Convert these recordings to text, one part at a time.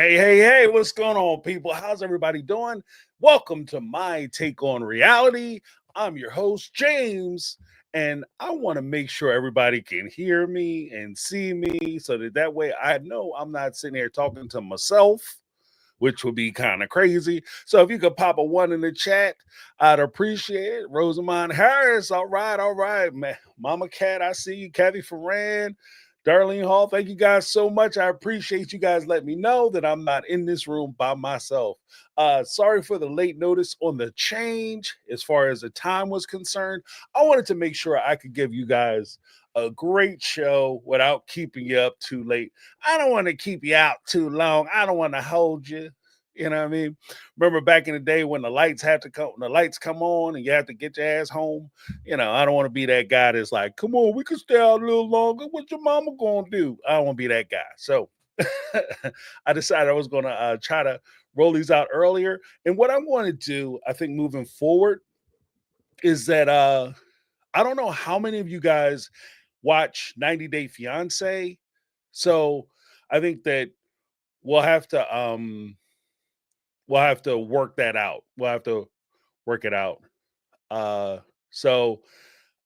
Hey, what's going on, people? How's everybody doing? Welcome to My Take on Reality. I'm your host, James, and I want to make sure everybody can hear me and see me so that way I know I'm not sitting here talking to myself, which would be kind of crazy. So if you could pop a one in the chat, I'd appreciate it. Rosamond Harris, all right, man. Mama Cat, I see you. Kathy Ferran, Darlene Hall, thank you guys so much. I appreciate you guys letting me know that I'm not in this room by myself. Sorry for the late notice on the change as far as the time was concerned. I wanted to make sure I could give you guys a great show without keeping you up too late. I don't want to keep you out too long. I don't want to hold you. You know what I mean? Remember back in the day when the lights come on and you have to get your ass home. I don't want to be that guy that's like, come on, we can stay out a little longer. What your mama gonna do? I don't want to be that guy. So I decided I was gonna try to roll these out earlier. And what I'm going to do, I think, moving forward, is that I don't know how many of you guys watch 90 Day Fiance. So I think that we'll have to work that out. We'll have to work it out. So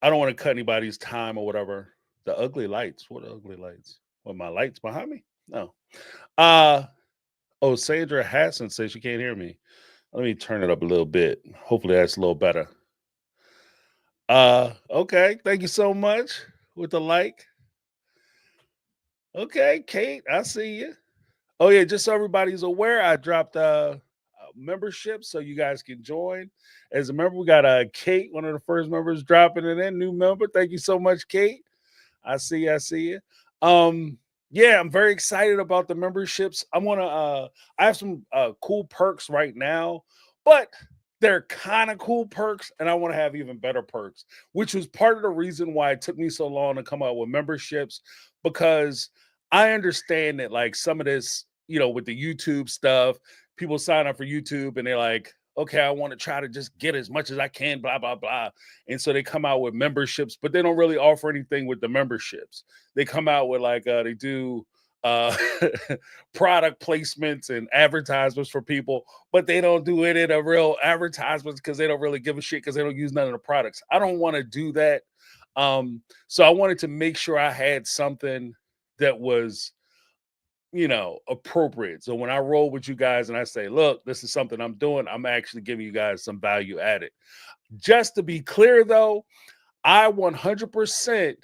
I don't want to cut anybody's time or whatever. The ugly lights. What ugly lights? What, my lights behind me? No. Sandra Hassan says she can't hear me. Let me turn it up a little bit. Hopefully that's a little better. Okay. Thank you so much with the like. Okay, Kate, I see you. Oh yeah, just so everybody's aware, I dropped membership so you guys can join. As a member, we got Kate, one of the first members, dropping it in. New member. Thank you so much, Kate. I see you. Yeah, I'm very excited about the memberships. I have some cool perks right now, but they're kind of cool perks, and I want to have even better perks, which was part of the reason why it took me so long to come out with memberships, because I understand that like some of this, with the YouTube stuff, people sign up for YouTube and they're like, okay, I want to try to just get as much as I can, blah, blah, blah. And so they come out with memberships, but they don't really offer anything with the memberships. They come out with like, they do product placements and advertisements for people, but they don't do any of the real advertisements because they don't really give a shit because they don't use none of the products. I don't want to do that. So I wanted to make sure I had something that was appropriate. So when I roll with you guys and I say, look, this is something I'm doing, I'm actually giving you guys some value added. Just to be clear though, I 100%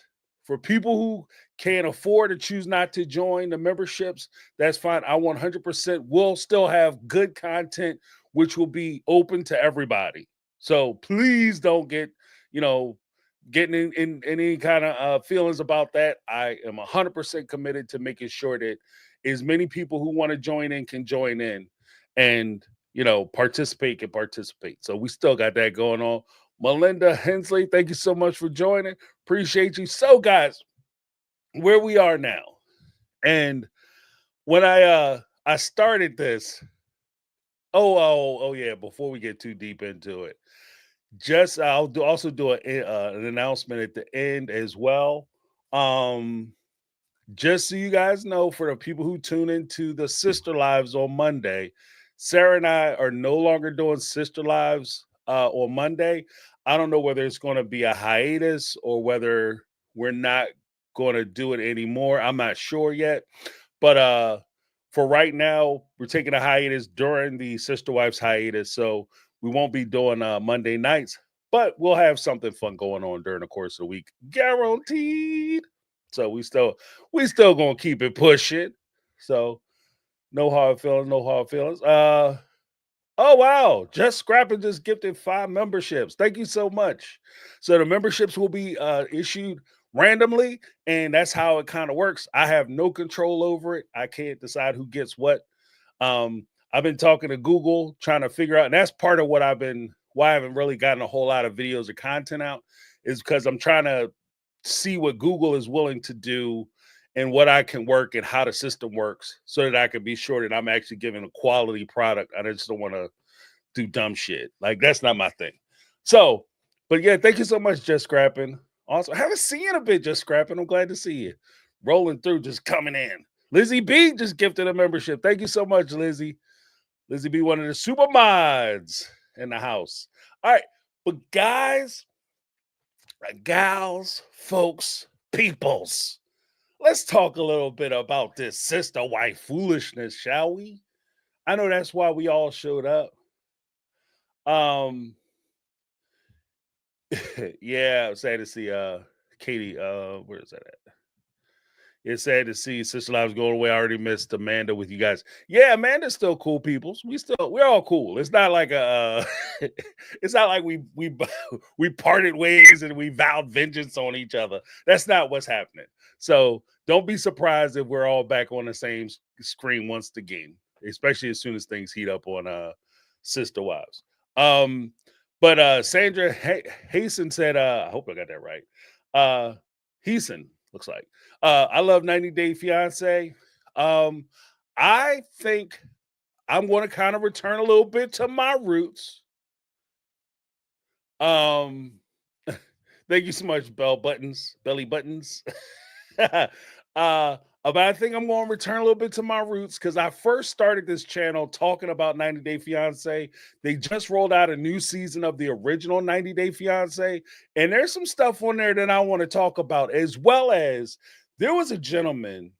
for people who can't afford to choose not to join the memberships, that's fine. I 100% will still have good content, which will be open to everybody. So please don't get, getting in any kind of feelings about that. I am 100% committed to making sure that as many people who want to join in can join in and, participate. So we still got that going on. Melinda Hensley, thank you so much for joining. Appreciate you. So guys, where we are now. And when I started this, oh yeah, before we get too deep into it, I'll also do an announcement at the end as well. Just so you guys know, for the people who tune into the Sister Lives on Monday, Sarah and I are no longer doing Sister Lives on Monday. I don't know whether it's going to be a hiatus or whether we're not going to do it anymore. I'm not sure yet. But for right now, we're taking a hiatus during the Sister Wives hiatus. So we won't be doing Monday nights, but we'll have something fun going on during the course of the week. Guaranteed. So we still gonna keep it pushing. So no hard feelings. Oh wow, Just Scrapping just gifted 5 memberships. Thank you so much. So the memberships will be issued randomly, and that's how it kind of works. I have no control over it. I can't decide who gets what. I've been talking to Google trying to figure out, and that's part of why I haven't really gotten a whole lot of videos or content out, is because I'm trying to see what Google is willing to do and what I can work and how the system works so that I can be sure that I'm actually giving a quality product. I just don't want to do dumb shit. Like, that's not my thing. So, but yeah, thank you so much, Just Scrapping. Also, I haven't seen you in a bit, Just Scrapping. I'm glad to see you rolling through, just coming in. Lizzie B just gifted a membership. Thank you so much, Lizzie. Lizzie B, one of the super mods in the house. All right. But guys, gals, folks, peoples, let's talk a little bit about this sister wife foolishness, shall we? I know that's why we all showed up. Yeah, I'm sad to see Katie, where is that at? It's sad to see Sister Lives going away. I already missed Amanda with you guys. Yeah, Amanda's still cool, peoples. We're all cool. It's not like it's not like we parted ways and we vowed vengeance on each other. That's not what's happening. So don't be surprised if we're all back on the same screen once again, especially as soon as things heat up on Sister Wives. But Sandra Hasten said, I hope I got that right. Heason, looks like. I love 90 Day Fiance. I think I'm going to kind of return a little bit to my roots. Thank you so much, belly buttons. But I think I'm going to return a little bit to my roots because I first started this channel talking about 90 Day Fiance. They just rolled out a new season of the original 90 Day Fiance, and there's some stuff on there that I want to talk about, as well as there was a gentleman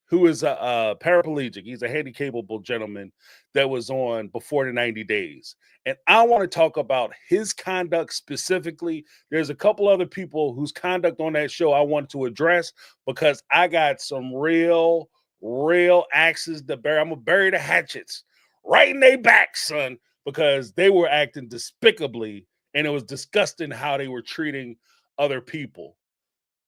who is a paraplegic. He's a handy-capable gentleman that was on before the 90 days. And I want to talk about his conduct specifically. There's a couple other people whose conduct on that show I want to address because I got some real axes to bury. I'm going to bury the hatchets right in their back, son, because they were acting despicably and it was disgusting how they were treating other people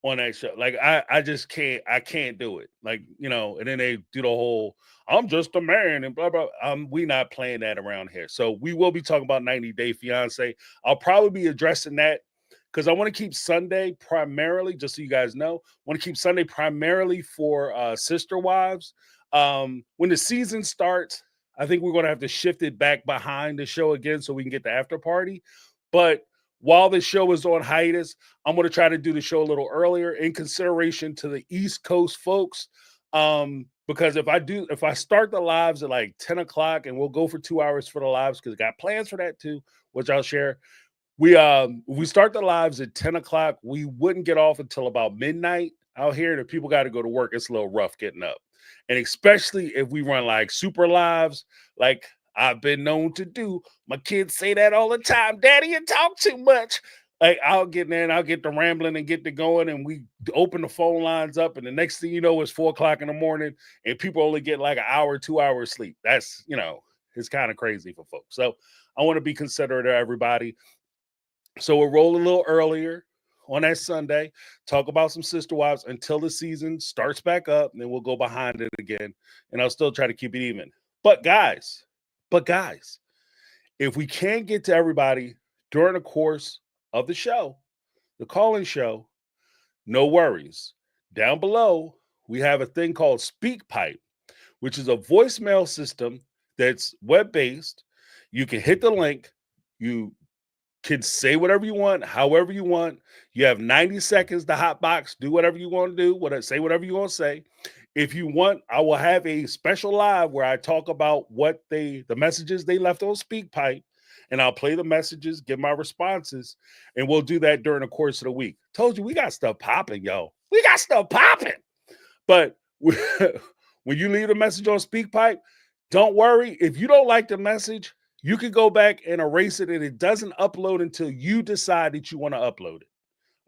on that show. Like I just can't do it. Like, and then they do the whole I'm just a man and blah blah. We not playing that around here. So we will be talking about 90 Day Fiance. I'll probably be addressing that because I want to keep Sunday primarily, just so you guys know, want to keep Sunday primarily for Sister Wives. When the season starts, I think we're gonna have to shift it back behind the show again so we can get the after party. But while the show is on hiatus, I'm going to try to do the show a little earlier in consideration to the East Coast folks. Because if I start the lives at like 10 o'clock and we'll go for 2 hours for the lives because I got plans for that too, which I'll share. We start the lives at 10 o'clock. We wouldn't get off until about midnight out here. The people got to go to work. It's a little rough getting up. And especially if we run like super lives, like I've been known to do. My kids say that all the time. Daddy, you talk too much. Like I'll get in there and I'll get to rambling and get to going, and we open the phone lines up, and the next thing you know, it's 4 o'clock in the morning, and people only get like an hour, 2 hours sleep. That's it's kind of crazy for folks. So I want to be considerate of everybody. So we'll roll a little earlier on that Sunday, talk about some Sister Wives until the season starts back up, and then we'll go behind it again. And I'll still try to keep it even. But guys, if we can't get to everybody during the course of the show, the call-in show, no worries. Down below, we have a thing called SpeakPipe, which is a voicemail system that's web-based. You can hit the link. You can say whatever you want, however you want. You have 90 seconds to hotbox, do whatever you want to do, say whatever you want to say. If you want, I will have a special live where I talk about the messages they left on SpeakPipe, and I'll play the messages, give my responses, and we'll do that during the course of the week. Told you we got stuff popping, yo. We got stuff popping. But when you leave a message on SpeakPipe, don't worry. If you don't like the message, you can go back and erase it, and it doesn't upload until you decide that you want to upload it.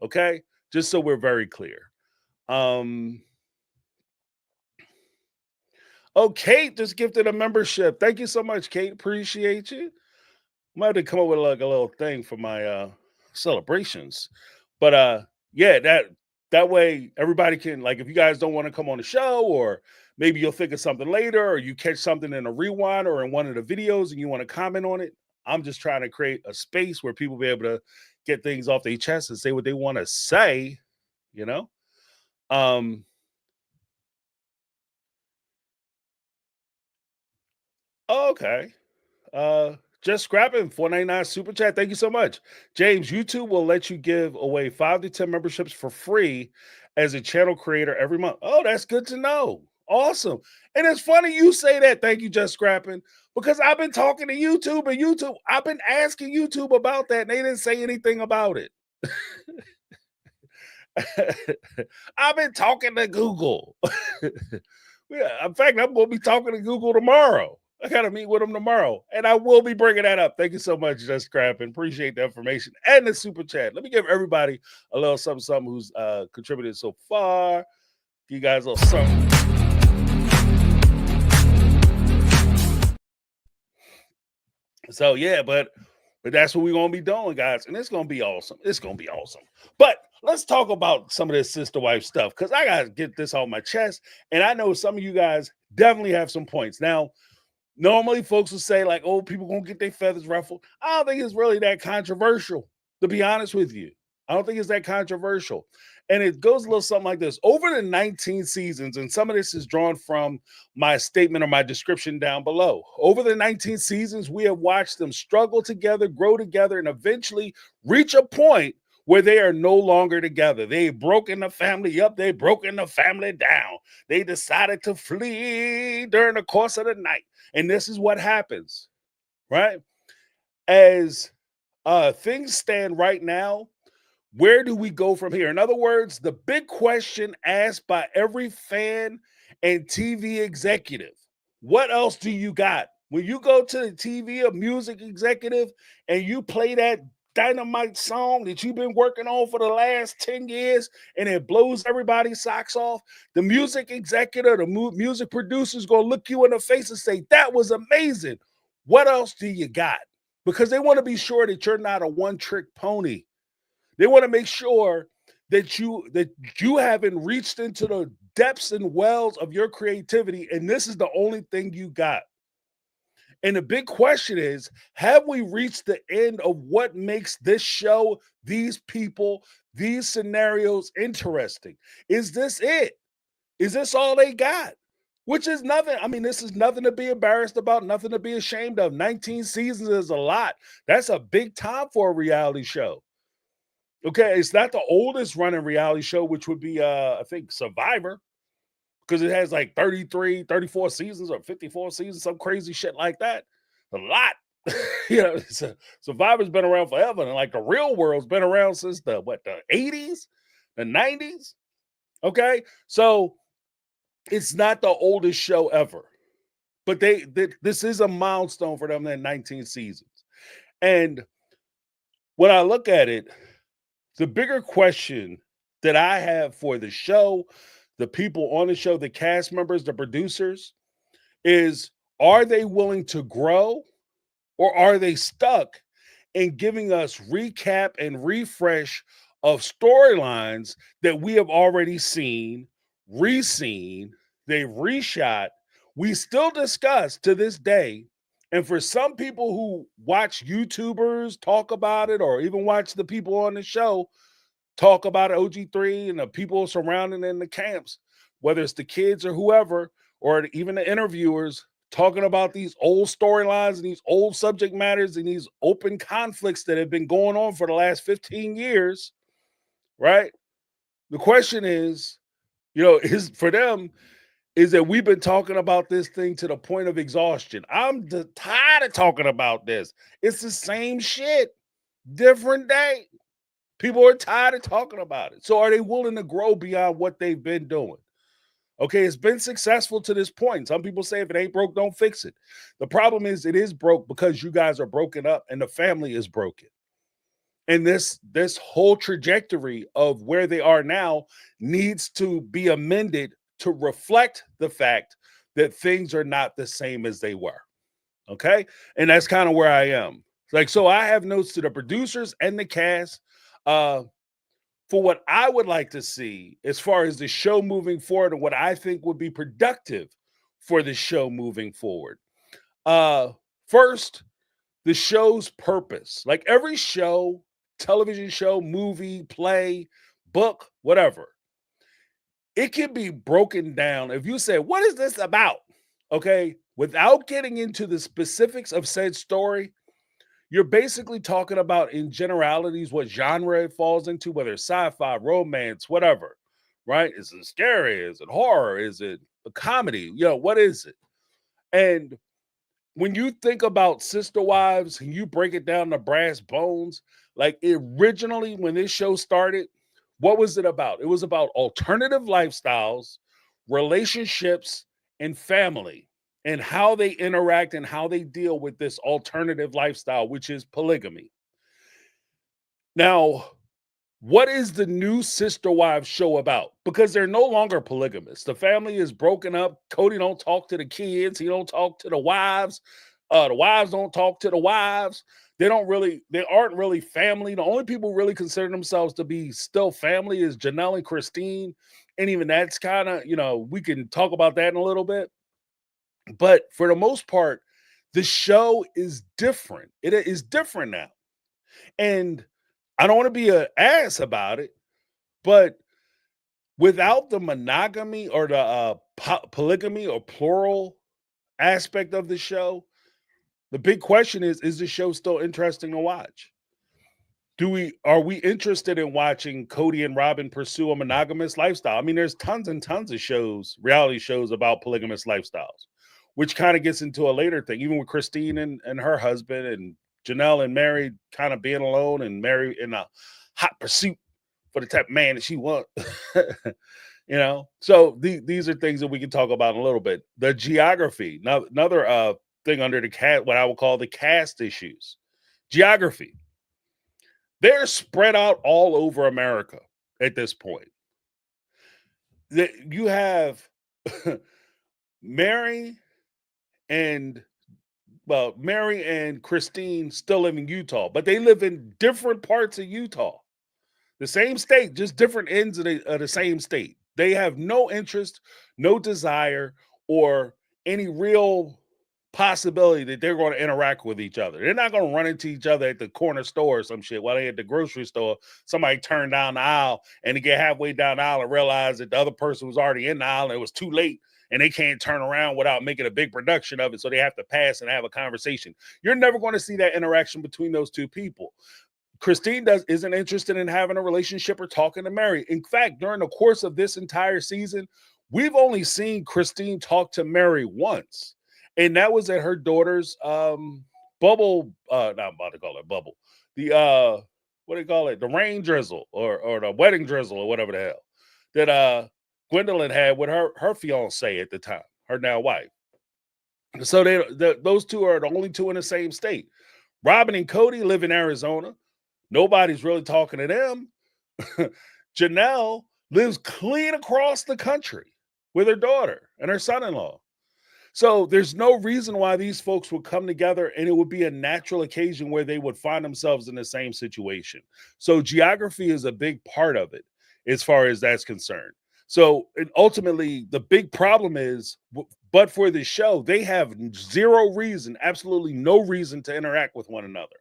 Okay? Just so we're very clear. Oh, Kate just gifted a membership. Thank you so much, Kate. Appreciate you. Might have to come up with like a little thing for my celebrations. But yeah, that way everybody can, like, if you guys don't want to come on the show, or maybe you'll think of something later, or you catch something in a rewind or in one of the videos and you want to comment on it. I'm just trying to create a space where people be able to get things off their chest and say what they want to say, Okay. Just scrapping 499 super chat. Thank you so much. James, YouTube will let you give away 5 to 10 memberships for free as a channel creator every month. Oh, that's good to know. Awesome. And it's funny you say that. Thank you, Just Scrapping, because I've been talking to YouTube and YouTube. I've been asking YouTube about that, and they didn't say anything about it. I've been talking to Google. Yeah, in fact, I'm going to be talking to Google tomorrow. I got to meet with them tomorrow, and I will be bringing that up. Thank you so much, Just Scrapping. Appreciate the information and the super chat. Let me give everybody a little something who's contributed so far. Give you guys a little something. So yeah, but that's what we're gonna be doing, guys, and it's gonna be awesome. It's gonna be awesome. But let's talk about some of this sister wife stuff because I gotta get this off my chest, and I know some of you guys definitely have some points. Now, normally folks will say like, "Oh, people gonna get their feathers ruffled." I don't think it's really that controversial, to be honest with you. I don't think it's that controversial. And it goes a little something like this. Over the 19 seasons, and some of this is drawn from my statement or my description down below. Over the 19 seasons, we have watched them struggle together, grow together, and eventually reach a point where they are no longer together. They've broken the family up. They've broken the family down. They decided to flee during the course of the night. And this is what happens, right? As things stand right now, where do we go from here? In other words, the big question asked by every fan and TV executive, what else do you got? When you go to the TV or music executive and you play that dynamite song that you've been working on for the last 10 years and it blows everybody's socks off, the music executive, the music producer is going to look you in the face and say, that was amazing. What else do you got? Because they want to be sure that you're not a one-trick pony. They want to make sure that you haven't reached into the depths and wells of your creativity, and this is the only thing you got. And the big question is, have we reached the end of what makes this show, these people, these scenarios interesting? Is this it? Is this all they got? Which is nothing. I mean, this is nothing to be embarrassed about, nothing to be ashamed of. 19 seasons is a lot. That's a big time for a reality show. Okay, it's not the oldest running reality show, which would be, I think, Survivor, because it has like 33, 34 seasons or 54 seasons, some crazy shit like that. A lot. Survivor's been around forever, and like the Real World's been around since the 80s, the 90s. Okay, so it's not the oldest show ever, but this is a milestone for them in 19 seasons. And when I look at it, the bigger question that I have for the show, the people on the show, the cast members, the producers, is are they willing to grow or are they stuck in giving us recap and refresh of storylines that we have already seen, re-seen, they've reshot, we still discuss to this day. And for some people who watch YouTubers talk about it or even watch the people on the show talk about OG3 and the people surrounding in the camps, whether it's the kids or whoever, or even the interviewers talking about these old storylines and these old subject matters and these open conflicts that have been going on for the last 15 years, right? The question is, is for them, is that we've been talking about this thing to the point of exhaustion. I'm tired of talking about this. It's the same shit, different day. People are tired of talking about it. So are they willing to grow beyond what they've been doing? Okay, it's been successful to this point. Some people say if it ain't broke, don't fix it. The problem is it is broke because you guys are broken up and the family is broken. And this whole trajectory of where they are now needs to be amended to reflect the fact that things are not the same as they were. Okay. And that's kind of where I am. Like, so I have notes to the producers and the cast for what I would like to see as far as the show moving forward and what I think would be productive for the show moving forward. First, the show's purpose. Like every show, television show, movie, play, book, whatever, it can be broken down. If you say, what is this about? Okay, without getting into the specifics of said story, you're basically talking about in generalities what genre it falls into, whether it's sci-fi, romance, whatever, right? Is it scary? Is it horror? Is it a comedy. What is it? And when you think about Sister Wives and you break it down to brass bones, like originally when this show started, what was it about? It was about alternative lifestyles, relationships, and family, and how they interact and how they deal with this alternative lifestyle, which is polygamy. Now, what is the new Sister Wives show about? Because they're no longer polygamists. The family is broken up. Cody don't talk to the kids. He don't talk to the wives. The wives don't talk to the wives. They aren't really family. The only people who really consider themselves to be still family is Janelle and Christine. And even that's kind of, we can talk about that in a little bit. But for the most part, the show is different. It is different now. And I don't want to be an ass about it, but without the monogamy or the polygamy or plural aspect of the show, the big question is the show still interesting to watch? Are we interested in watching Cody and Robin pursue a monogamous lifestyle? I mean, there's tons and tons of shows, reality shows about polygamous lifestyles, which kind of gets into a later thing, even with Christine and her husband, and Janelle and Mary kind of being alone, and Mary in a hot pursuit for the type of man that she wants. So these are things that we can talk about in a little bit. The geography, another thing under the what I would call the caste issues. Geography. They're spread out all over America at this point. You have Mary and Christine still live in Utah, but they live in different parts of Utah. The same state, just different ends of the same state. They have no interest, no desire, or any real possibility that they're going to interact with each other. They're not going to run into each other at the corner store or some shit while they at the grocery store. Somebody turned down the aisle and they get halfway down the aisle and realize that the other person was already in the aisle and it was too late and they can't turn around without making a big production of it. So they have to pass and have a conversation. You're never going to see that interaction between those two people. Christine isn't interested in having a relationship or talking to Mary. In fact, during the course of this entire season, we've only seen Christine talk to Mary once. And that was at her daughter's bubble. Not about to call it bubble. The what do you call it? The rain drizzle or the wedding drizzle or whatever the hell that Gwendolyn had with her fiance at the time, her now wife. So those two are the only two in the same state. Robin and Cody live in Arizona. Nobody's really talking to them. Janelle lives clean across the country with her daughter and her son-in-law. So there's no reason why these folks would come together, and it would be a natural occasion where they would find themselves in the same situation. So geography is a big part of it as far as that's concerned. So and ultimately, the big problem is, but for this show, they have zero reason, absolutely no reason to interact with one another.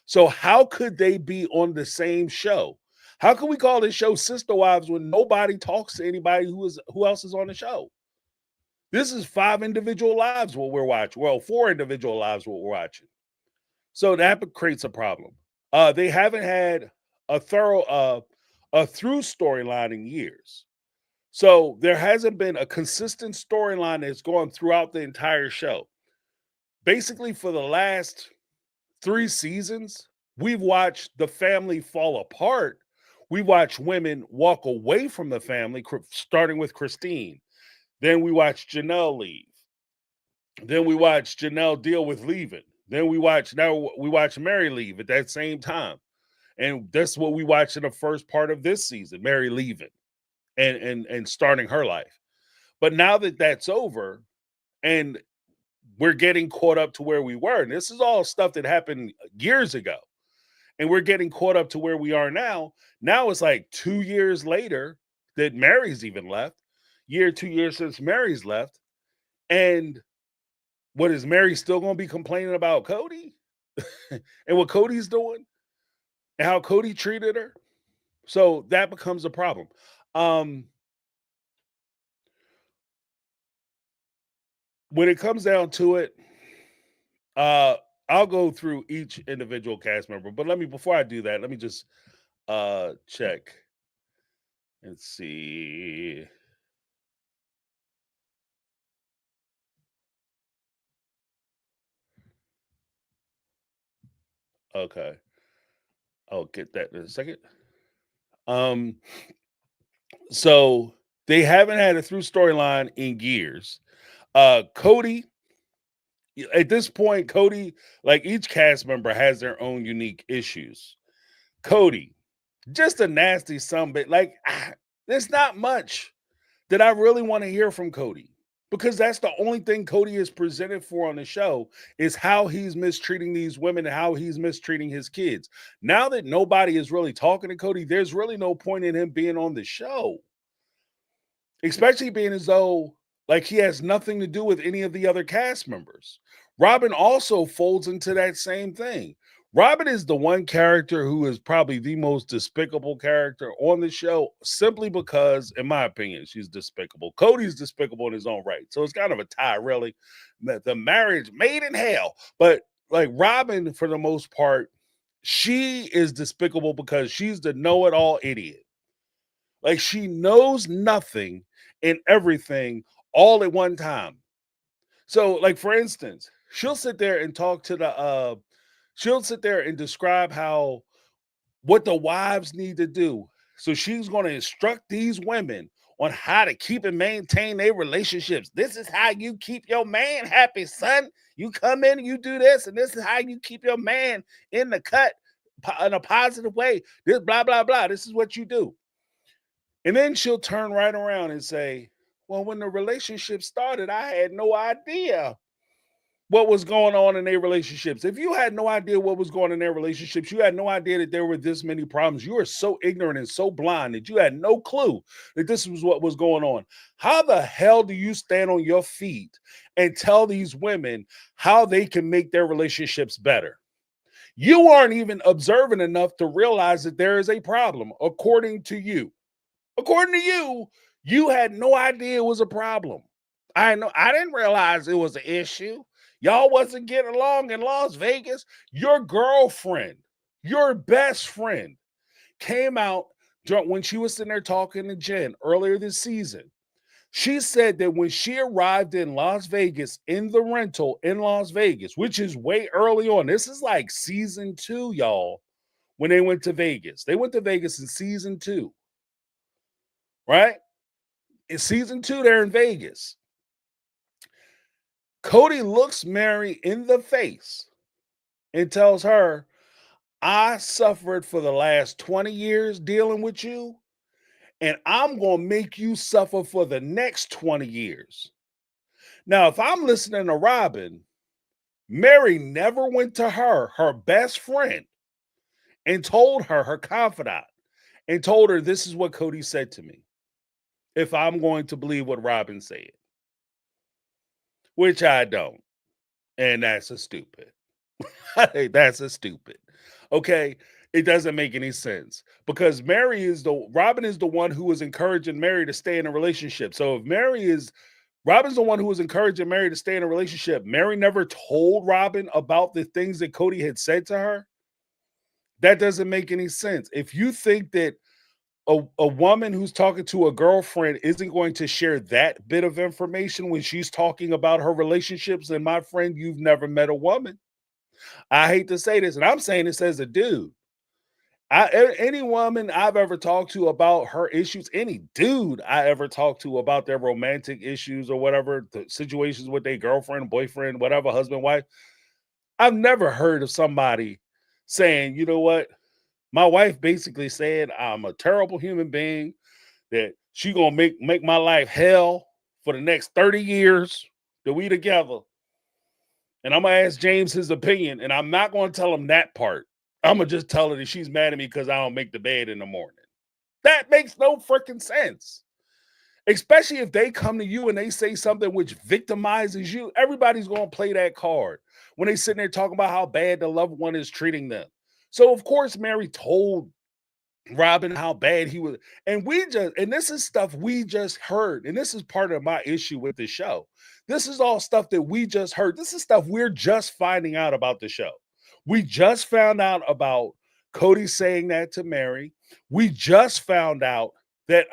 So how could they be on the same show? How can we call this show Sister Wives when nobody talks to anybody who else is on the show? This is 5 individual lives what we're watching. Well, 4 individual lives what we're watching. So that creates a problem. They haven't had a through storyline in years. So there hasn't been a consistent storyline that's gone throughout the entire show. Basically, for the last 3 seasons, we've watched the family fall apart. We watched women walk away from the family, starting with Christine. Then we watched Janelle leave. Then we watched Janelle deal with leaving. Then we watch Mary leave at that same time. And that's what we watched in the first part of this season, Mary leaving and starting her life. But now that that's over and we're getting caught up to where we were, and this is all stuff that happened years ago, and we're getting caught up to where we are now. Now it's like 2 years later that Mary's even left, 2 years since Mary's left. And what is Mary still going to be complaining about Cody and what Cody's doing and how Cody treated her? So that becomes a problem. When it comes down to it, I'll go through each individual cast member, but before I do that, let me just check and see. Okay. I'll get that in a second. Um, so they haven't had a through storyline in years. Cody, at this point, Cody, like each cast member has their own unique issues. Cody, just a nasty sumbit. Like, there's not much that I really want to hear from Cody because that's the only thing Cody is presented for on the show is how he's mistreating these women and how he's mistreating his kids. Now that nobody is really talking to Cody, there's really no point in him being on the show, especially being as though like he has nothing to do with any of the other cast members. Robin also folds into that same thing. Robin is the one character who is probably the most despicable character on the show simply because, in my opinion, she's despicable. Cody's despicable in his own right. So it's kind of a tie, really. The marriage made in hell. But like Robin, for the most part, she is despicable because she's the know-it-all idiot. Like she knows nothing and everything all at one time. So, like for instance, she'll sit there and talk to she'll sit there and describe how what the wives need to do. So she's going to instruct these women on how to keep and maintain their relationships. This is how you keep your man happy, son. You come in and you do this, and this is how you keep your man in the cut in a positive way. This blah blah blah. This is what you do. And then she'll turn right around and say, well, when the relationship started, I had no idea what was going on in their relationships. If you had no idea what was going on in their relationships, you had no idea that there were this many problems. You were so ignorant and so blind that you had no clue that this was what was going on. How the hell do you stand on your feet and tell these women how they can make their relationships better? You aren't even observant enough to realize that there is a problem, according to you. According to you, you had no idea it was a problem. I didn't realize it was an issue. Y'all wasn't getting along in Las Vegas. Your girlfriend, your best friend, came out when she was sitting there talking to Jen earlier this season. She said that when she arrived in Las Vegas in the rental in Las Vegas, which is way early on, this is like season 2, y'all, when they went to Vegas. They went to Vegas in season 2. Right? In season 2, they're in Vegas. Cody looks Mary in the face and tells her, I suffered for the last 20 years dealing with you, and I'm going to make you suffer for the next 20 years. Now, if I'm listening to Robin, Mary never went to her best friend, and told her confidant, and told her, this is what Cody said to me, if I'm going to believe what Robin said. Which I don't. And that's a stupid. That's a stupid. Okay. It doesn't make any sense because Robin is the one who was encouraging Mary to stay in a relationship. So if Robin's the one who was encouraging Mary to stay in a relationship, Mary never told Robin about the things that Cody had said to her. That doesn't make any sense. If you think that a woman who's talking to a girlfriend isn't going to share that bit of information when she's talking about her relationships, and my friend, you've never met a woman. I hate to say this, and I'm saying this as a dude. Any woman I've ever talked to about her issues, any dude I ever talked to about their romantic issues or whatever, the situations with their girlfriend, boyfriend, whatever, husband, wife, I've never heard of somebody saying, you know what? My wife basically said I'm a terrible human being, that she gonna make my life hell for the next 30 years that we together. And I'm gonna ask James his opinion, and I'm not gonna tell him that part. I'm gonna just tell her that she's mad at me because I don't make the bed in the morning. That makes no freaking sense. Especially if they come to you and they say something which victimizes you. Everybody's gonna play that card when they sitting there talking about how bad the loved one is treating them. So of course Mary told Robin how bad he was. And this is stuff we just heard. And this is part of my issue with the show. This is all stuff that we just heard. This is stuff we're just finding out about the show. We just found out about Cody saying that to Mary. We just found out that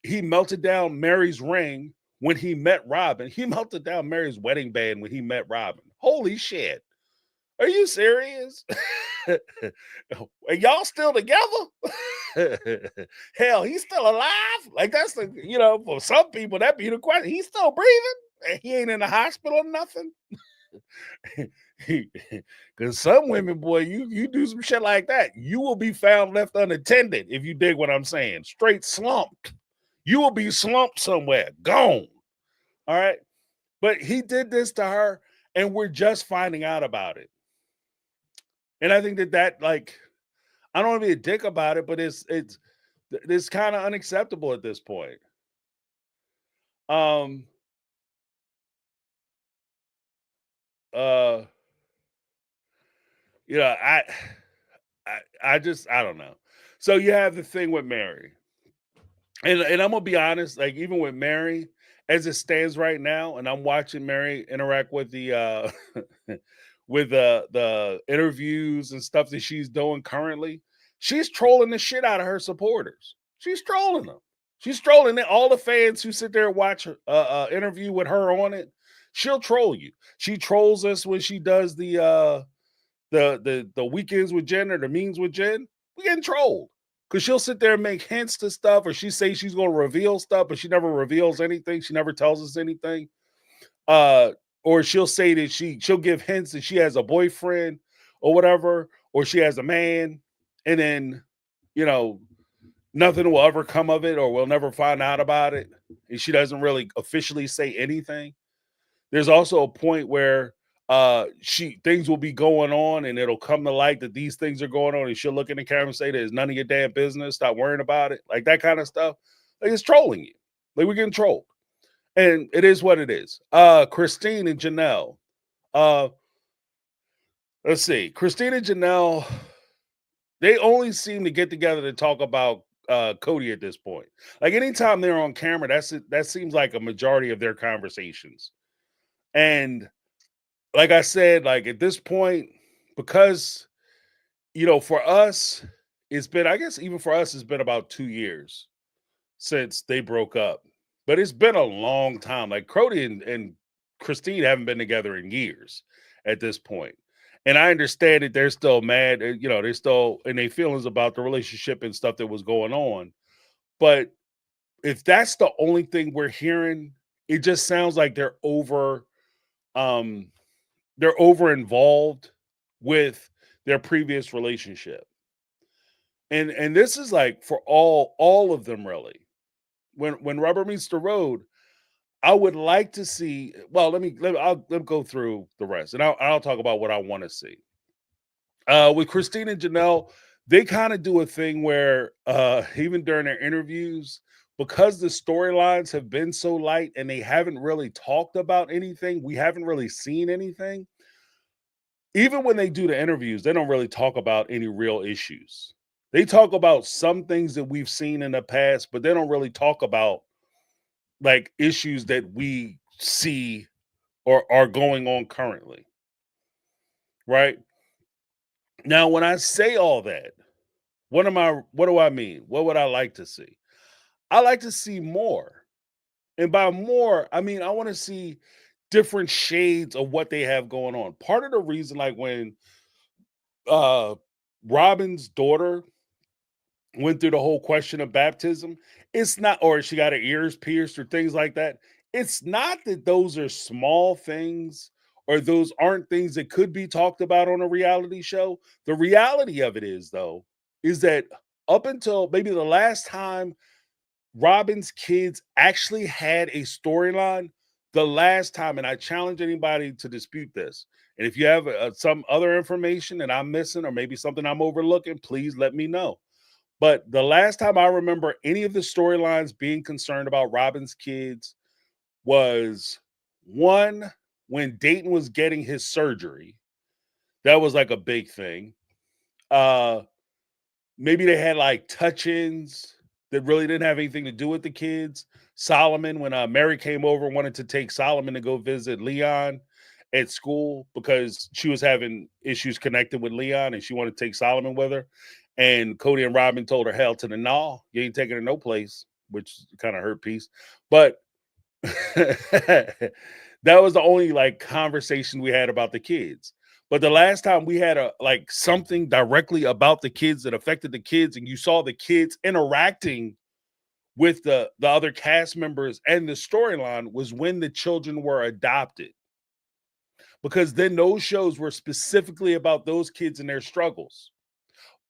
he melted down Mary's ring when he met Robin. He melted down Mary's wedding band when he met Robin. Holy shit. Are you serious? Are y'all still together? Hell, he's still alive. Like that's the for some people that be the question. He's still breathing. He ain't in the hospital or nothing. Because some women, boy, you do some shit like that, you will be found left unattended. If you dig what I'm saying, straight slumped. You will be slumped somewhere, gone. All right. But he did this to her, and we're just finding out about it. And I think that like, I don't want to be a dick about it, but it's kind of unacceptable at this point. Um. Uh. I I don't know. So you have the thing with Mary, and I'm gonna be honest. Like even with Mary, as it stands right now, and I'm watching Mary interact with the with the interviews and stuff that she's doing currently. She's trolling the shit out of her supporters. She's trolling them. She's trolling all the fans who sit there and watch her interview with her on it. She'll troll you. She trolls us when she does the weekends with Jen or the memes with Jen. We getting trolled because she'll sit there and make hints to stuff, or she say she's going to reveal stuff, but she never reveals anything. She never tells us anything. Or she'll say that she'll give hints that she has a boyfriend or whatever, or she has a man, and then nothing will ever come of it, or we'll never find out about it. And she doesn't really officially say anything. There's also a point where things will be going on and it'll come to light that these things are going on, and she'll look in the camera and say that it's none of your damn business, stop worrying about it, like that kind of stuff. Like it's trolling you. Like we're getting trolled. And it is what it is. Christine and Janelle. Let's see. Christine and Janelle, they only seem to get together to talk about Cody at this point. Like anytime they're on camera, that seems like a majority of their conversations. And like I said, like at this point, because for us, it's been, I guess even for us, it's been about 2 years since they broke up. But it's been a long time. Like Cody and Christine haven't been together in years at this point. And I understand that they're still mad, they're still in their feelings about the relationship and stuff that was going on. But if that's the only thing we're hearing, it just sounds like they're over involved with their previous relationship. And this is like for all of them really. When rubber meets the road, I would like to see. Well, let me go through the rest, and I'll talk about what I want to see. With Christine and Janelle, they kind of do a thing where even during their interviews, because the storylines have been so light and they haven't really talked about anything, we haven't really seen anything. Even when they do the interviews, they don't really talk about any real issues. They talk about some things that we've seen in the past, but they don't really talk about like issues that we see or are going on currently. Right? Now, when I say all that, what do I mean? What would I like to see? I like to see more. And by more, I mean I want to see different shades of what they have going on. Part of the reason, like when uh Robin's daughter went through the whole question of baptism, it's not, or she got her ears pierced or things like that. It's not that those are small things or those aren't things that could be talked about on a reality show. The reality of it is, though, is that up until maybe the last time Robin's kids actually had a storyline, the last time, and I challenge anybody to dispute this. And if you have some other information that I'm missing or maybe something I'm overlooking, please let me know. But the last time I remember any of the storylines being concerned about Robin's kids was one, when Dayton was getting his surgery. That was like a big thing. Maybe they had like touch-ins that really didn't have anything to do with the kids. Solomon, when Mary came over, wanted to take Solomon to go visit Leon at school because she was having issues connected with Leon and she wanted to take Solomon with her. And Cody and Robin told her, hell to the no, you ain't taking her no place, which kind of hurt peace. But that was the only like conversation we had about the kids. But the last time we had a like something directly about the kids that affected the kids, and you saw the kids interacting with the other cast members and the storyline was when the children were adopted. Because then those shows were specifically about those kids and their struggles.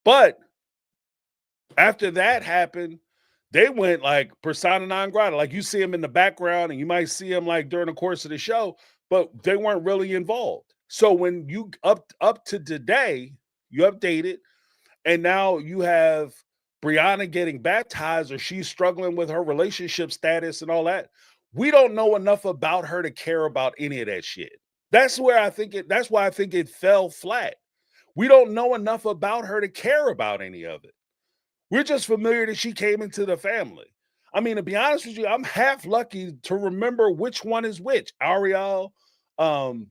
But after that happened, they went like persona non grata. Like you see them in the background and you might see them like during the course of the show, but they weren't really involved. So when you up to today, you update it, and now you have Brianna getting baptized or she's struggling with her relationship status and all that. We don't know enough about her to care about any of that shit. That's where I think it that's why I think it fell flat. We don't know enough about her to care about any of it. We're just familiar that she came into the family. I mean, to be honest with you, I'm half lucky to remember which one is which. Ariel, um,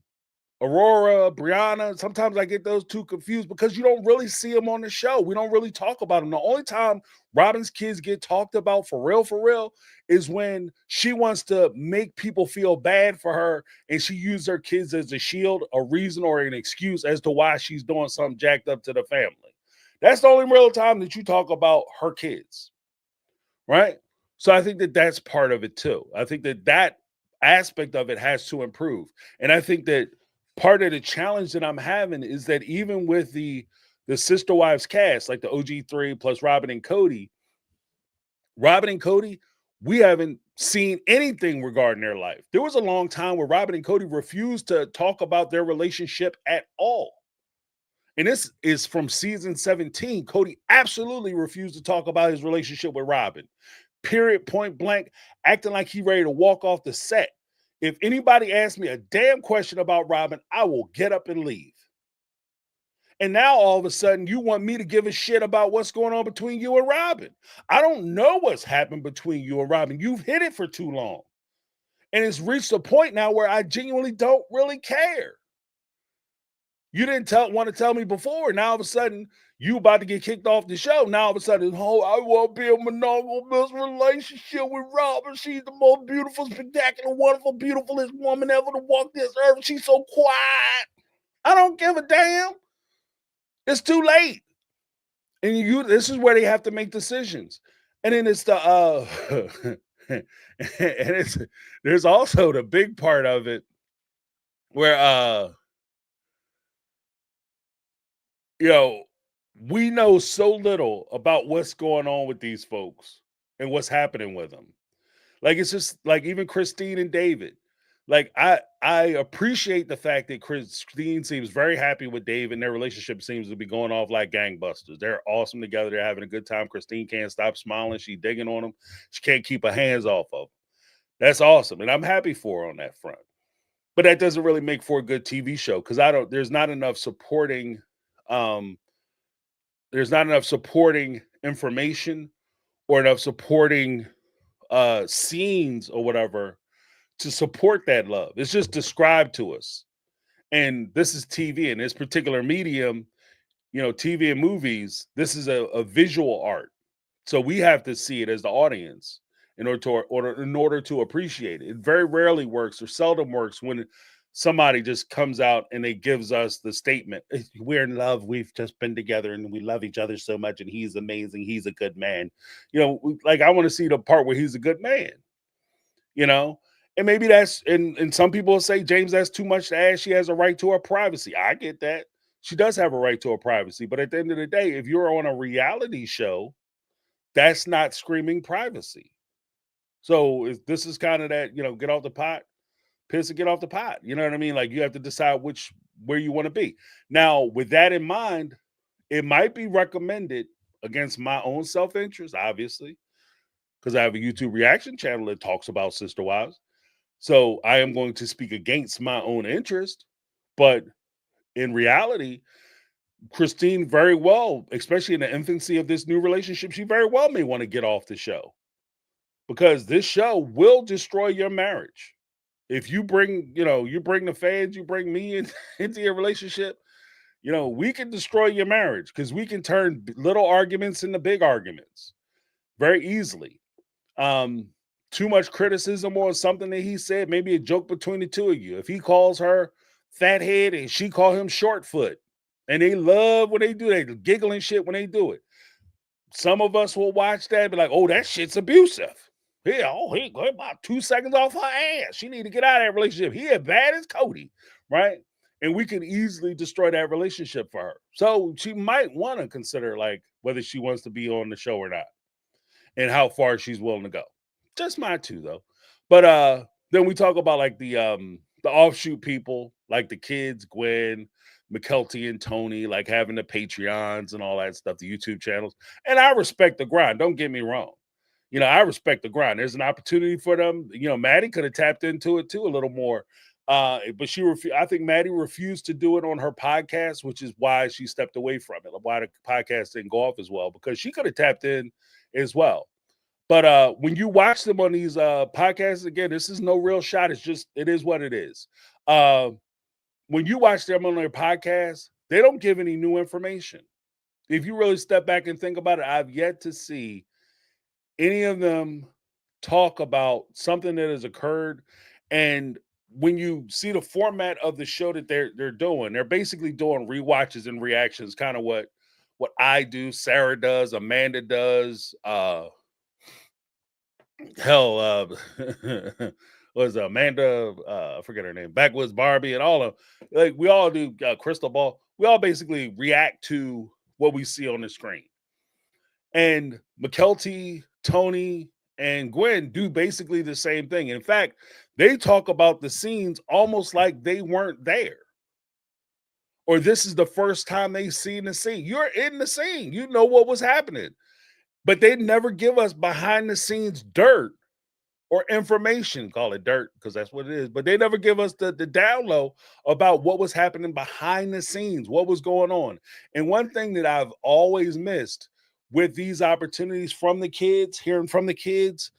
Aurora, Brianna. Sometimes I get those two confused because you don't really see them on the show. We don't really talk about them. The only time Robin's kids get talked about for real, is when she wants to make people feel bad for her and she uses her kids as a shield, a reason, or an excuse as to why she's doing something jacked up to the family. That's the only real time that you talk about her kids, right? So I think that that's part of it too. I think that that aspect of it has to improve. And I think that part of the challenge that I'm having is that even with the Sister Wives cast, like the OG3 plus Robin and Cody, we haven't seen anything regarding their life. There was a long time where Robin and Cody refused to talk about their relationship at all. And this is from season 17. Cody absolutely refused to talk about his relationship with Robin. Period, point blank, acting like he ready to walk off the set. If anybody asks me a damn question about Robin, I will get up and leave. And now all of a sudden you want me to give a shit about what's going on between you and Robin. I don't know what's happened between you and Robin. You've hid it for too long. And it's reached a point now where I genuinely don't really care. You didn't want to tell me before. Now all of a sudden, you about to get kicked off the show. Now all of a sudden, oh, I want to be a monogamous relationship with Robin. She's the most beautiful, spectacular, wonderful, beautifulest woman ever to walk this earth. She's so quiet. I don't give a damn. It's too late. And this is where they have to make decisions. And then it's the and it's there's also the big part of it where you know, we know so little about what's going on with these folks and what's happening with them. Like it's just like even Christine and David. Like I appreciate the fact that Christine seems very happy with David and their relationship seems to be going off like gangbusters. They're awesome together. They're having a good time. Christine can't stop smiling. She digging on him. She can't keep her hands off of him. That's awesome. And I'm happy for her on that front. But that doesn't really make for a good TV show because there's not enough supporting um information or enough supporting scenes or whatever to support that love. It's just described to us. And this is TV in this particular medium, TV and movies, this is a visual art. So we have to see it as the audience in order to appreciate it. It very rarely works or seldom works when somebody just comes out and they gives us the statement, we're in love, we've just been together and we love each other so much and he's amazing, he's a good man. Like I want to see the part where he's a good man, you know? And maybe and some people will say, James, that's too much to ask. She has a right to her privacy. I get that. She does have a right to her privacy. But at the end of the day, if you're on a reality show, that's not screaming privacy. So this is kind of that, get off the pot, piss and get off the pot. You know what I mean? Like you have to decide where you want to be. Now, with that in mind, it might be recommended against my own self-interest, obviously, because I have a YouTube reaction channel that talks about sister wives. So I am going to speak against my own interest. But in reality, Christine very well, especially in the infancy of this new relationship, she very well may want to get off the show because this show will destroy your marriage. If you bring the fans, you bring me into your relationship, we can destroy your marriage because we can turn little arguments into big arguments very easily. Too much criticism or something that he said, maybe a joke between the two of you. If he calls her fathead, and she call him shortfoot. And they love when they do, they giggle and shit when they do it. Some of us will watch that and be like, oh, that shit's abusive. Yeah, oh, he got about 2 seconds off her ass. She need to get out of that relationship. He as bad as Cody, right? And we can easily destroy that relationship for her. So she might want to consider like whether she wants to be on the show or not, and how far she's willing to go. Just my two though. But then we talk about like the offshoot people, like the kids, Gwen, McKelty, and Tony, like having the Patreons and all that stuff, the YouTube channels. And I respect the grind. Don't get me wrong. You know, I respect the grind. There's an opportunity for them. You know, Maddie could have tapped into it too a little more. But I think Maddie refused to do it on her podcast, which is why she stepped away from it. Why the podcast didn't go off as well, because she could have tapped in as well. But when you watch them on these podcasts, again, this is no real shot. It's just, it is what it is. When you watch them on their podcast, they don't give any new information. If you really step back and think about it, I've yet to see any of them talk about something that has occurred. And when you see the format of the show that they're doing, they're basically doing rewatches and reactions, kind of what I do, Sarah does, Amanda does, was Amanda, I forget her name, Backwoods Barbie, and all of, like, we all do Crystal Ball. We all basically react to what we see on the screen. And McKelty, Tony, and Gwen do basically the same thing. In fact, they talk about the scenes almost like they weren't there, or this is the first time they've seen the scene. You're in the scene, you know what was happening, but they never give us behind the scenes dirt or information. Call it dirt because that's what it is, but they never give us the down low about what was happening behind the scenes, what was going on. And one thing that I've always missed with these opportunities from the kids, hearing from the kids,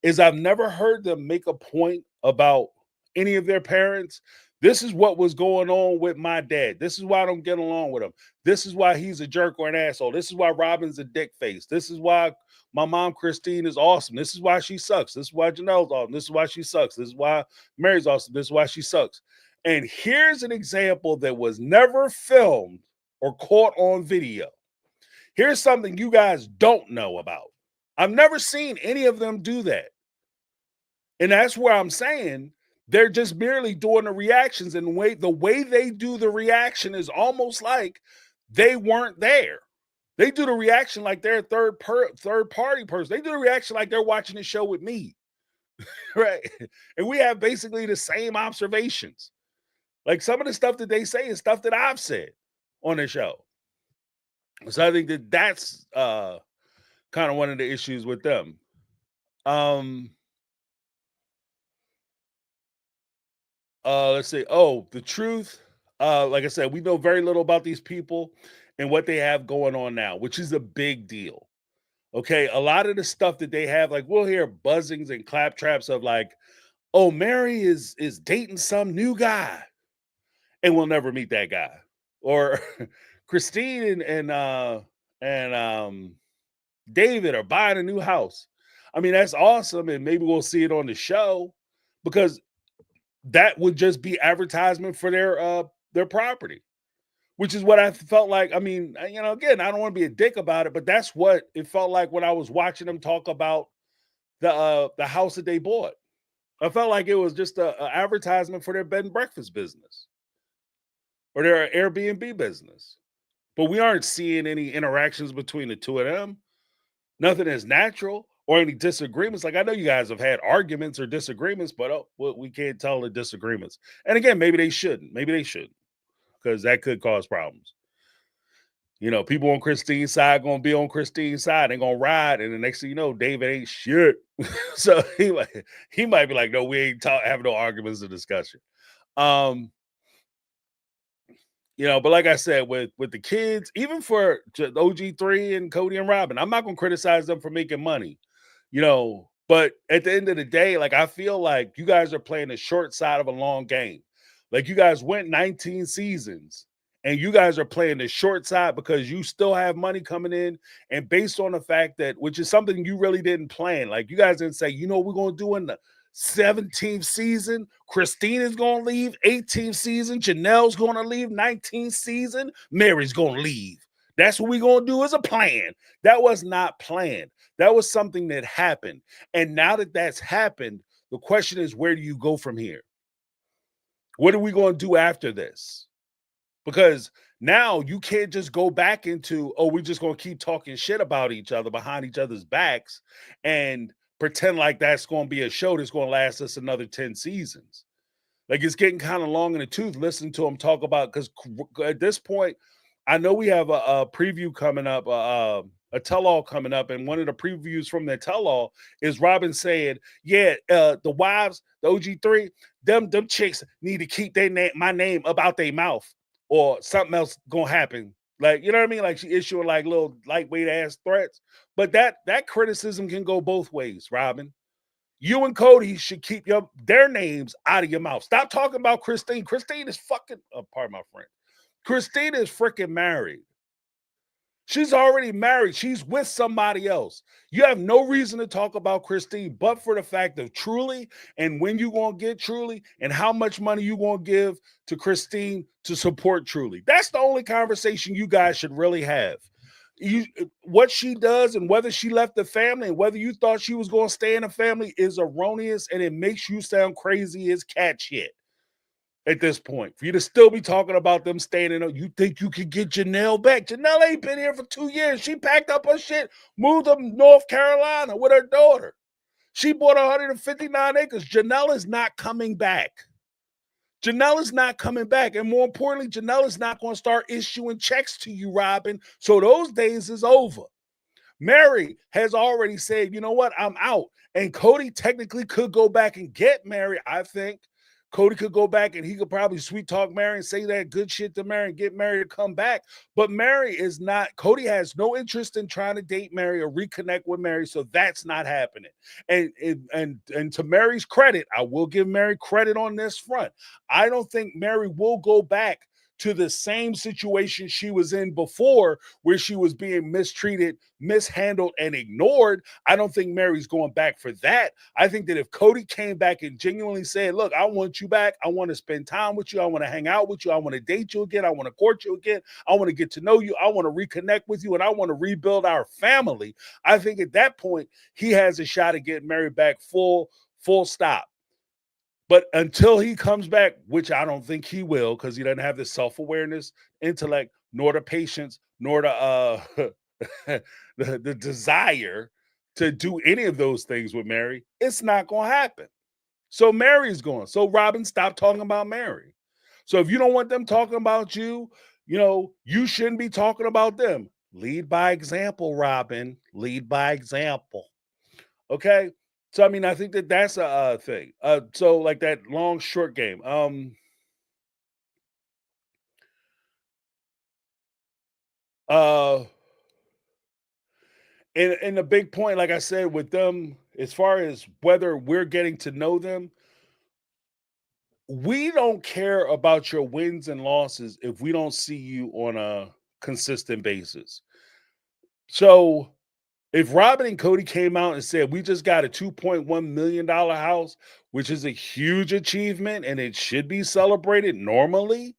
is I've never heard them make a point about any of their parents. This is what was going on with my dad. This is why I don't get along with him. This is why he's a jerk or an asshole. This is why Robin's a dick face. This is why my mom, Christine, is awesome. This is why she sucks. This is why Janelle's awesome. This is why she sucks. This is why Mary's awesome. This is why she sucks. And here's an example that was never filmed or caught on video. Here's something you guys don't know about. I've never seen any of them do that. And that's where I'm saying they're just merely doing the reactions, and the way they do the reaction is almost like they weren't there. They do the reaction like they're a third party person. They do the reaction like they're watching the show with me, right? And we have basically the same observations. Like some of the stuff that they say is stuff that I've said on the show. So I think that's kind of one of the issues with them. Let's see. Oh, the truth. Like I said, we know very little about these people and what they have going on now, which is a big deal. Okay, a lot of the stuff that they have, like we'll hear buzzings and claptraps of like, oh, Mary is dating some new guy, and we'll never meet that guy. Or Christine and David are buying a new house. I mean, that's awesome, and maybe we'll see it on the show because that would just be advertisement for their property, which is what I felt like. I mean, you know, again, I don't want to be a dick about it, but that's what it felt like when I was watching them talk about the house that they bought. I felt like it was just a advertisement for their bed and breakfast business or their Airbnb business. But we aren't seeing any interactions between the two of them. Nothing is natural or any disagreements. Like I know you guys have had arguments or disagreements, but we can't tell the disagreements. And again, maybe they shouldn't. Maybe they shouldn't, because that could cause problems. You know, people on Christine's side going to be on Christine's side. They're going to ride. And the next thing you know, David ain't shit. So he might be like, no, we ain't having no arguments or discussion. You know, but like I said, with the kids, even for OG3 and Cody and Robin, I'm not going to criticize them for making money, you know, but at the end of the day, like, I feel like you guys are playing the short side of a long game. Like you guys went 19 seasons and you guys are playing the short side because you still have money coming in. And based on the fact that, which is something you really didn't plan, like you guys didn't say, you know, we're going to do in 17th season, Christina's going to leave. 18th season, Janelle's going to leave. 19th season, Mary's going to leave. That's what we're going to do as a plan. That was not planned. That was something that happened. And now that that's happened, the question is, where do you go from here? What are we going to do after this? Because now you can't just go back into, oh, we're just going to keep talking shit about each other behind each other's backs and pretend like that's going to be a show that's going to last us another 10 seasons. Like, it's getting kind of long in the tooth listening to them talk about, because at this point, I know we have a preview coming up, a tell-all coming up, and one of the previews from that tell-all is Robin saying, yeah, the wives, the OG3, them chicks need to keep my name about their mouth, or something else gonna happen. Like, you know what I mean? Like, she issuing like little lightweight ass threats. But that criticism can go both ways, Robin. You and Cody should keep their names out of your mouth. Stop talking about Christine. Christine is fucking, pardon my friend. Christine is freaking married. She's already married. She's with somebody else. You have no reason to talk about Christine but for the fact of Truly, and when you going to get Truly, and how much money you going to give to Christine to support Truly. That's the only conversation you guys should really have. What she does and whether she left the family and whether you thought she was going to stay in the family is erroneous, and it makes you sound crazy as cat shit. At this point, for you to still be talking about them staying in, you think you could get Janelle back? Janelle ain't been here for 2 years. She packed up her shit, moved to North Carolina with her daughter. She bought 159 acres. Janelle is not coming back. Janelle is not coming back. And more importantly, Janelle is not going to start issuing checks to you, Robin. So those days is over. Mary has already said, you know what, I'm out. And Cody technically could go back and get Mary, I think. Cody could go back and he could probably sweet talk Mary and say that good shit to Mary and get Mary to come back. But Mary is not, Cody has no interest in trying to date Mary or reconnect with Mary. So that's not happening. And to Mary's credit, I will give Mary credit on this front. I don't think Mary will go back to the same situation she was in before, where she was being mistreated, mishandled, and ignored. I don't think Mary's going back for that. I think that if Cody came back and genuinely said, look, I want you back. I want to spend time with you. I want to hang out with you. I want to date you again. I want to court you again. I want to get to know you. I want to reconnect with you. And I want to rebuild our family. I think at that point, he has a shot at getting Mary back full stop. But until he comes back, which I don't think he will, because he doesn't have the self-awareness, intellect, nor the patience, nor the the desire to do any of those things with Mary, it's not going to happen. So Mary's going. So Robin, stop talking about Mary. So if you don't want them talking about you, you shouldn't be talking about them. Lead by example, Robin. Lead by example. Okay? So, I mean, I think that that's a thing. So like that long short game. And the big point, like I said, with them, as far as whether we're getting to know them, we don't care about your wins and losses if we don't see you on a consistent basis. So if Robin and Cody came out and said, we just got a $2.1 million house, which is a huge achievement and it should be celebrated normally,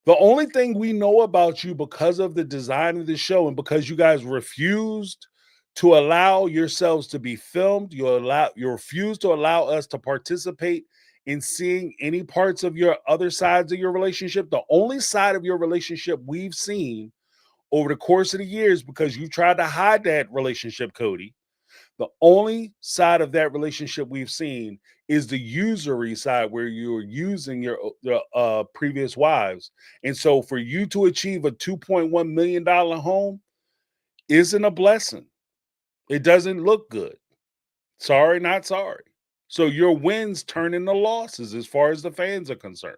the only thing we know about you because of the design of the show and because you guys refused to allow yourselves to be filmed, you refused to allow us to participate in seeing any parts of your other sides of your relationship. The only side of your relationship we've seen over the course of the years, because you tried to hide that relationship, Cody, the only side of that relationship we've seen is the usury side, where you're using your previous wives. And so for you to achieve a $2.1 million home isn't a blessing. It doesn't look good. Sorry, not sorry. So your wins turn into losses as far as the fans are concerned.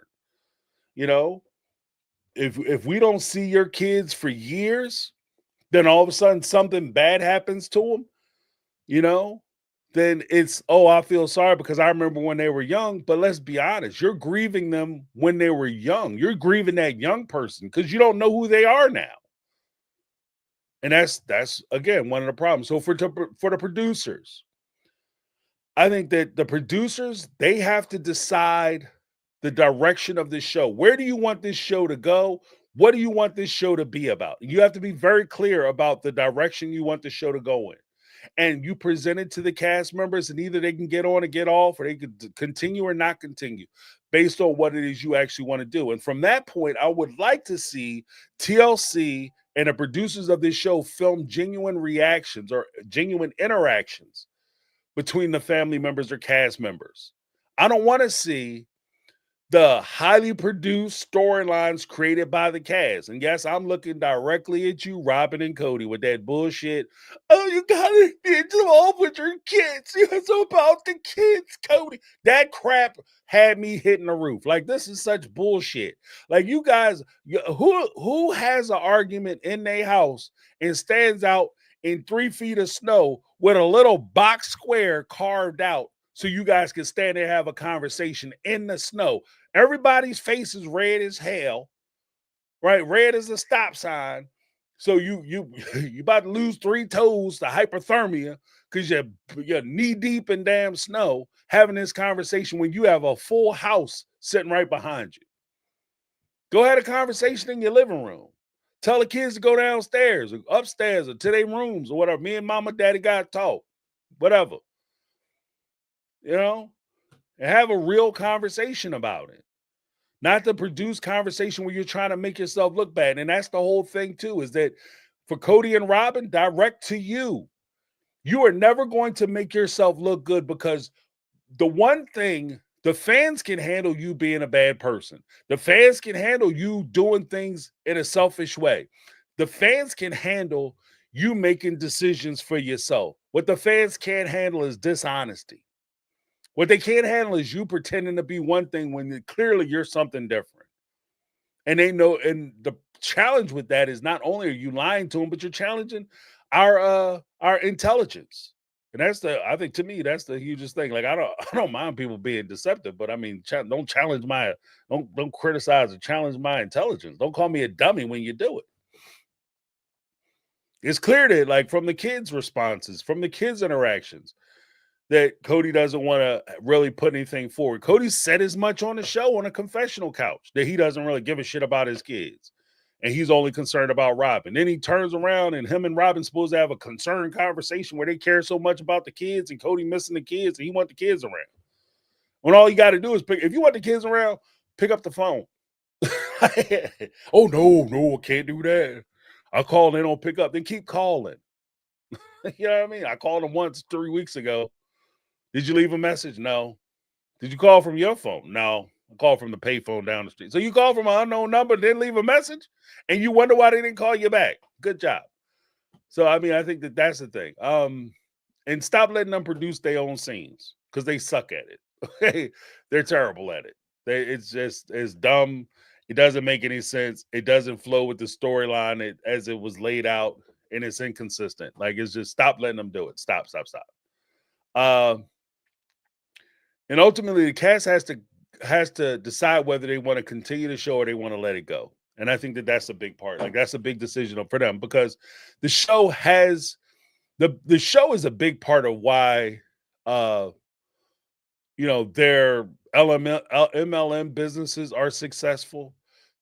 If we don't see your kids for years, then all of a sudden something bad happens to them, then it's, oh, I feel sorry because I remember when they were young. But let's be honest, you're grieving them when they were young. You're grieving that young person because you don't know who they are now. And that's again one of the problems. So for the producers, I think that the producers, they have to decide the direction of this show. Where do you want this show to go? What do you want this show to be about? You have to be very clear about the direction you want the show to go in. And you present it to the cast members, and either they can get on and get off, or they could continue or not continue based on what it is you actually want to do. And from that point, I would like to see TLC and the producers of this show film genuine reactions or genuine interactions between the family members or cast members. I don't want to see the highly produced storylines created by the cast. And yes, I'm looking directly at you, Robin and Cody, with that bullshit. Oh, you gotta get involved with your kids. It's about the kids, Cody. That crap had me hitting the roof. Like, this is such bullshit. Like, you guys, who has an argument in their house and stands out in 3 feet of snow with a little box square carved out so you guys can stand there and have a conversation in the snow? Everybody's face is red as hell, right? Red as a stop sign. So you about to lose 3 toes to hypothermia because you're knee deep in damn snow having this conversation when you have a full house sitting right behind you. Go have a conversation in your living room. Tell the kids to go downstairs or upstairs or to their rooms or whatever. Me and mama, daddy got to talk. Whatever. You know? And have a real conversation about it. Not the produced conversation where you're trying to make yourself look bad. And that's the whole thing, too, is that for Cody and Robin, direct to you. You are never going to make yourself look good, because the one thing, the fans can handle you being a bad person. The fans can handle you doing things in a selfish way. The fans can handle you making decisions for yourself. What the fans can't handle is dishonesty. What they can't handle is you pretending to be one thing when clearly you're something different. And they know, and the challenge with that is not only are you lying to them, but you're challenging our intelligence. And I think, to me, that's the hugest thing. Like, I don't mind people being deceptive, but I mean, don't criticize or challenge my intelligence. Don't call me a dummy when you do it. It's clear that, like, from the kids' responses, from the kids' interactions, that Cody doesn't want to really put anything forward. Cody said as much on the show on a confessional couch that he doesn't really give a shit about his kids. And he's only concerned about Robin. Then he turns around and him and Robin supposed to have a concerned conversation where they care so much about the kids and Cody missing the kids and he want the kids around. When all you got to do is if you want the kids around, pick up the phone. Oh, no, I can't do that. I call, they don't pick up. Then keep calling. You know what I mean? I called them once 3 weeks ago. Did you leave a message? No. Did you call from your phone? No. I called from the payphone down the street. So you called from an unknown number, didn't leave a message, and you wonder why they didn't call you back. Good job. So, I mean, I think that's the thing. And stop letting them produce their own scenes, because they suck at it. They're terrible at it. It's dumb. It doesn't make any sense. It doesn't flow with the storyline as it was laid out, and it's inconsistent. Like, it's just stop letting them do it. Stop. And ultimately, the cast has to decide whether they want to continue the show or they want to let it go. And I think that's a big part. Like, that's a big decision for them, because the show has the show is a big part of why their MLM businesses are successful.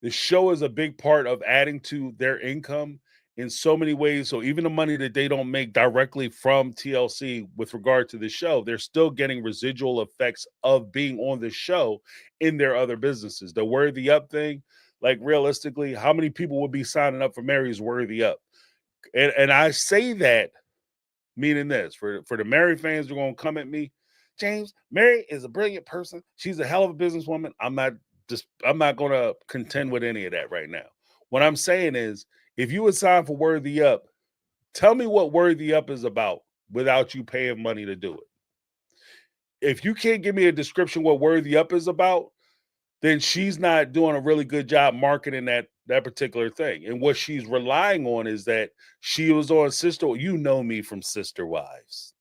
The show is a big part of adding to their income in so many ways. So even the money that they don't make directly from TLC with regard to the show, they're still getting residual effects of being on the show in their other businesses. The Worthy Up thing, like, realistically, how many people would be signing up for Mary's Worthy Up? And I say that meaning this, for the Mary fans who are going to come at me, James, Mary is a brilliant person. She's a hell of a businesswoman. I'm not going to contend with any of that right now. What I'm saying is, if you would sign for Worthy Up, tell me what Worthy Up is about without you paying money to do it. If you can't give me a description what Worthy Up is about, then she's not doing a really good job marketing that particular thing. And what she's relying on is that she was on Sister. You know me from Sister Wives.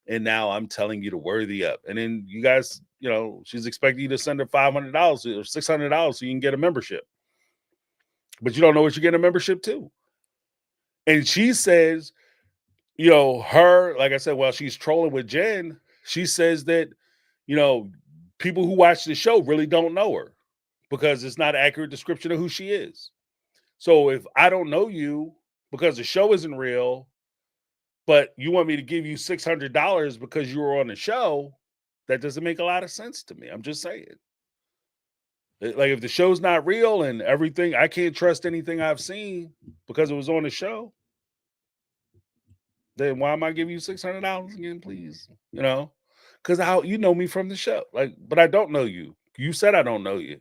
And now I'm telling you to Worthy Up. And then you guys, she's expecting you to send her $500 or $600 so you can get a membership. But you don't know what you're getting a membership to. And she says, her, like I said, while she's trolling with Jen, she says that, you know, people who watch the show really don't know her because it's not an accurate description of who she is. So if I don't know you because the show isn't real, but you want me to give you $600 because you were on the show, that doesn't make a lot of sense to me. I'm just saying. Like if the show's not real and everything, I can't trust anything I've seen because it was on the show. Then why am I giving you $600 again, please? You know, because how you know me from the show, like, but I don't know you. You said I don't know you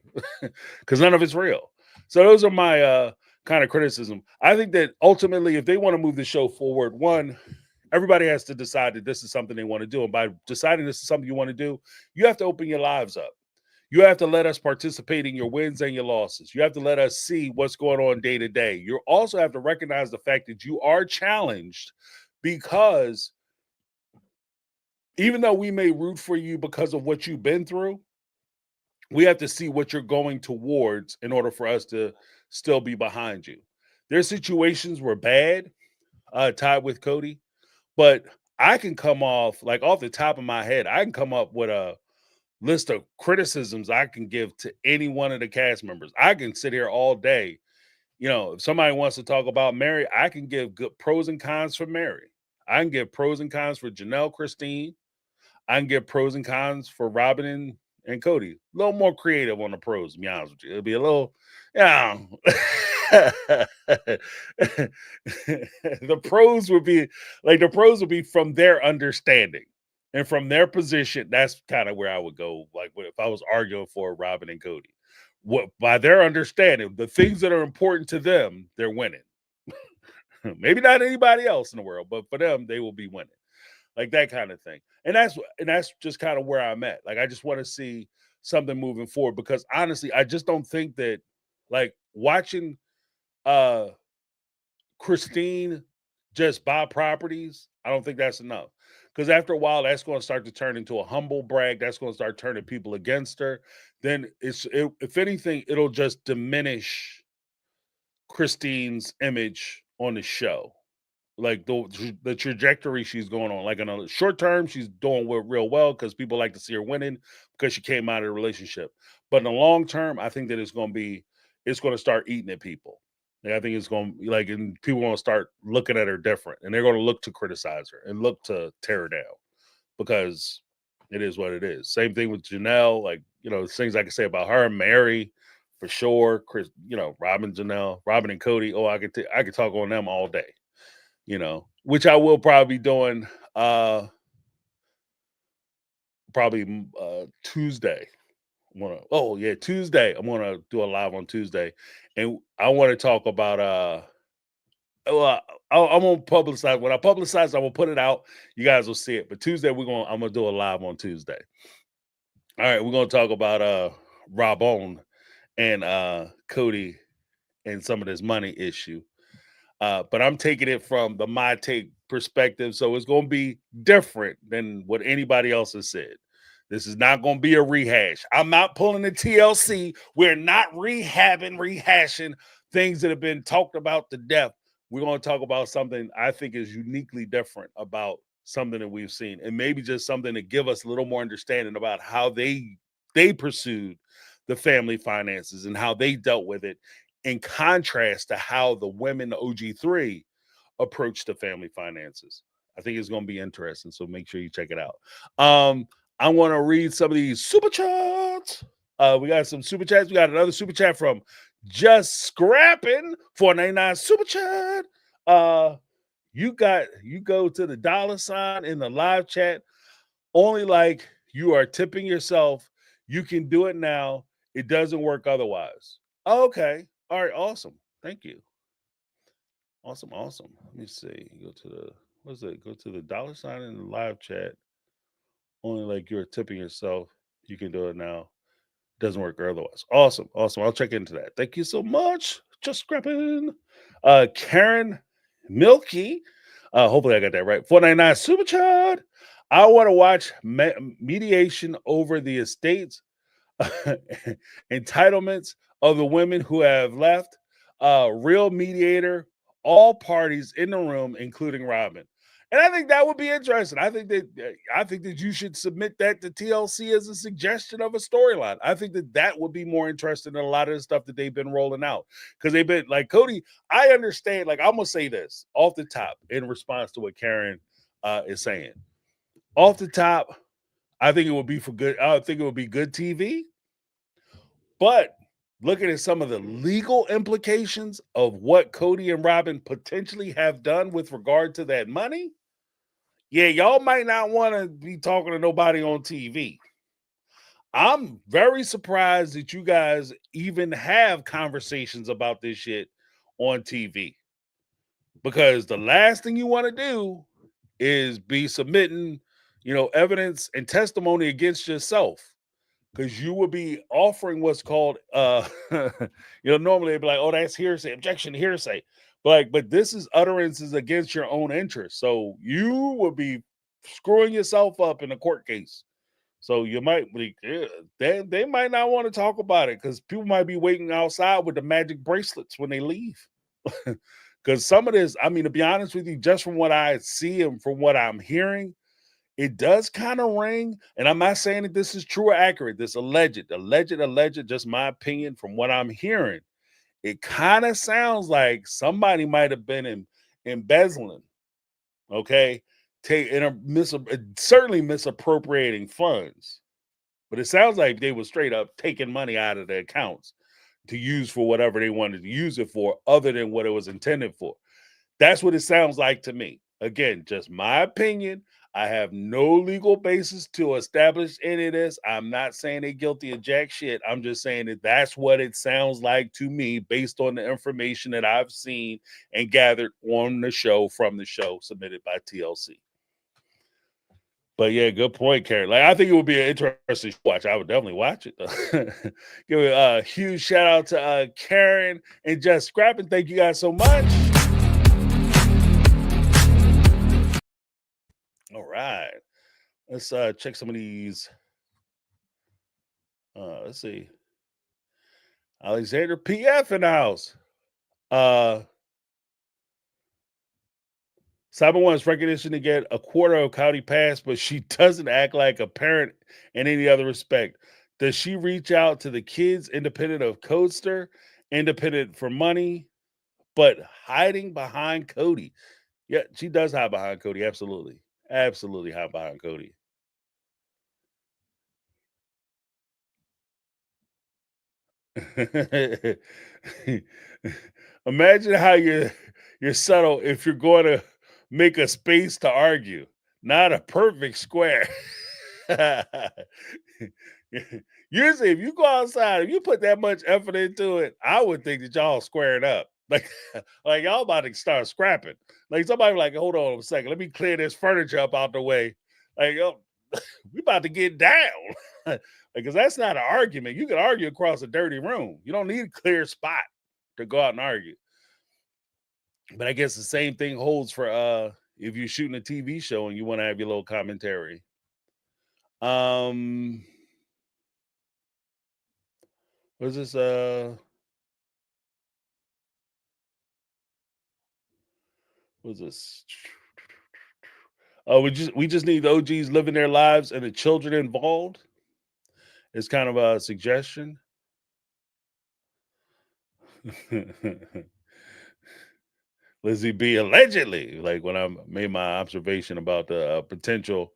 because none of it's real. So those are my kind of criticism. I think that ultimately, if they want to move the show forward, one, everybody has to decide that this is something they want to do, and by deciding this is something you want to do, you have to open your lives up. You have to let us participate in your wins and your losses. You have to let us see what's going on day to day. You also have to recognize the fact that you are challenged because even though we may root for you because of what you've been through, we have to see what you're going towards in order for us to still be behind you. Their situations were bad, tied with Cody, but I can come off like off the top of my head, I can come up with a list of criticisms I can give to any one of the cast members. I can sit here all day. You know, if somebody wants to talk about Mary, I can give good pros and cons for Mary. I can give pros and cons for Janelle, Christine. I can give pros and cons for Robin and Cody. A little more creative on the pros, to be honest with you. It'll be a little, yeah. The pros would be from their understanding and from their position. That's kind of where I would go. Like if I was arguing for Robin and Cody, what by their understanding, the things that are important to them, they're winning. Maybe not anybody else in the world, but for them, they will be winning. Like that kind of thing. And that's just kind of where I'm at. Like I just want to see something moving forward because honestly, I just don't think that like watching uh Christine just buy properties, I don't think that's enough. Because after a while, that's going to start to turn into a humble brag. That's going to start turning people against her. Then if anything, it'll just diminish Christine's image on the show. Like the trajectory she's going on. Like in a short term, she's doing real well because people like to see her winning because she came out of the relationship. But in the long term, I think that it's going to start eating at people. Like, I think it's going to like, and people want to start looking at her different, and they're going to look to criticize her and look to tear her down because it is what it is. Same thing with Janelle. Like things I can say about her, Mary, for sure. Chris, Robin, Janelle, Robin and Cody. Oh, I could talk on them all day. Which I will probably be doing probably Tuesday. Tuesday. I'm gonna do a live on Tuesday, and I want to talk about well, I'm gonna publicize. When I publicize, I'm gonna put it out. You guys will see it. But Tuesday, I'm gonna do a live on Tuesday. All right, we're gonna talk about Robon and Cody and some of this money issue. But I'm taking it from the My Take perspective. So it's going to be different than what anybody else has said. This is not going to be a rehash. I'm not pulling the TLC. We're not rehashing things that have been talked about to death. We're going to talk about something I think is uniquely different about something that we've seen, and maybe just something to give us a little more understanding about how they pursued the family finances and how they dealt with it in contrast to how the women, the OG3, approach the family finances. I think it's going to be interesting. So make sure you check it out. I want to read some of these super chats. We got some super chats. We got another super chat from Just Scrapping, 499 super chat. You go to the $ in the live chat. Only like you are tipping yourself. You can do it now. It doesn't work otherwise. Okay. All right, awesome. Thank you. Awesome. Let me see. Go to Go to the $ in the live chat. Only like you're tipping yourself. You can do it now. Doesn't work otherwise. Awesome. I'll check into that. Thank you so much. Just scrapping. Karen Milky. Hopefully I got that right. 499 super chat. I want to watch mediation over the estates entitlements of the women who have left. Real mediator all parties in the room, including Robin. And I think that would be interesting. I think that you should submit that to TLC as a suggestion of a storyline. I think that that would be more interesting than a lot of the stuff that they've been rolling out, because they've been like Cody. I understand. Like, I'm gonna say this off the top in response to what Karen is saying. Off the top, I think it would be for good. I think it would be good TV. But looking at some of the legal implications of what Cody and Robin potentially have done with regard to that money, yeah, y'all might not want to be talking to nobody on TV. I'm very surprised that you guys even have conversations about this shit on TV, because the last thing you want to do is be submitting, evidence and testimony against yourself, because you will be offering what's called normally they'd be like, oh, that's hearsay, objection to hearsay, but this is utterances against your own interest, so you will be screwing yourself up in a court case. So you might be, they might not want to talk about it, because people might be waiting outside with the magic bracelets when they leave. Because some of this, I mean, to be honest with you, just from what I see and from what I'm hearing, it does kind of ring. And I'm not saying that this is true or accurate. This alleged, just my opinion from what I'm hearing. It kind of sounds like somebody might have been embezzling, okay, certainly misappropriating funds. But it sounds like they were straight up taking money out of their accounts to use for whatever they wanted to use it for, other than what it was intended for. That's what it sounds like to me. Again, just my opinion. I have no legal basis to establish any of this. I'm not saying they're guilty of jack shit. I'm just saying that that's what it sounds like to me, based on the information that I've seen and gathered on the show, from the show submitted by TLC. But yeah, good point, Karen. Like, I think it would be an interesting watch. I would definitely watch it, though. Give a huge shout out to Karen and Just Scrapping. Thank you guys so much. All right. Let's check some of these. Let's see. Alexander PF in the house. Cyber wants recognition to get a quarter of county pass, but she doesn't act like a parent in any other respect. Does she reach out to the kids independent of Codester, independent for money, but hiding behind Cody? Yeah, she does hide behind Cody. Absolutely. Absolutely hide behind Cody. Imagine how you're subtle if you're going to make a space to argue, not a perfect square. Usually, if you go outside, if you put that much effort into it, I would think that y'all squared up. Like y'all about to start scrapping. Like somebody like, hold on a second, let me clear this furniture up out the way. Like, oh, we about to get down. Because that's not an argument. You can argue across a dirty room. You don't need a clear spot to go out and argue. But I guess the same thing holds for if you're shooting a TV show and you want to have your little commentary. What's this? What's this? Oh, we just need the OGs living their lives and the children involved. It's kind of a suggestion. Lizzie B allegedly, like when I made my observation about the potential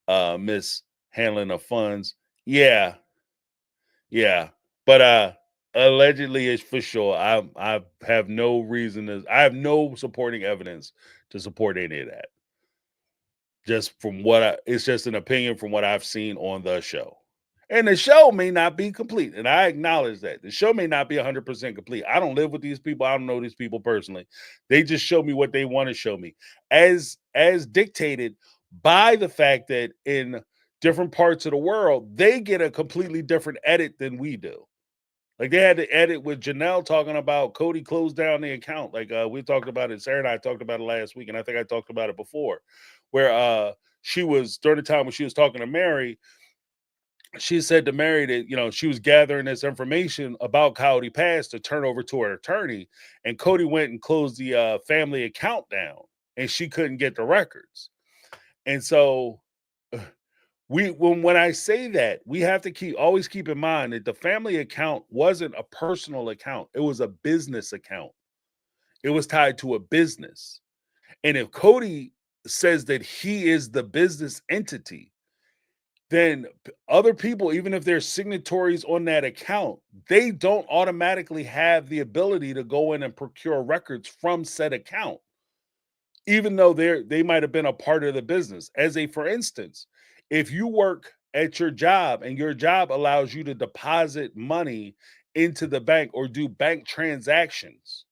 mishandling of funds. Yeah. But allegedly is for sure. I have no reason to, I have no supporting evidence to support any of that. Just from it's just an opinion from what I've seen on the show. And the show may not be complete. And I acknowledge that. The show may not be 100% complete. I don't live with these people. I don't know these people personally. They just show me what they want to show me, as dictated by the fact that in different parts of the world, they get a completely different edit than we do. Like they had to edit with Janelle talking about Cody closed down the account. Like we talked about it. Sarah and I talked about it last week. And I think I talked about it before, where she was during the time when she was talking to Mary, she said to Mary that, she was gathering this information about Cody past to turn over to her attorney, and Cody went and closed the family account down, and she couldn't get the records. And so when I say that, we have to always keep in mind that the family account wasn't a personal account. It was a business account. It was tied to a business. And if Cody says that he is the business entity, then other people, even if they're signatories on that account, they don't automatically have the ability to go in and procure records from said account, even though they might have been a part of the business. For instance, if you work at your job and your job allows you to deposit money into the bank or do bank transactions,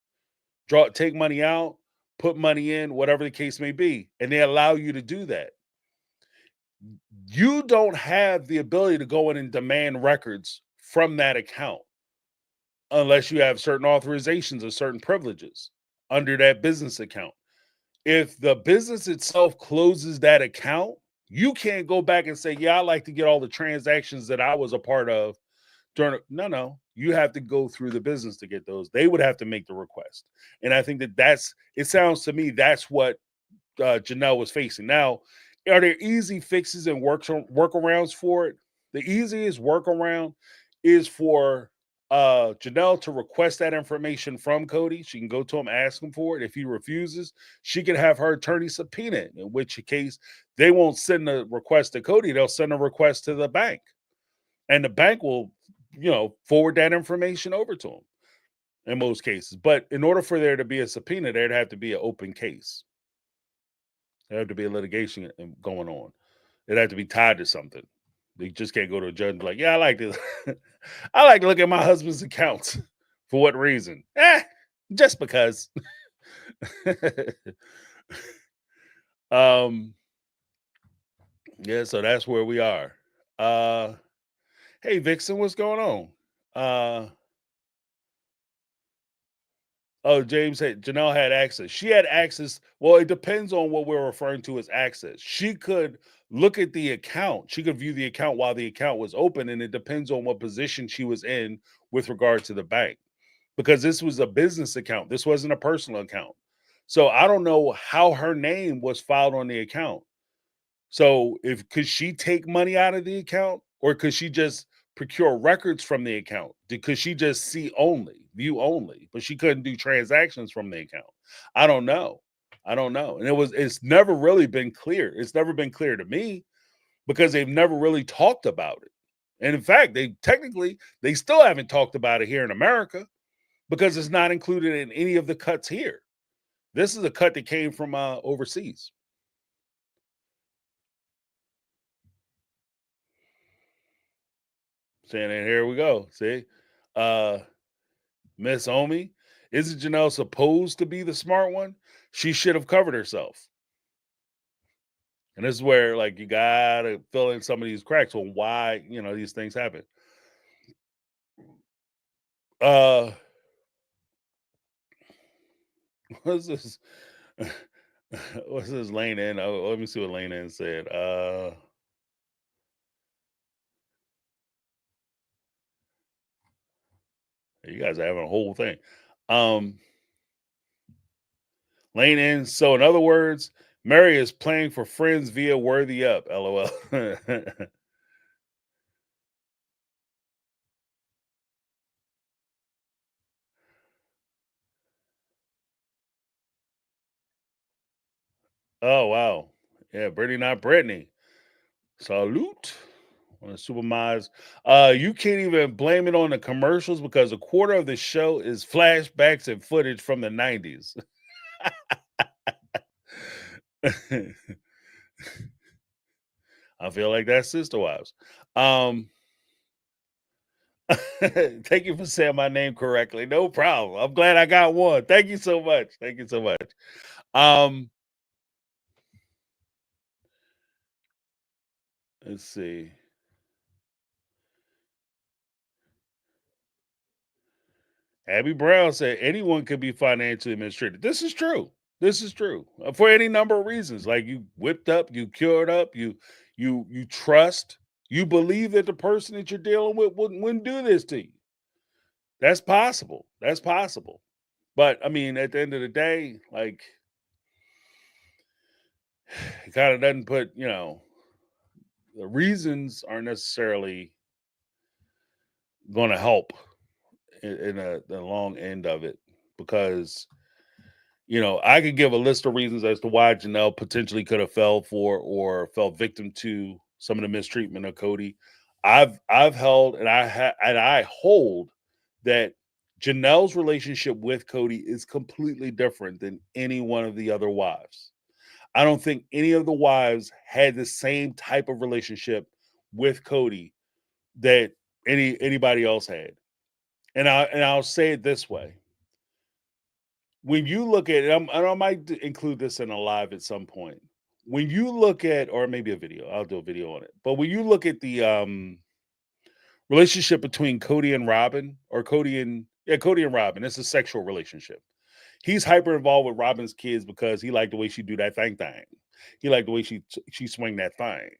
take money out, put money in, whatever the case may be, and they allow you to do that, you don't have the ability to go in and demand records from that account unless you have certain authorizations or certain privileges under that business account. If the business itself closes that account, you can't go back and say, yeah, I like to get all the transactions that I was a part of during. No, you have to go through the business to get those. They would have to make the request. And I think it sounds to me that's what Janelle was facing. Now, are there easy fixes and workarounds for it? The easiest workaround is for Janelle to request that information from Cody. She can go to him, ask him for it. If he refuses, she can have her attorney subpoena it, in which case they won't send a request to Cody. They'll send a request to the bank. And the bank will, forward that information over to him in most cases. But in order for there to be a subpoena, there'd have to be an open case. There have to be a litigation going on. It had to be tied to something. They just can't go to a judge and be like, yeah, I like to I like to look at my husband's accounts. For what reason? Just because. Yeah, so that's where we are. Hey Vixen, what's going on? Oh, James said Janelle had access. She had access. Well, it depends on what we're referring to as access. She could look at the account. She could view the account while the account was open, and it depends on what position she was in with regard to the bank. Because this was a business account. This wasn't a personal account. So I don't know how her name was filed on the account. So could she take money out of the account, or could she just procure records from the account? Could she just view only, but she couldn't do transactions from the account? I don't know. And it's never really been clear. It's never been clear to me because they've never really talked about it. And in fact, they still haven't talked about it here in America because it's not included in any of the cuts here. This is a cut that came from overseas. Saying, and here we go. See, Miss Omi, isn't Janelle supposed to be the smart one? She should have covered herself. And this is where, like, you gotta fill in some of these cracks on why these things happen. What's this? What's this Lane in? Oh, let me see what Lane in said. You guys are having a whole thing. Lane in. So in other words, Mary is playing for friends via Worthy Up. LOL. Oh wow. Yeah, Brittany, not Brittany. Salute on the Supermize. You can't even blame it on the commercials because a quarter of the show is flashbacks and footage from the 90s. I feel like that's Sister Wives. Thank you for saying my name correctly. No problem. I'm glad I got one. Thank you so much. Thank you so much. Let's see. Abby Brown said anyone could be financially mistreated. This is true. This is true for any number of reasons. Like you whipped up, you cured up, you trust, You believe that the person that you're dealing with wouldn't do this to you. That's possible. That's possible. But I mean, at the end of the day, like, it kind of doesn't put, the reasons aren't necessarily going to help in the long end of it, because I could give a list of reasons as to why Janelle potentially could have fell for or fell victim to some of the mistreatment of Cody. I've held and I hold that Janelle's relationship with Cody is completely different than any one of the other wives. I don't think any of the wives had the same type of relationship with Cody that anybody else had. And I'll say it this way. When you look at it, and I might include this in a live at some point. When you look at, or maybe a video, I'll do a video on it. But when you look at the relationship between Cody and Robin, or Cody and Robin, it's a sexual relationship. He's hyper involved with Robin's kids because he liked the way she do that thing. He liked the way she swing that thing.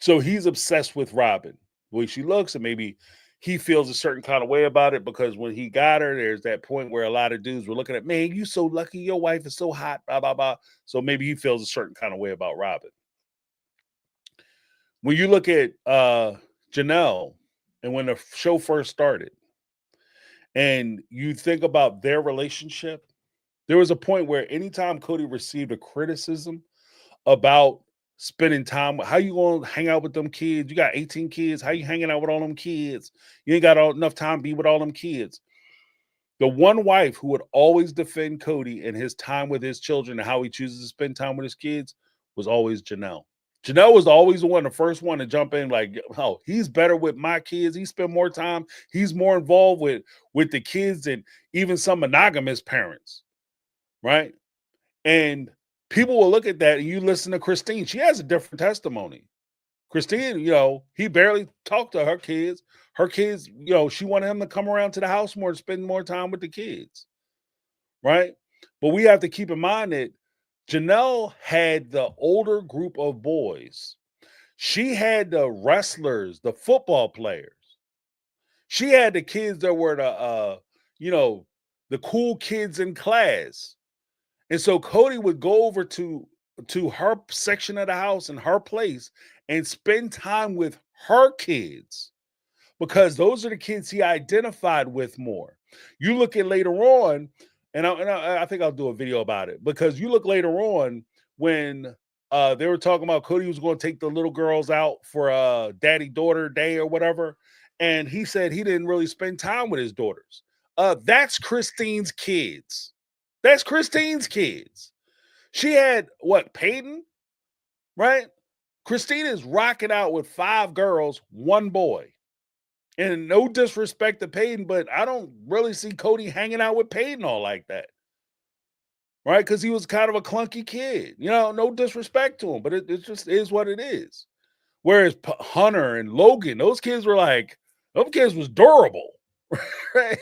So he's obsessed with Robin, the way she looks, and maybe he feels a certain kind of way about it because when he got her, there's that point where a lot of dudes were looking at, man, you so lucky, your wife is so hot, blah, blah, blah. So maybe he feels a certain kind of way about Robin. When you look at Janelle, and when the show first started, and you think about their relationship, there was a point where anytime Cody received a criticism about spending time, how you going to hang out with them kids? You got 18 kids. How you hanging out with all them kids? You ain't got enough time to be with all them kids. The one wife who would always defend Cody and his time with his children and how he chooses to spend time with his kids was always Janelle. Janelle was always the first one to jump in, like, oh, he's better with my kids. He spent more time. He's more involved with the kids than even some monogamous parents, right? And people will look at that, and you listen to Christine. She has a different testimony. Christine, he barely talked to her kids. Her kids, she wanted him to come around to the house more and spend more time with the kids, right? But we have to keep in mind that Janelle had the older group of boys. She had the wrestlers, the football players. She had the kids that were the cool kids in class. And so Cody would go over to her section of the house and her place and spend time with her kids, because those are the kids he identified with more. You look at later on, and I think I'll do a video about it, because you look later on when they were talking about Cody was going to take the little girls out for daddy-daughter day or whatever, and he said he didn't really spend time with his daughters. That's Christine's kids. That's Christine's kids. She had Peyton, right? Christine is rocking out with 5 girls, 1 boy. And no disrespect to Peyton, but I don't really see Cody hanging out with Peyton all like that. Right? Because he was kind of a clunky kid. No disrespect to him, but it just is what it is. Whereas Hunter and Logan, those kids was durable. Right?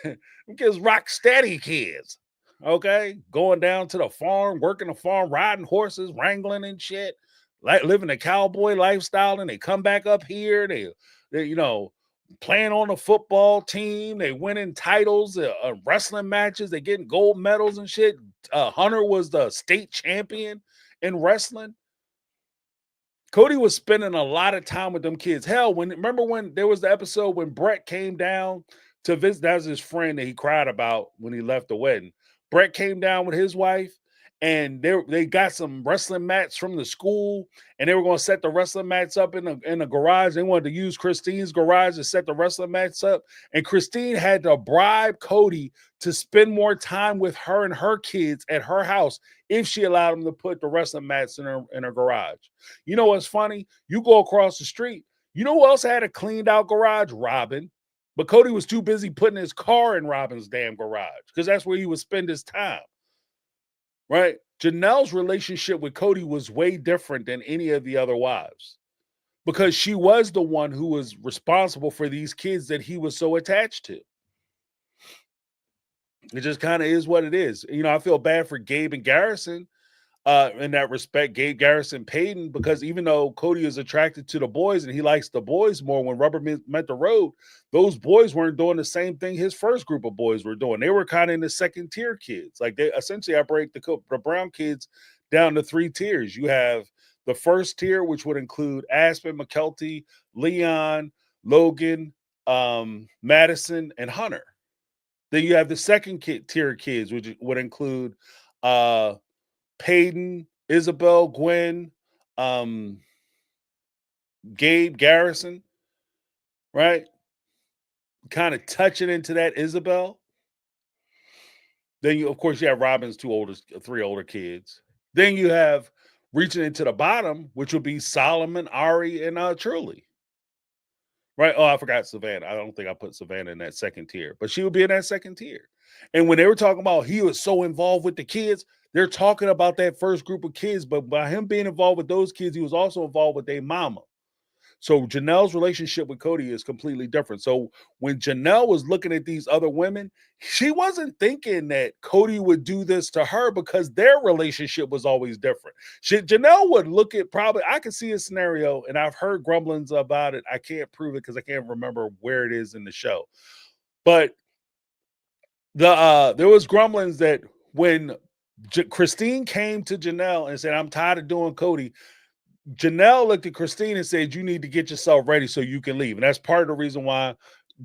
Them kids rock steady kids. Okay? Going down to the farm, working the farm, riding horses, wrangling and shit. Like living a cowboy lifestyle, and they come back up here. They playing on a football team. They winning titles, wrestling matches. They getting gold medals and shit. Hunter was the state champion in wrestling. Cody was spending a lot of time with them kids. Hell, remember when there was the episode when Brett came down to visit? That was his friend that he cried about when he left the wedding. Brett came down with his wife, and they got some wrestling mats from the school, and they were going to set the wrestling mats up in the garage. They wanted to use Christine's garage to set the wrestling mats up, and Christine had to bribe Cody to spend more time with her and her kids at her house if she allowed him to put the wrestling mats in her garage. You know what's funny? You go across the street. You know who else had a cleaned out garage? Robin. But Cody was too busy putting his car in Robin's damn garage because that's where he would spend his time. Right? Janelle's relationship with Cody was way different than any of the other wives, because she was the one who was responsible for these kids that he was so attached to. It just kind of is what it is. I feel bad for Gabe and Garrison. in that respect, Gabe Garrison Payton, because even though Cody is attracted to the boys and he likes the boys more, when rubber met the road, those boys weren't doing the same thing his first group of boys were doing. They were kind of in the second tier kids. Like they essentially, I break the Brown kids down to 3 tiers. You have the first tier, which would include Aspen, McKelty, Leon, Logan, Madison, and Hunter. Then you have the second tier kids, which would include Peyton, Isabel, Gwen, Gabe, Garrison, right? Kind of touching into that Isabel. Then you, of course, you have Robin's 3 older kids. Then you have reaching into the bottom, which would be Solomon, Ari, and Truly. Right? Oh, I forgot Savannah. I don't think I put Savannah in that second tier, but she would be in that second tier. And when they were talking about he was so involved with the kids, they're talking about that first group of kids, but by him being involved with those kids, he was also involved with their mama. So Janelle's relationship with Cody is completely different. So when Janelle was looking at these other women, she wasn't thinking that Cody would do this to her because their relationship was always different. Janelle would look at I could see a scenario, and I've heard grumblings about it. I can't prove it because I can't remember where it is in the show. But there was grumblings that when Christine came to Janelle and said, "I'm tired of doing Cody," Janelle looked at Christine and said, "You need to get yourself ready so you can leave." And that's part of the reason why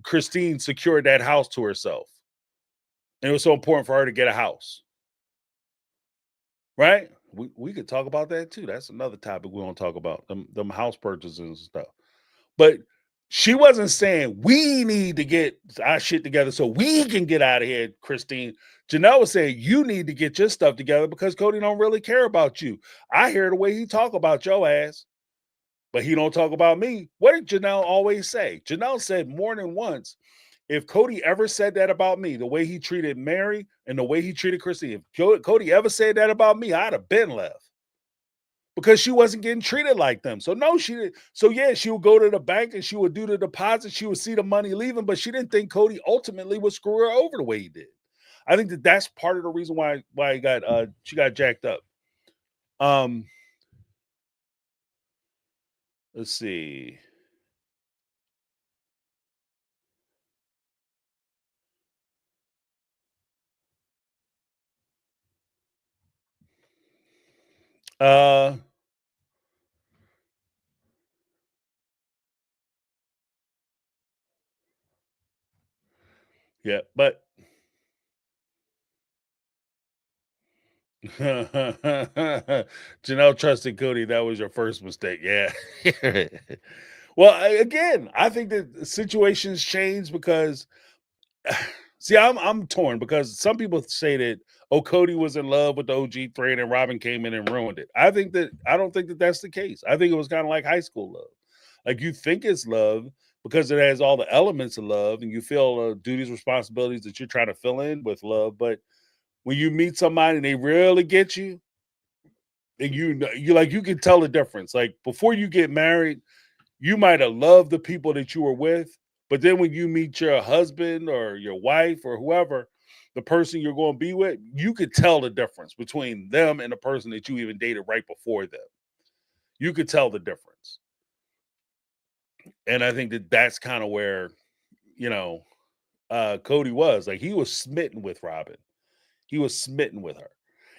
Christine secured that house to herself. And it was so important for her to get a house. Right? We could talk about that too. That's another topic we want to talk about, them house purchases and stuff. But she wasn't saying we need to get our shit together so we can get out of here, Christine. Janelle was saying you need to get your stuff together because Cody don't really care about you. I hear the way he talk about your ass, but he don't talk about me. What did Janelle always say? Janelle said more than once, if Cody ever said that about me, the way he treated Mary and the way he treated Christine, if Cody ever said that about me, I'd have been left. Because she wasn't getting treated like them. So no, she didn't. So yeah, she would go to the bank and she would do the deposit. She would see the money leaving, but she didn't think Cody ultimately would screw her over the way he did. I think that's part of the reason why she got jacked up. Let's see. Yeah, but Janelle trusted Cody. That was your first mistake. Yeah. Well, again, I think that situations change because see, I'm torn because some people say that Cody was in love with the OG thread and Robin came in and ruined it. I don't think that that's the case. I think it was kind of like high school love. Like you think it's love because it has all the elements of love and you feel duties, responsibilities that you're trying to fill in with love. But when you meet somebody and they really get you, and you can tell the difference. Like before you get married, you might have loved the people that you were with, but then when you meet your husband or your wife or whoever, the person you're going to be with, you could tell the difference between them and the person that you even dated right before them. You could tell the difference. And I think that that's kind of where, Cody was. Like he was smitten with Robin. He was smitten with her.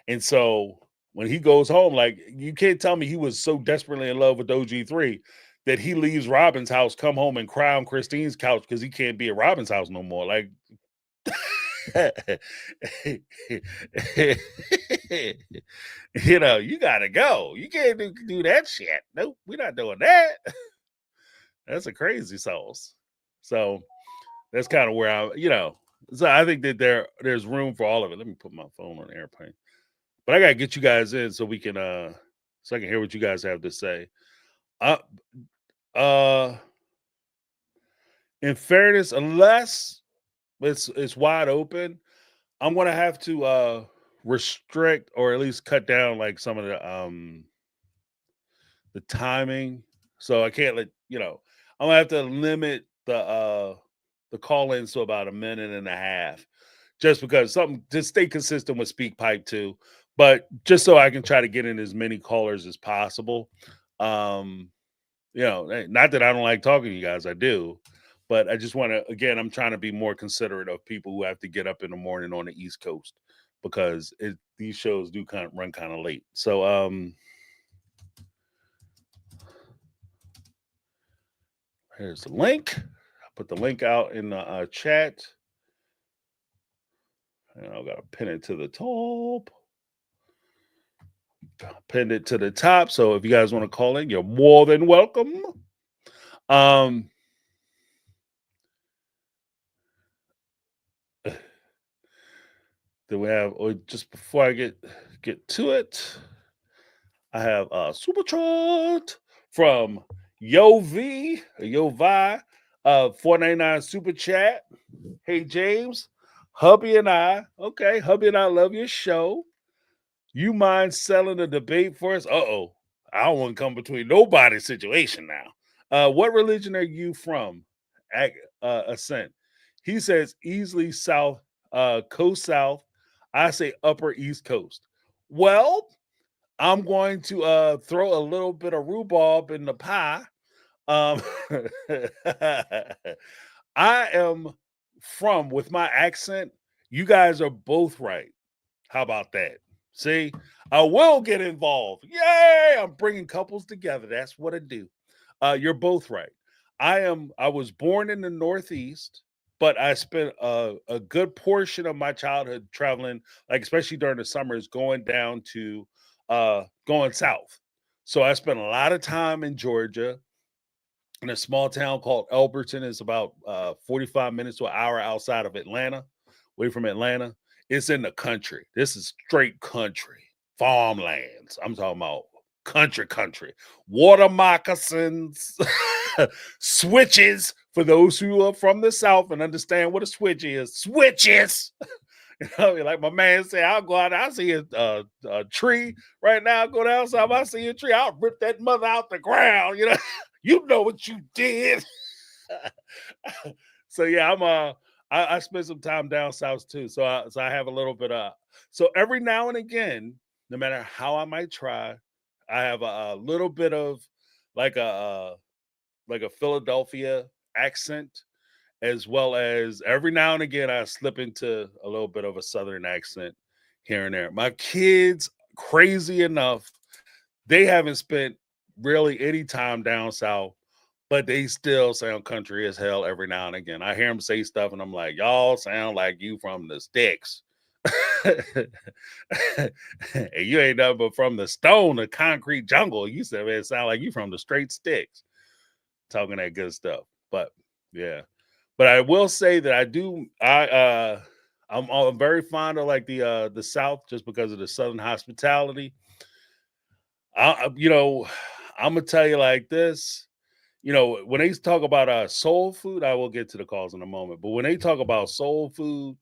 And so when he goes home, like you can't tell me he was so desperately in love with OG3 that he leaves Robin's house, come home and cry on Christine's couch because he can't be at Robin's house no more. Like you gotta go. You can't do that shit. Nope, we're not doing that. That's a crazy sauce. So that's kind of where so I think that there's room for all of it. Let me put my phone on airplane. But I gotta get you guys in so we can so I can hear what you guys have to say. In fairness, unless it's wide open, I'm gonna have to restrict or at least cut down like some of the timing. So I can't I'm gonna have to limit the call-ins to about a minute and a half. Just because something to stay consistent with Speak Pipe too. but just so I can try to get in as many callers as possible. Um, not that I don't like talking to you guys, I do, but I just want to, again, I'm trying to be more considerate of people who have to get up in the morning on the East Coast because these shows do kind of run kind of late. So, here's the link. I put the link out in the chat, and I got to pin it to the top. Pinned it to the top. So if you guys want to call in, you're more than welcome. Um, then we have, just before I get to it, I have a super chart from Yo V, Yo Vi, 499 super chat. Hey James, hubby and I love your show. You mind selling a debate for us? Uh-oh. I don't want to come between nobody's situation now. What religion are you from? Ascent. He says easily south, coast south. I say upper east coast. Well, I'm going to throw a little bit of rhubarb in the pie. Um, I am from, with my accent, you guys are both right. How about that? See, I will get involved. Yay! I'm bringing couples together. That's what I do. You're both right. I was born in the Northeast, but I spent a good portion of my childhood traveling, like especially during the summers, going down to going south. So I spent a lot of time in Georgia in a small town called Elberton. It's about 45 minutes to an hour outside of Atlanta, away from Atlanta. It's in the country. This is straight country, farmlands. I'm talking about country, water moccasins, switches. For those who are from the South and understand what a switch is, switches. Like my man said, I'll go out. I see a tree right now. I'll go down south. I see a tree. I'll rip that mother out the ground. You know what you did. So yeah, I spent some time down south too. So I have a little bit of. So every now and again, no matter how I might try, I have a little bit of like a Philadelphia accent, as well as every now and again I slip into a little bit of a southern accent here and there. My kids, crazy enough, they haven't spent really any time down south, but they still sound country as hell every now and again. I hear them say stuff and I'm like, y'all sound like you from the sticks. And you ain't nothing but from the stone, the concrete jungle. You said it sound like you from the straight sticks. Talking that good stuff. But yeah. But I will say that I'm very fond of like the South just because of the Southern hospitality. I'm gonna tell you like this. When they talk about soul food, I will get to the calls in a moment. But when they talk about soul food,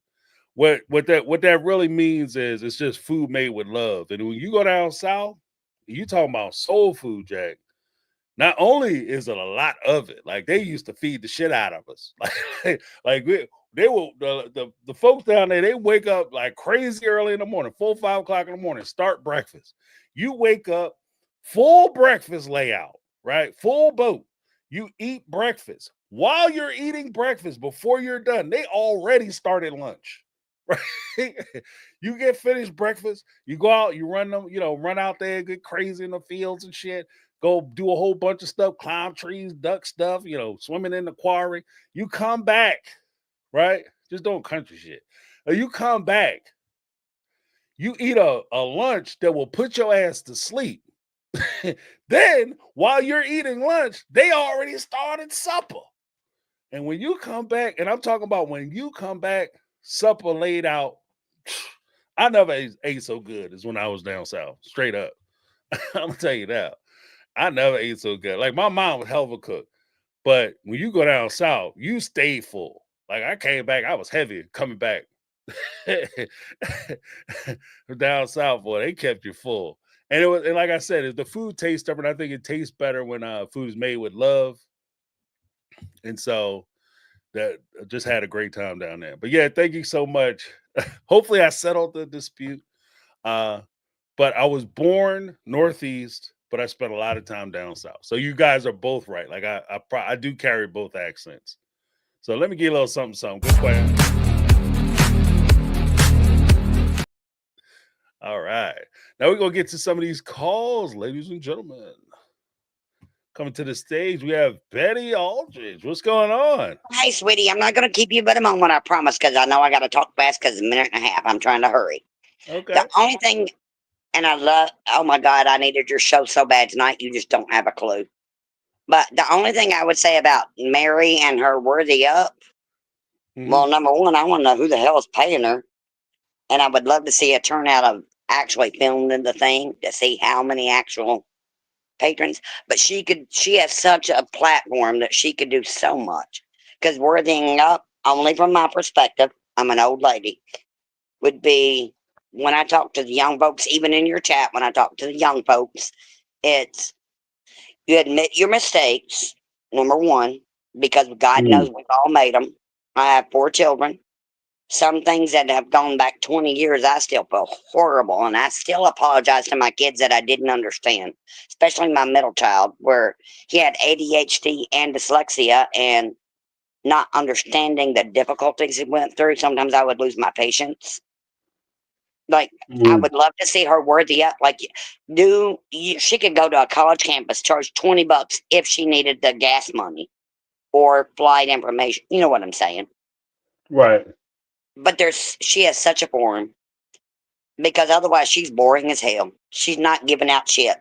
what that really means is it's just food made with love. And when you go down south, you talking about soul food, Jack. Not only is it a lot of it, like they used to feed the shit out of us. They will the folks down there, they wake up like crazy early in the morning, 4 or 5 o'clock in the morning, start breakfast. You wake up, full breakfast layout, right? Full boat. You eat breakfast. While you're eating breakfast, before you're done, they already started lunch. Right? You get finished breakfast, you go out, you run them, run out there, get crazy in the fields and shit, go do a whole bunch of stuff, climb trees, duck stuff, swimming in the quarry. You come back, right? Just doing country shit. You come back, you eat a lunch that will put your ass to sleep. Then, while you're eating lunch, they already started supper. And when you come back, and I'm talking about when you come back, supper laid out. I never ate so good as when I was down south, straight up. I'm gonna tell you that. I never ate so good. Like my mom was hell of a cook. But when you go down south, you stay full. Like I came back, I was heavy coming back. Down south, boy, they kept you full. And like I said, if the food tastes different, I think it tastes better when food is made with love. And so that I just had a great time down there. But yeah, thank you so much. Hopefully I settled the dispute. but I was born Northeast, but I spent a lot of time down south. So you guys are both right. Like I do carry both accents. So let me get a little something, something. Good question. All right. Now we're going to get to some of these calls, ladies and gentlemen. Coming to the stage, we have Betty Aldridge. What's going on? Hey, sweetie, I'm not going to keep you but a moment, I promise, because I know I got to talk fast because it's a minute and a half. I'm trying to hurry. Okay. The only thing, and I love, oh my God, I needed your show so bad tonight. You just don't have a clue. But the only thing I would say about Mary and her worthy up, well, number one, I want to know who the hell is paying her. And I would love to see a turnout of actually filming the thing to see how many actual patrons. But she has such a platform that she could do so much. Because worthying up, only from my perspective, I'm an old lady, would be when I talk to the young folks, even in your chat, when I talk to the young folks, it's you admit your mistakes, number one, because God knows we've all made them. I have 4 children. Some things that have gone back 20 years, I still feel horrible. And I still apologize to my kids that I didn't understand, especially my middle child, where he had ADHD and dyslexia and not understanding the difficulties he went through. Sometimes I would lose my patience. Like, I would love to see her worthy up. Like, she could go to a college campus, charge $20 if she needed the gas money or flight information. You know what I'm saying? Right. But she has such a forum because otherwise she's boring as hell. She's not giving out shit.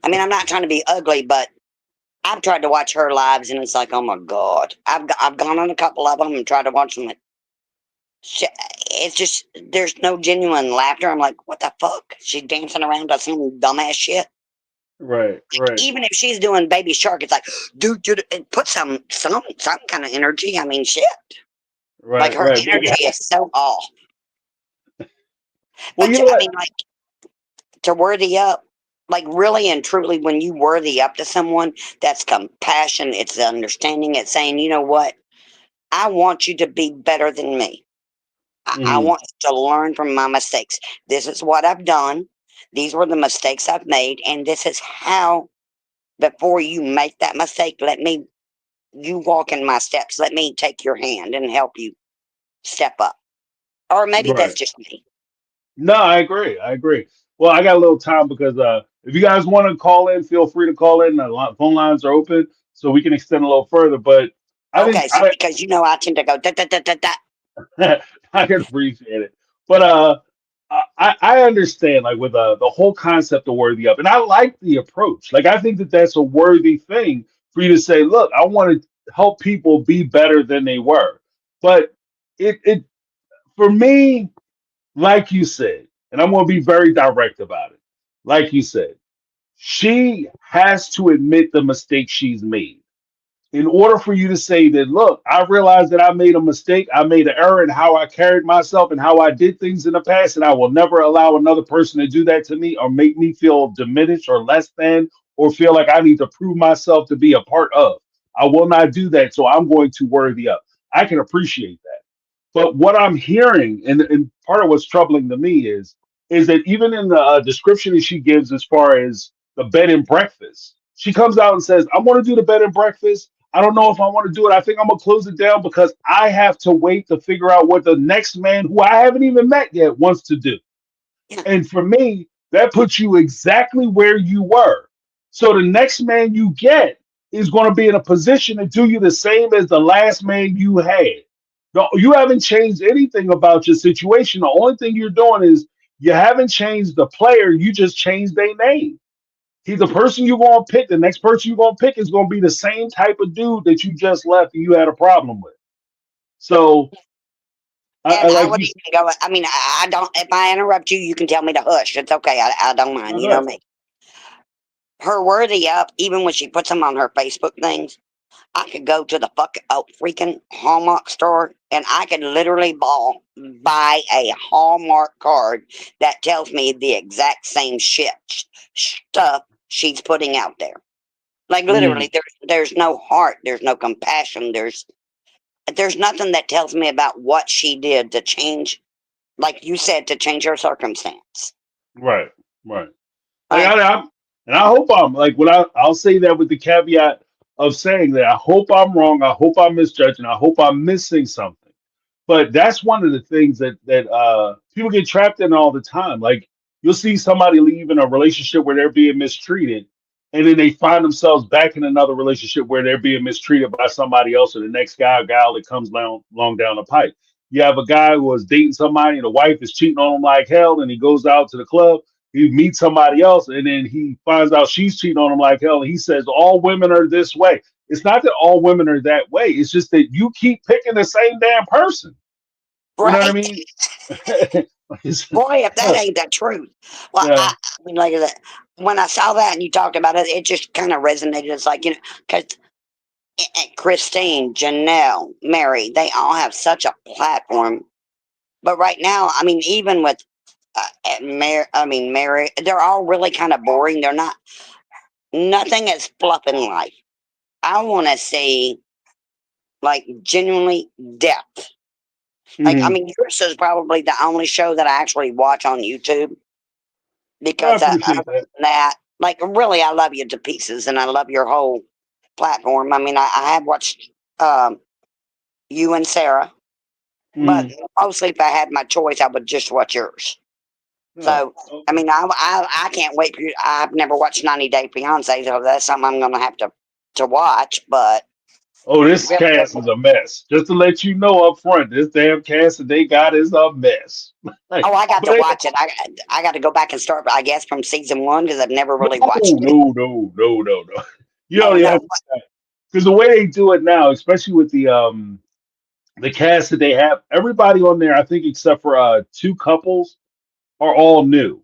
I mean, I'm not trying to be ugly, but I've tried to watch her lives and it's like, oh my God. I've gone on a couple of them and tried to watch them. It's just, there's no genuine laughter. I'm like, what the fuck? She's dancing around on some dumbass shit. Right. Right. Even if she's doing Baby Shark, it's like, dude, put some kind of energy. I mean, shit. Like, Right. her Right. energy is so off. Well, But you know I what? mean, like, to worthy up, like, really and truly, when you worthy up to someone, that's compassion, it's understanding, it's saying, you know what, I want you to be better than me. I want you to learn from my mistakes. This is what I've done. These were the mistakes I've made, and this is how, before you make that mistake, you walk in my steps. Let me take your hand and help you step up. Or maybe that's Right. just me. No, I agree. I agree. Well, I got a little time because if you guys want to call in, feel free to call in. Phone lines are open, so we can extend a little further. But I think Okay, so because I tend to go da da da da da. I can appreciate it. But I understand like with the whole concept of worthy up, and I like the approach. Like I think that that's a worthy thing for you to say, look, I want to help people be better than they were. But it for me, like you said, and I'm going to be very direct about it. Like you said, she has to admit the mistake she's made in order for you to say that, look, I realized that I made a mistake, I made an error in how I carried myself and how I did things in the past, and I will never allow another person to do that to me or make me feel diminished or less than or feel like I need to prove myself to be a part of. I will not do that, so I'm going to worthy up. I can appreciate that. But what I'm hearing, and part of what's troubling to me is that even in the description that she gives as far as the bed and breakfast, she comes out and says, "I want to do the bed and breakfast. I don't know if I want to do it. I think I'm gonna close it down because I have to wait to figure out what the next man who I haven't even met yet wants to do." Yeah. And for me, that puts you exactly where you were. So the next man you get is going to be in a position to do you the same as the last man you had. No, you haven't changed anything about your situation. The only thing you're doing is you haven't changed the player, you just changed their name. He's the person you're going to pick. The next person you're going to pick is going to be the same type of dude that you just left and you had a problem with. So I And I like would you. even go, I mean, I don't, if I interrupt you, you can tell me to hush. It's okay. I don't mind. No, You go know ahead. me. Her worthy up, even when she puts them on her Facebook things, I could go to the freaking Hallmark store and I could literally buy a Hallmark card that tells me the exact same stuff she's putting out there. Like Mm, literally, there's no heart, there's no compassion, there's nothing that tells me about what she did to change, like you said, to change her circumstance. Right. Right. Like Like, and I hope I'm like when I'll say that with the caveat of saying that I hope I'm wrong. I hope I'm misjudging. I hope I'm missing something. But that's one of the things that people get trapped in all the time. Like you'll see somebody leave in a relationship where they're being mistreated, and then they find themselves back in another relationship where they're being mistreated by somebody else or the next guy or gal that comes down long down the pipe. You have a guy who was dating somebody and the wife is cheating on him like hell, and he goes out to the club, he meets somebody else, and then he finds out she's cheating on him like hell, and he says all women are this way. It's not that all women are that way. It's just that you keep picking the same damn person. You know what I right? mean? Boy, if that ain't the truth. Well, Yeah. I mean, like that. When I saw that and you talked about it, it just kind of resonated. It's like, because Christine, Janelle, Mary, they all have such a platform. But right now, I mean, even with Mary, they're all really kind of boring. They're not, nothing is fluff in life. I want to see, like, genuinely depth. Like, I Hmm. mean, yours is probably the only show that I actually watch on YouTube Well, I because appreciate other that. than that, like, really, I love you to pieces and I love your whole platform. I mean, I have watched um, you and Sarah, but Mm. mostly if I had my choice, I would just watch yours. Oh, So, I okay. mean, I can't wait for you. I've never watched 90 Day Fiance, so that's something I'm going to have to watch. But Oh, this really, cast is a mess. Just to let you know up front, this damn cast that they got is a mess. Like, oh, I got but to they, watch it. I got to go back and start, I guess, from season one because I've never no, really watched it. no. You Oh, don't even no. have because the way they do it now, especially with the cast that they have, everybody on there, I think except for two couples, are all new.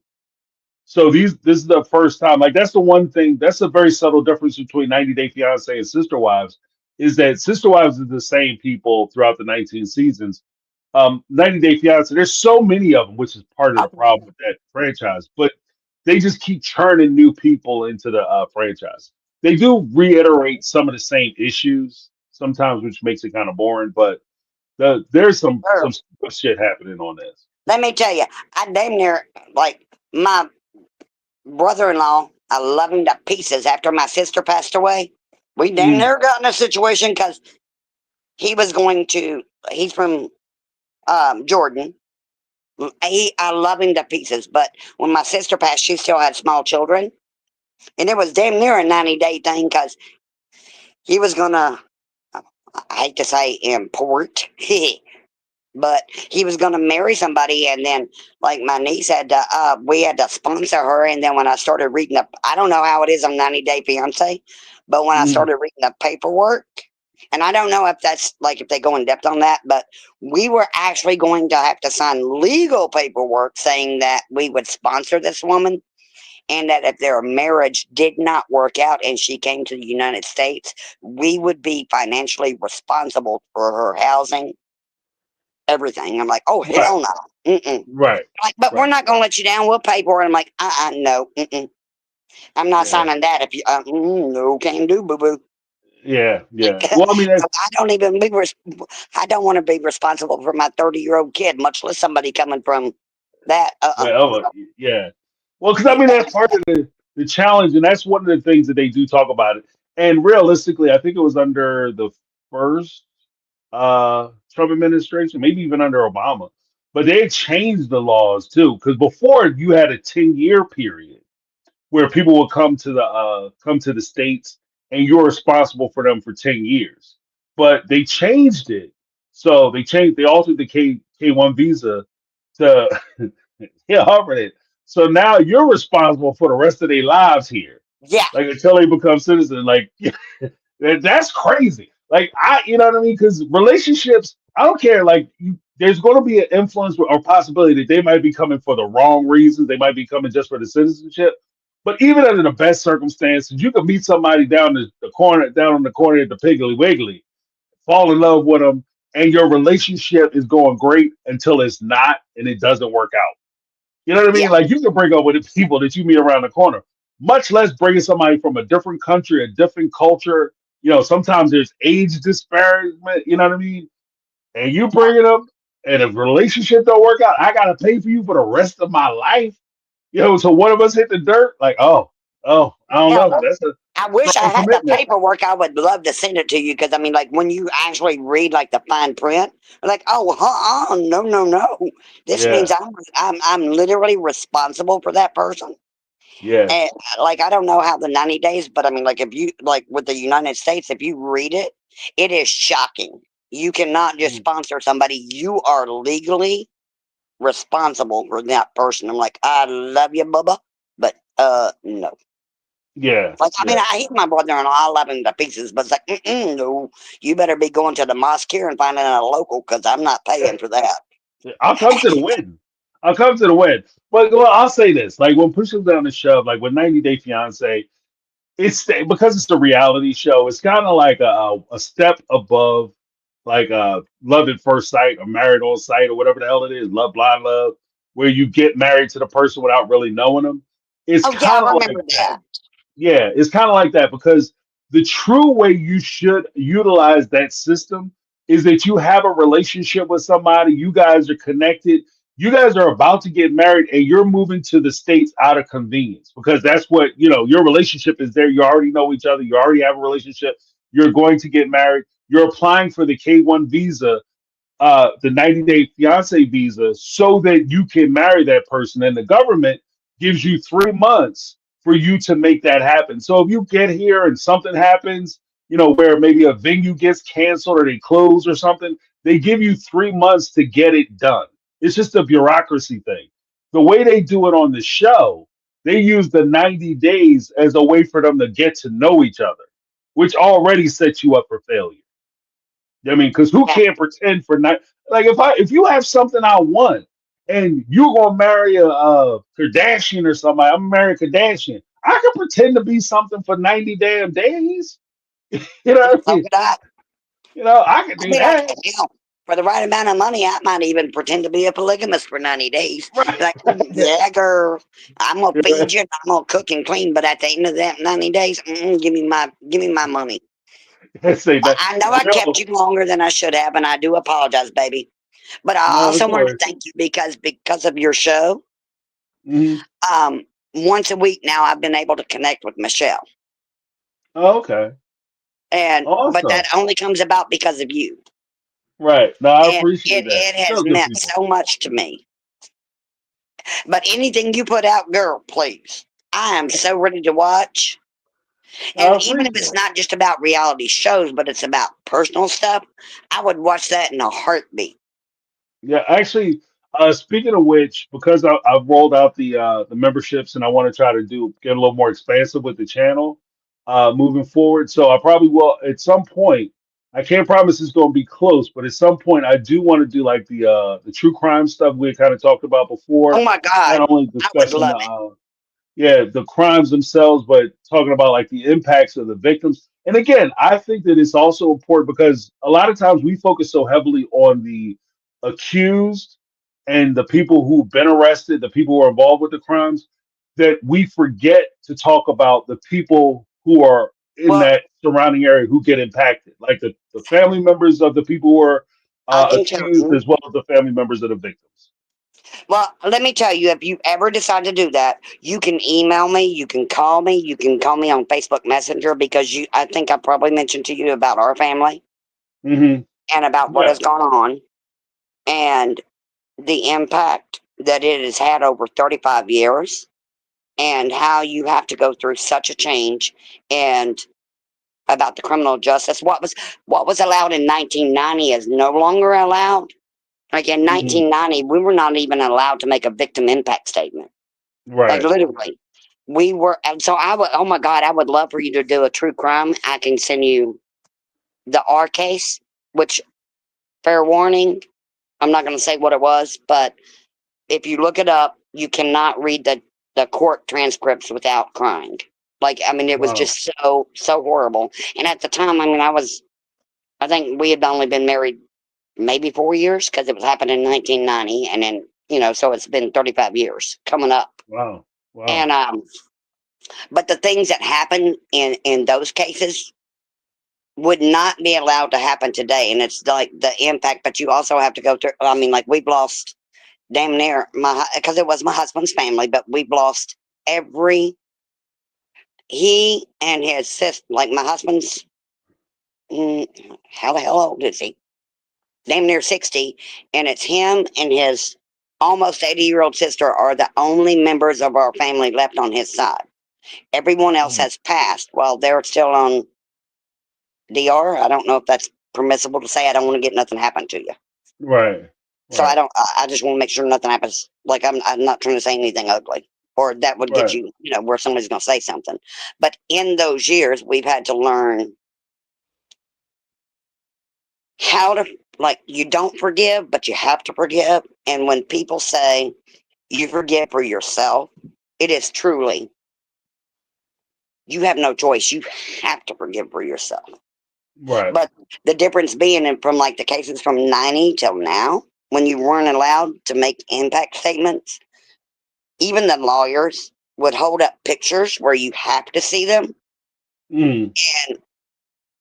So this is the first time. Like that's the one thing. That's a very subtle difference between 90 Day Fiance and Sister Wives. Is that Sister Wives is the same people throughout the 19 seasons. 90 Day Fiance. There's so many of them, which is part of the problem Oh, with that franchise. But they just keep churning new people into the franchise. They do reiterate some of the same issues sometimes, which makes it kind of boring. But there's some sure. stupid shit happening on this. Let me tell you, I damn near, like, my brother in law, I love him to pieces after my sister passed away. We damn Mm, near got in a situation because he was going to, he's from Jordan. I love him to pieces, but when my sister passed, she still had small children. And it was damn near a 90-day thing because he was going to, I hate to say import, but he was going to marry somebody. And then, like, my niece had to, we had to sponsor her. And then when I started reading I don't know how it is on 90 Day Fiance, but when I mm. started reading the paperwork, and I don't know if that's like if they go in depth on that, but we were actually going to have to sign legal paperwork saying that we would sponsor this woman and that if their marriage did not work out and she came to the United States, we would be financially responsible for her housing, everything. I'm like, oh, Right, hell no. Mm-mm. right, Like, but we're right. not going to let you down. We'll pay for it. I'm like, no. Mm-mm. I'm not Yeah. signing that if you, no, can't do, boo boo. Yeah. Well, I mean, I don't even be, I don't want to be responsible for my 30-year-old kid, much less somebody coming from that. well, yeah. Well, because I mean, that's part of the challenge, and that's one of the things that they do talk about it. And realistically, I think it was under the first Trump administration, maybe even under Obama, but they changed the laws too. Because before you had a 10-year period where people would come to the states and you're responsible for them for 10 years. But they changed it. So they altered the K1 visa to yeah, offered it. So now you're responsible for the rest of their lives here. Yeah, Like until they become citizen. Like that's crazy. Like you know what I mean? Because relationships, I don't care. Like there's going to be an influence or possibility that they might be coming for the wrong reasons. They might be coming just for the citizenship. But even under the best circumstances, you could meet somebody down the corner, down on the corner at the Piggly Wiggly, fall in love with them, and your relationship is going great until it's not, and it doesn't work out. You know what I yeah, mean? Like you can break up with the people that you meet around the corner, much less bringing somebody from a different country, a different culture. You know, sometimes there's age disparagement. You know what I mean? And you bring it up, and if relationship don't work out, I gotta pay for you for the rest of my life. So one of us hit the dirt. Like, I don't Yeah, know. well, That's a I wish I strong had the commitment. paperwork. I would love to send it to you because I mean, like when you actually read like the fine print, like, oh, no, no, no. This means Yeah, I'm literally responsible for that person. yeah, And like I don't know how the 90 days, but I mean, like if you like with the United States, if you read it, it is shocking. You cannot just mm, sponsor somebody. You are legally responsible for that person. I'm like, I love you, Bubba, but no. yeah, Like, I mean, yeah. I hate my brother-in-law. I love him to pieces, but it's like, no, you better be going to the mosque here and finding a local because I'm not paying for that. I'll come to the win. I'll come to the win. But well, I'll say this: like when push comes down to shove, like with 90 Day Fiance, because it's a reality show. It's kind of like a step above, like Love at First Sight or Married on Sight or whatever the hell it is, Love Blind Love, where you get married to the person without really knowing them. It's Oh yeah, kind I of remember like that. that. Yeah, it's kind of like that because the true way you should utilize that system is that you have a relationship with somebody, you guys are connected, you guys are about to get married, and you're moving to the States out of convenience because that's what, your relationship is there. You already know each other, you already have a relationship, you're going to get married, you're applying for the K1 visa, the 90-day fiance visa, so that you can marry that person. And the government gives you 3 months for you to make that happen. So if you get here and something happens, where maybe a venue gets canceled or they close or something, they give you 3 months to get it done. It's just a bureaucracy thing. The way they do it on the show, they use the 90 days as a way for them to get to know each other, which already sets you up for failure. I mean, because who Yeah. can't pretend for not like if you have something I want and you're gonna marry a Kardashian or somebody, I'm gonna marry a Kardashian. I can pretend to be something for 90 damn days. You know what I So mean? could I. I can I do mean, I that. can't, for the right amount of money, I might even pretend to be a polygamist for 90 days. Right. Like, yeah, girl, I'm gonna feed you, I'm gonna cook and clean, but at the end of that 90 days, give me my money. Say that. I know I kept No, you longer than I should have, and I do apologize, baby. But I no, also it's want to all thank you because of your show. right. Um, once a week now, I've been able to connect with Michelle, Oh, okay. and but Awesome. that only comes about because of you, Right. No, I and appreciate that. it has Still good meant people. so much to me. But anything you put out, girl, please. I am so ready to watch. I And even if appreciate it's it. not just about reality shows, but it's about personal stuff, I would watch that in a heartbeat. Yeah, actually, speaking of which, because I've rolled out the memberships and I want to try to get a little more expansive with the channel moving forward. So I probably will at some point. I can't promise it's going to be close, but at some point I do want to do like the true crime stuff we kind of talked about Oh before. my God, Not only I would discussing love the it. the crimes themselves, but talking about like the impacts of the victims. And again, I think that it's also important because a lot of times we focus so heavily on the accused and the people who've been arrested, the people who are involved with the crimes, that we forget to talk about the people who are in Well, that surrounding area who get impacted, like the family members of the people who are I can tell accused, you. as well as the family members of the victims. Well, let me tell you, if you ever decide to do that, you can email me, you can call me on Facebook Messenger because I think I probably mentioned to you about our family Hmm. and about what Yeah. has gone on and the impact that it has had over 35 years and how you have to go through such a change and about the criminal justice. What was allowed in 1990 is no longer allowed. Like in Hmm. 1990, we were not even allowed to make a victim impact statement. Like Right. literally, we were. And so I would. Oh my God, I would love for you to do a true crime. I can send you the R case, which fair warning, I'm not going to say what it was, but if you look it up, you cannot read the court transcripts without crying. Like I mean, it was Wow. just so horrible. And at the time, I mean, I think we had only been married maybe 4 years because it was happening in 1990, and then so it's been 35 years coming up. Wow. Wow. And but the things that happen in those cases would not be allowed to happen today, and it's like the impact. But you also have to go through. I mean, like we've lost damn near because it was my husband's family, but we've lost every, he and his sister, like my husband's, how the hell old is he? Damn near 60. And it's him and his almost 80-year-old sister are the only members of our family left on his side. Everyone else Mm. has passed while they're still on DR. I don't know if that's permissible to say. I don't want to get nothing happen to you. Right. So Right. I just want to make sure nothing happens. Like I'm not trying to say anything ugly or that would get Right. you, where somebody's going to say something. But in those years, we've had to learn how to, like, you don't forgive, but you have to forgive. And when people say you forgive for yourself, it is truly, you have no choice. You have to forgive for yourself. Right. But the difference being from like the cases from 90 till now, when you weren't allowed to make impact statements, even the lawyers would hold up pictures where you have to see them. Mm. And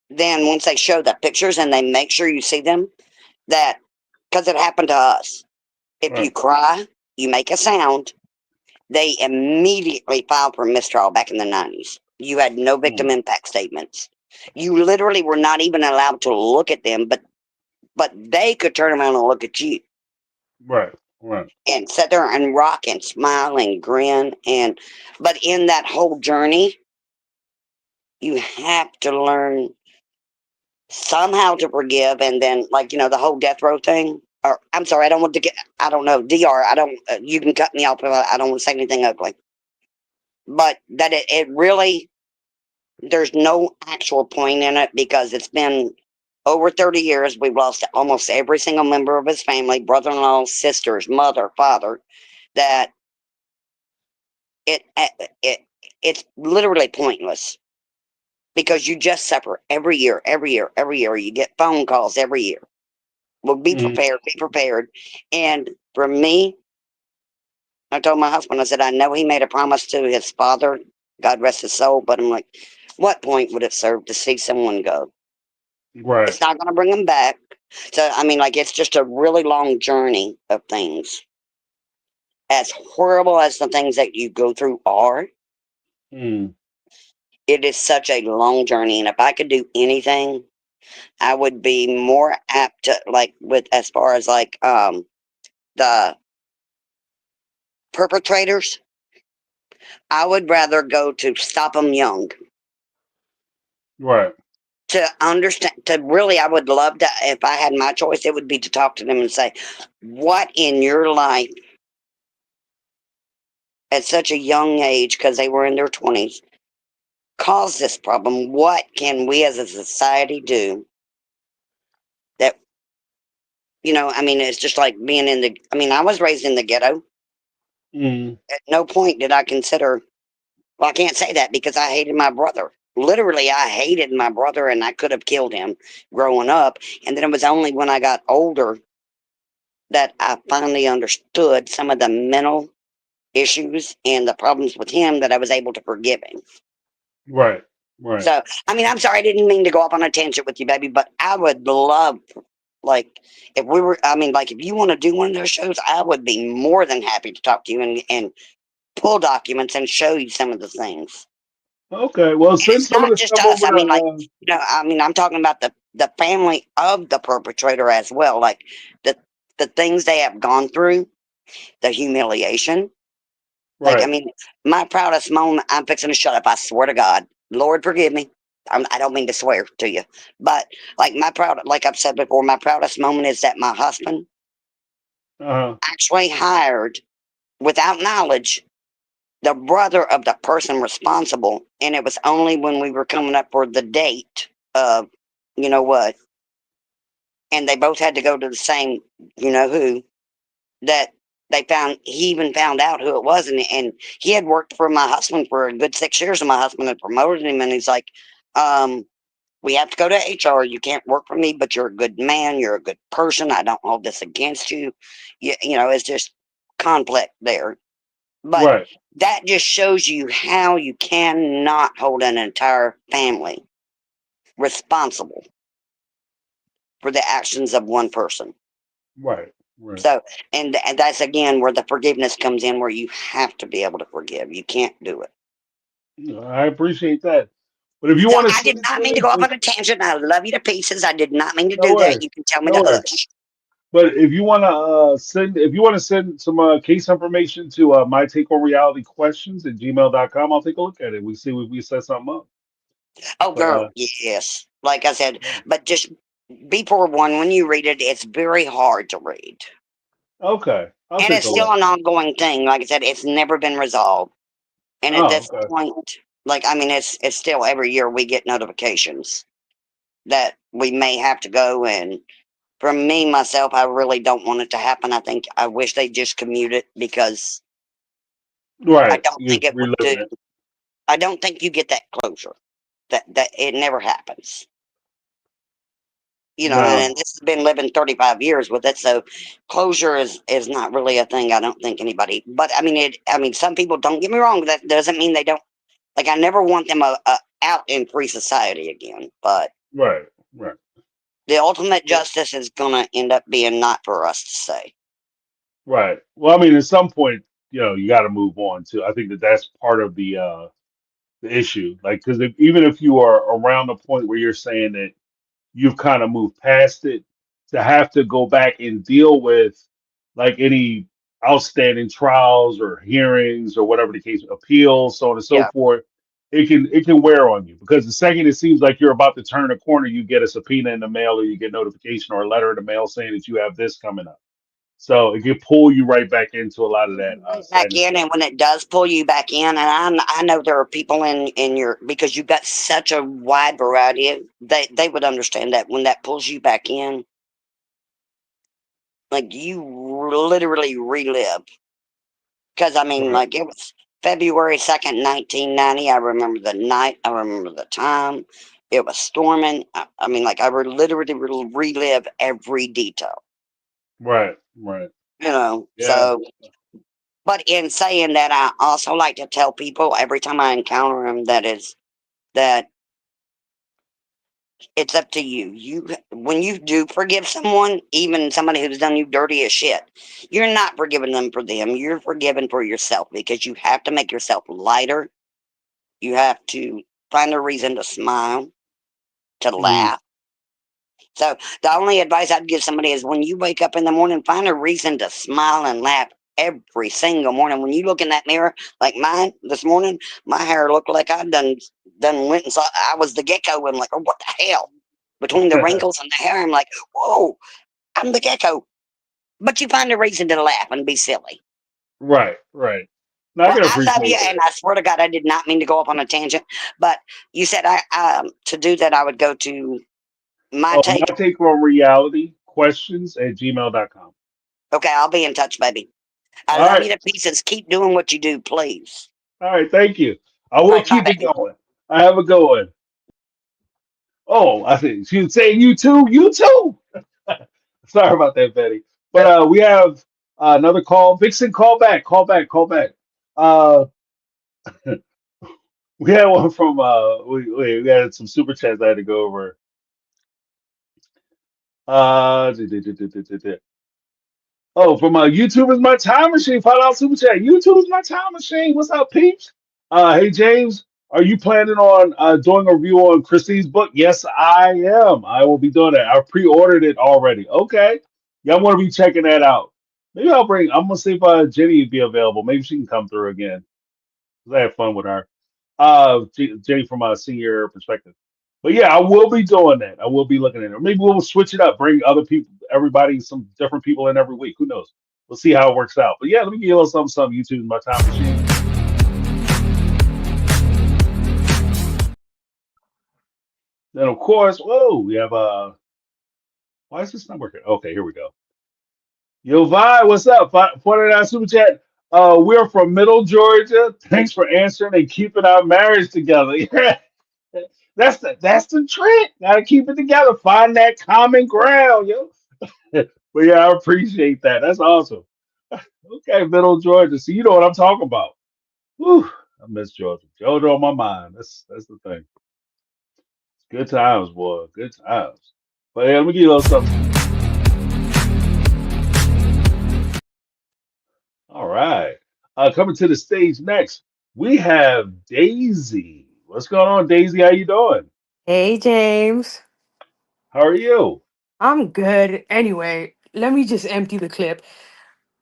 then once they show the pictures and they make sure you see them, that, because it happened to us, if you Right. cry, you make a sound, they immediately filed for mistrial back in the 90s. You had no victim Mm. impact statements. You literally were not even allowed to look at them, but they could turn around and look at you Right. Right. and sit there and rock and smile and grin. But in that whole journey, you have to learn somehow to forgive. And then, like, the whole death row thing. Or, I'm sorry, I don't want to get, I don't know, DR, I don't, you can cut me off if I don't want to say anything ugly. But that it really, there's no actual point in it because it's been over 30 years. We've lost almost every single member of his family, brother-in-law, sisters, mother, father, that it, it it's literally pointless because you just suffer every year, every year, every year. You get phone calls every year. Well, be Mm. prepared, be prepared. And for me, I told my husband, I said, I know he made a promise to his father, God rest his soul, but I'm like, what point would it serve to see someone go? Right. It's not going to bring them back. So, I mean, like, it's just a really long journey of things. As horrible as the things that you go through are, Mm. it is such a long journey. And if I could do anything, I would be more apt to, like, with as far as like the perpetrators, I would rather go to stop them young. Right. To understand, to really, I would love to, if I had my choice, it would be to talk to them and say, what in your life at such a young age, because they were in their 20s, caused this problem? What can we as a society do that, I mean, it's just like being in the, I mean, I was raised in the ghetto. Mm. At no point did I consider, well, I can't say that because I hated my brother. Literally, I hated my brother and I could have killed him growing up. And then it was only when I got older that I finally understood some of the mental issues and the problems with him that I was able to forgive him. Right. Right. So, I mean, I'm sorry, I didn't mean to go off on a tangent with you, baby, but I would love, like, if we were, I mean, like, if you want to do one of those shows, I would be more than happy to talk to you and pull documents and show you some of the things. Okay. Well, And send it's some of not the just stuff us. over I to. mean, like, I mean, I'm talking about the family of the perpetrator as well. Like, the things they have gone through, the humiliation. Like, I Right. mean, my proudest moment, I'm fixing to shut up. I swear to God. Lord, forgive me. I don't mean to swear to you. But, like, like I've said before, my proudest moment is that my husband Uh huh. actually hired, without knowledge, the brother of the person responsible. And it was only when we were coming up for the date of, you know what, and they both had to go to the same, you know who, that he even found out who it was. And he had worked for my husband for a good 6 years, and my husband had promoted him. And he's like, um, we have to go to HR. You can't work for me, but you're a good man. You're a good person. I don't hold this against you. It's just conflict there. But Right. that just shows you how you cannot hold an entire family responsible for the actions of one person. Right. Right. So, and that's again where the forgiveness comes in, where you have to be able to forgive. You can't do it. I appreciate that. But if you So want to I did send not mean to something, go off just on a tangent. I love you to pieces. I did not mean to no do that. worries. You can tell me No to worries. hush. But if you want to if you want to send some case information to MyTakeOnRealityQuestions at gmail.com, I'll take a look at it. We see if we set something up. Oh, But girl, yes. Like I said, yeah. but just be forewarned when you read it, it's very hard to read. Okay, I'll And take it's a still look. an ongoing thing. Like I said, it's never been resolved. And at Oh, this okay. point, like I mean, it's still every year we get notifications that we may have to go. And for me myself, I really don't want it to happen. I think I wish they just commute it because I Right. don't You're think it would do. reliving it. I don't think you get that closure. That it never happens. No. And this has been living 35 years with it, so closure is not really a thing. I don't think anybody, but I mean it. I mean, some people, don't get me wrong. That doesn't mean they don't. Like, I never want them out in free society again. But Right. Right. the ultimate Yeah. justice is gonna end up being not for us to say. Right. Well, I mean, at some point, you got to move on too. I think that that's part of the issue. Like, because even if you are around the point where you're saying that you've kind of moved past it, to have to go back and deal with like any outstanding trials or hearings or whatever the case, appeals, so on and so Yeah. forth, it can wear on you, because the second it seems like you're about to turn a corner, you get a subpoena in the mail, or you get notification or a letter in the mail saying that you have this coming up. So it can pull you right back into a lot of that Right back sadness in, stuff. and when it does pull you back in, and I know there are people in your, because you've got such a wide variety of, they would understand that when that pulls you back in, like you literally relive. Because I mean, Right. like, it was February 2nd, 1990. I remember the night. I remember the time. It was storming. I mean, like, I literally relive every detail. Right. Right. Yeah. So, but in saying that, I also like to tell people every time I encounter them that it's up to you. When you do forgive someone, even somebody who's done you dirty as shit, you're not forgiving them for them. You're forgiving for yourself, because you have to make yourself lighter. You have to find a reason to smile, to Mhm. laugh. So the only advice I'd give somebody is, when you wake up in the morning, find a reason to smile and laugh every single morning. When you look in that mirror, like mine this morning, my hair looked like I done went and saw I was the gecko, and like, oh, what the hell? Between the wrinkles and the hair, I'm like, whoa, I'm the gecko. But you find a reason to laugh and be silly. Right. Right. No, I Well, can I love you, appreciate and that. I swear to God, I did not mean to go off on a tangent. But you said I to do that, I would go to my Oh, my take. take on reality questions at gmail.com. Okay, I'll be in touch, baby. I All love you right. to pieces. Keep doing what you do, please. All right. Thank you. I All will right, bye, keep it baby. going. I have a good one. Oh, I think she was saying you too. You too. Sorry about that, Betty. But we have another call. Vixen, call back. Call back. Call back. Uh, we had one from we had some super chats I had to go over. Uh, Oh, from YouTube is my time machine. $5 super chat. YouTube is my time machine. What's up, peeps? Hey James, are you planning on doing a review on Christine's book? Yes, I am. I will be doing that. I pre-ordered it already. Okay, y'all want to be checking that out? Maybe I'll bring. I'm gonna see if Jenny would be available. Maybe she can come through again. 'Cause I had fun with her. Jenny from a senior perspective. But yeah, I will be doing that. I will be looking at it. Maybe we'll switch it up, bring other people, everybody, some different people in every week. Who knows? We'll see how it works out. But yeah, let me give you a little something, something. YouTube is my time machine. Then of course, whoa, we have why is this not working? Okay, here we go. Yo, Vi, what's up? 49 super chat. We're from Middle Georgia. Thanks for answering and keeping our marriage together. That's the trick. Gotta keep it together. Find that common ground, yo. But yeah, I appreciate that. That's awesome. Okay, Middle Georgia. So you know what I'm talking about. Whew, I miss Georgia. Georgia on my mind. That's the thing. Good times, boy. Good times. But yeah, let me give you a little something. All right. Coming to the stage next, we have Daisy. What's going on, Daisy? How you doing? Hey, James. How are you? I'm good. Anyway, let me just empty the clip.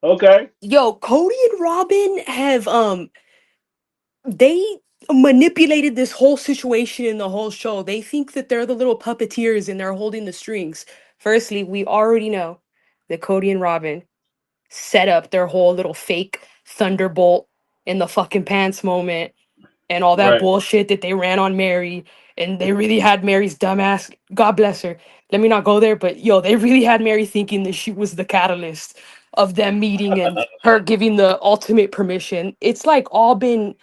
Okay. Yo, Cody and Robin have they manipulated this whole situation in the whole show. They think that they're the little puppeteers and they're holding the strings. Firstly, we already know that Cody and Robin set up their whole little fake thunderbolt in the fucking pants moment and all that Right. bullshit that they ran on Mary, and they really had Mary's dumbass. God bless her. Let me not go there, but yo, they really had Mary thinking that she was the catalyst of them meeting and her giving the ultimate permission. It's like all been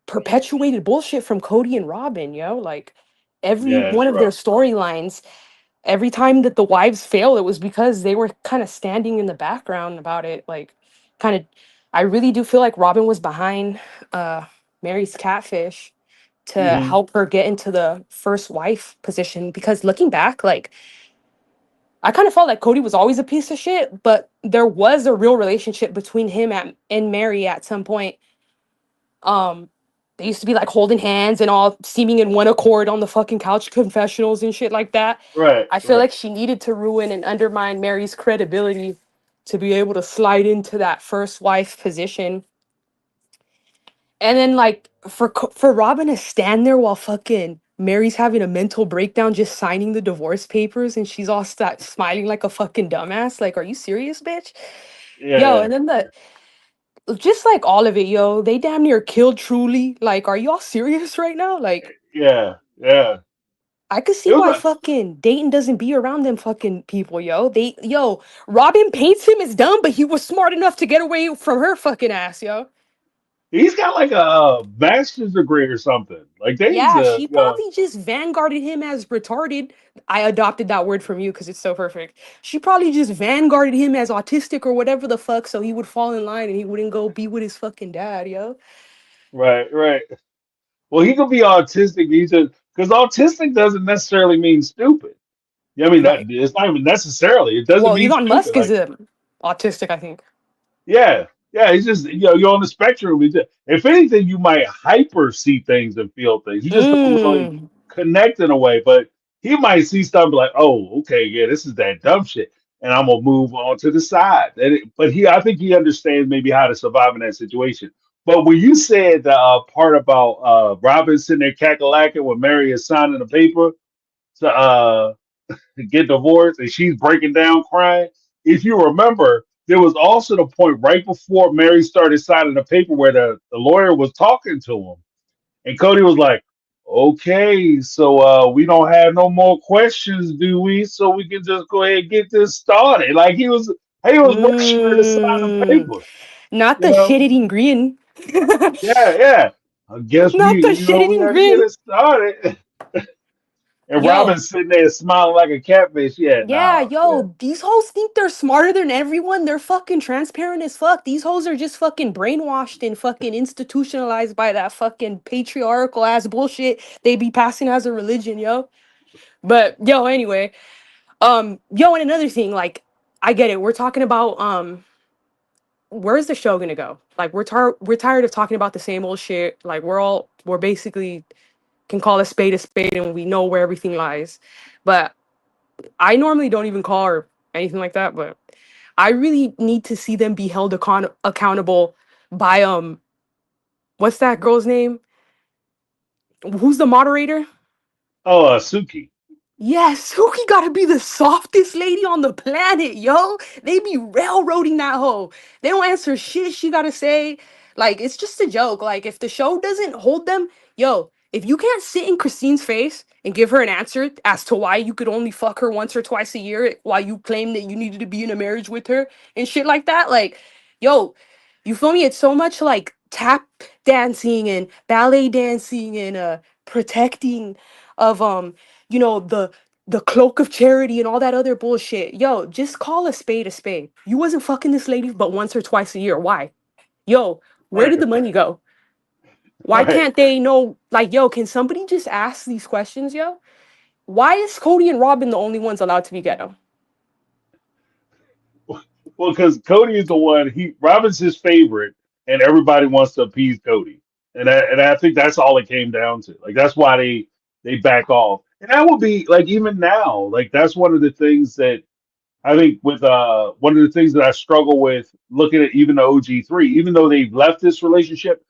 perpetuated bullshit from Cody and Robin, yo. Like every Yeah, one it's of their rough. storylines, every time that the wives fail, it was because they were kind of standing in the background about it. Like, kind of, I really do feel like Robin was behind uh Mary's catfish to Hmm. help her get into the first wife position, because looking back, like, I kind of felt like Cody was always a piece of shit, but there was a real relationship between and Mary at some point. um they used to be like holding hands and all seeming in one accord on the fucking couch confessionals and shit like that. Right, I feel right. like she needed to ruin and undermine Mary's credibility to be able to slide into that first wife position. And then like for Robin to stand there while fucking Mary's having a mental breakdown just signing the divorce papers and she's all smiling like a fucking dumbass. Like, are you serious, bitch? Yo, Yeah, and then the just like all of it, yo, they damn near killed Truly. Like, are y'all serious right now? Like, yeah, yeah. I could see It was why like fucking Dayton doesn't be around them fucking people, yo. Robin paints him as dumb, but he was smart enough to get away from her fucking ass, yo. he's got like a, master's degree or something. Like Dave's Yeah, a she probably just vanguarded him as retarded. I adopted that word from you because it's so perfect. She probably just vanguarded him as autistic or whatever the fuck so he would fall in line and he wouldn't go be with his fucking dad, yo. right, right. Well, he could be autistic. He's just because autistic doesn't necessarily mean stupid. Yeah, I mean that Right. it's not even necessarily. It doesn't Well, mean Elon stupid. Musk is Like autistic, I think. yeah, yeah. It's just you're on the spectrum. If anything, you might hyper see things and feel things. You just don't really Mm. connect in a way. But he might see stuff like, oh, okay, yeah, this is that dumb shit, and I'm gonna move on to the side. But I think he understands maybe how to survive in that situation. But when you said the part about Robin sitting there cackalaacking when Mary is signing the paper to get divorced and she's breaking down crying. If you remember, there was also the point right before Mary started signing the paper where the lawyer was talking to him. And Cody was like, okay, so we don't have no more questions, do we? So we can just go ahead and get this started. Like he was rushing her to sign the Mm. paper, Not you the know? shit eating grin. Yeah, yeah. I guess Not the shit we eating gotta get grin. it started. And Yo, Robin's sitting there smiling like a catfish. Yeah, yeah, nah, yeah, yo, these hoes think they're smarter than everyone. They're fucking transparent as fuck. These hoes are just fucking brainwashed and fucking institutionalized by that fucking patriarchal ass bullshit they be passing as a religion, yo. But yo, anyway, yo, and another thing, like, I get it. We're talking about where's the show gonna go? Like, we're tired of talking about the same old shit. Like, we're basically can call a spade and we know where everything lies. But I normally don't even call or anything like that, but I really need to see them be held accountable by what's that girl's name? Who's the moderator? Oh, Suki. Yes, Suki gotta be the softest lady on the planet, yo. They be railroading that hoe. They don't answer shit she gotta say. Like, it's just a joke. Like, if the show doesn't hold them, yo, if you can't sit in Christine's face and give her an answer as to why you could only fuck her once or twice a year while you claim that you needed to be in a marriage with her and shit like that, like, yo, you feel me? It's so much like tap dancing and ballet dancing and protecting of the cloak of charity and all that other bullshit. Yo, just call a spade a spade. You wasn't fucking this lady but once or twice a year. Why? Yo, where Right, did the money go? Why right. can't they know? Like, yo, can somebody just ask these questions, yo? Why is Cody and Robin the only ones allowed to be ghetto? Well, because Cody is the one. Robin's his favorite, and everybody wants to appease Cody, and I think that's all it came down to. Like that's why they back off, and that would be like even now. Like that's one of the things that I think with one of the things that I struggle with looking at even the OG3, even though they've left this relationship,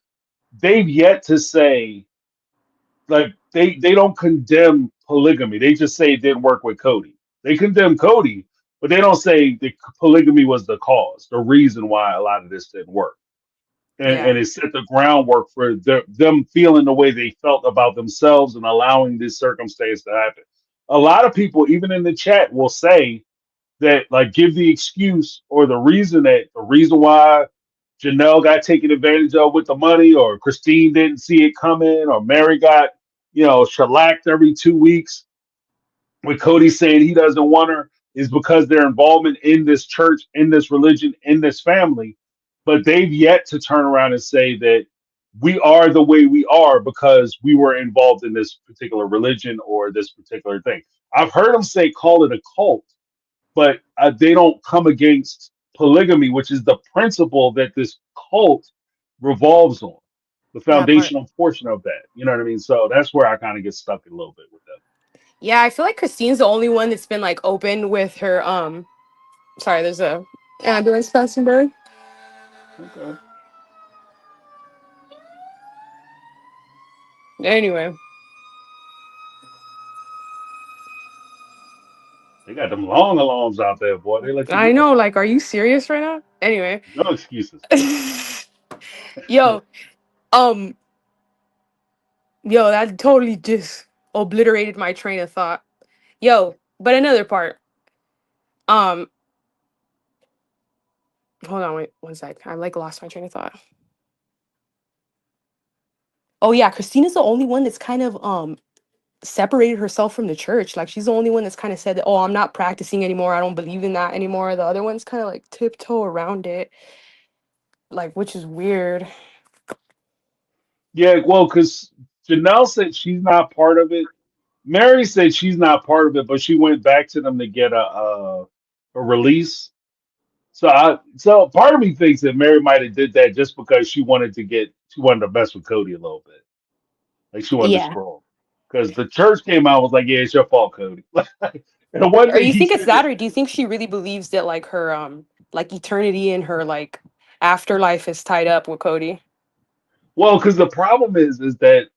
they've yet to say like they don't condemn polygamy. They just say it didn't work with Cody. They condemn Cody, but they don't say the polygamy was the cause, the reason why a lot of this didn't work. And Yeah. it set the groundwork for them feeling the way they felt about themselves and allowing this circumstance to happen. A lot of people, even in the chat, will say that like give the excuse or the reason why Janelle got taken advantage of with the money, or Christine didn't see it coming, or Mary got, shellacked every 2 weeks with Cody saying he doesn't want her, is because their involvement in this church, in this religion, in this family. But they've yet to turn around and say that we are the way we are because we were involved in this particular religion or this particular thing. I've heard them say call it a cult, but they don't come against polygamy, which is the principle that this cult revolves on, the That part. foundational portion of that. You know what I mean? So that's where I kind of get stuck a little bit with them. Yeah, I feel like Christine's the only one that's been like open with her. Sorry, there's a ambulance passing by. Okay. Anyway, They got them long alarms out there, boy. They let you I go. know. Like, are you serious right now? Anyway, No excuses. yo, um, yo, that totally just obliterated my train of thought. Yo, but another part. Um, hold on, wait one sec. I like lost my train of thought. Oh yeah, Christina's the only one that's kind of separated herself from the church. Like she's the only one that's kind of said that, oh, I'm not practicing anymore. I don't believe in that anymore. The other ones kind of like tiptoe around it, like which is weird. Yeah, well, because Janelle said she's not part of it. Mary said she's not part of it, but she went back to them to get a release. So part of me thinks that Mary might have did that just because she wanted to mess with Cody a little bit, like she wanted to Yeah. scroll. Because the church came out and was like, "Yeah, it's your fault, Cody." And the one Or thing you he think it's said that, that, or do you think she really believes that like her like eternity and her like afterlife is tied up with Cody? well, because the problem is that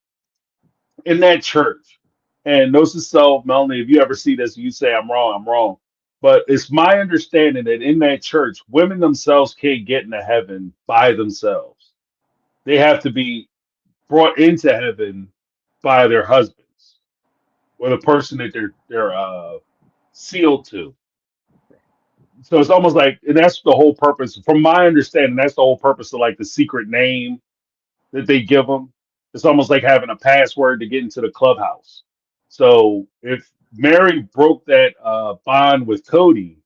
in that church, and those is so Melanie, if you ever see this, you say I'm wrong, I'm wrong. But it's my understanding that in that church, women themselves can't get into heaven by themselves. They have to be brought into heaven by their husbands or the person that they're sealed to. So it's almost like, and that's the whole purpose. From my understanding, that's the whole purpose of like the secret name that they give them. It's almost like having a password to get into the clubhouse. So if Mary broke that bond with Cody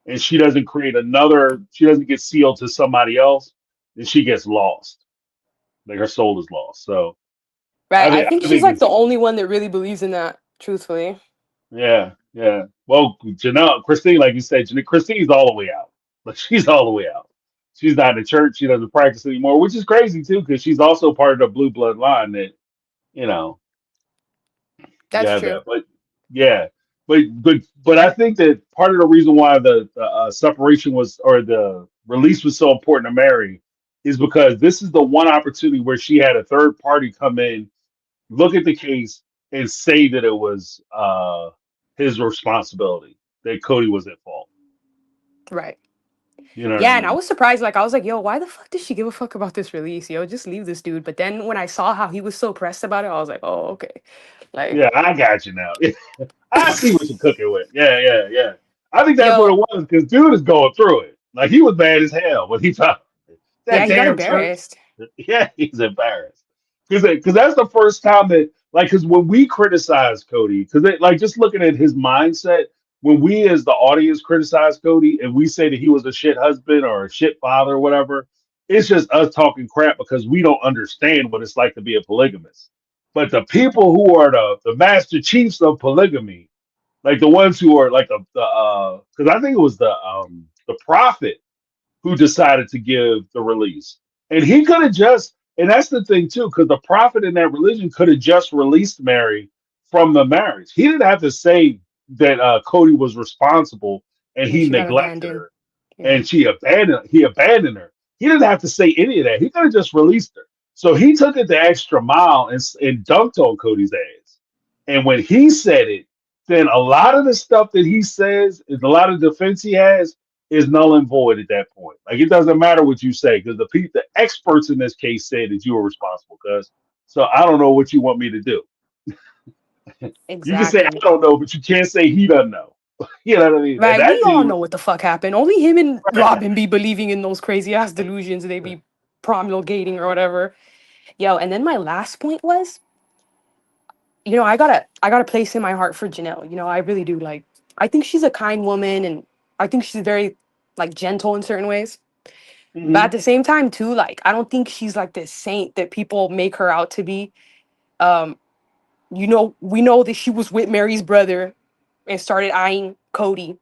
and she doesn't get sealed to somebody else, then she gets lost. Like her soul is lost. So Right. I think I she's think like the it's only one that really believes in that, truthfully. yeah, yeah. Well, Janelle, Christine, like you said, Christine's all the way out. Like she's all the way out. She's not in the church. She doesn't practice anymore, which is crazy too, because she's also part of the blue blood line that you know you That's have true. that. But yeah, but I think that part of the reason why the separation was or the release was so important to Mary is because this is the one opportunity where she had a third party come in, look at the case, and say that it was his responsibility that Cody was at fault. Right. You know what I Yeah, and I mean? was surprised. Like, I was like, yo, why the fuck does she give a fuck about this release? Yo, just leave this dude. But then when I saw how he was so pressed about it, I was like, oh, okay. Like, Yeah, I got you now. I see what you're cooking with. Yeah, yeah, yeah. I think that's what yo, it was because dude is going through it. Like he was mad as hell when he thought yeah, that he got damn church. embarrassed. Yeah, he's embarrassed because that's the first time that like because when we criticize Cody because like just looking at his mindset when we as the audience criticize Cody and we say that he was a shit husband or a shit father or whatever, it's just us talking crap because we don't understand what it's like to be a polygamist. But the people who are the master chiefs of polygamy, like the ones who are like the because I think it was the prophet who decided to give the release. And he could have just, and that's the thing too, because the prophet in that religion could have just released Mary from the marriage. He didn't have to say that Cody was responsible and And he she got neglected abandoned. her Yeah. and he abandoned her. He didn't have to say any of that. He could have just released her. So he took it the extra mile and dunked on Cody's ass. And when he said it, then a lot of the stuff that he says, a lot of defense he has, is null and void at that point. Like it doesn't matter what you say because the experts in this case said that you were responsible. Because so I don't know what you want me to do. You can say I Exactly. don't know, but you can't say he doesn't know. You know what I mean? And Right. We that all dude, know what the fuck happened. Only him and right? Robin be believing in those crazy ass delusions they be promulgating or whatever. Yo, and then my last point was, I got a place in my heart for Janelle. I really do. Like, I think she's a kind woman, and I think she's very like gentle in certain ways. But Hmm. at the same time, too, like I don't think she's like this saint that people make her out to be. Um, we know that she was with Mary's brother and started eyeing Cody.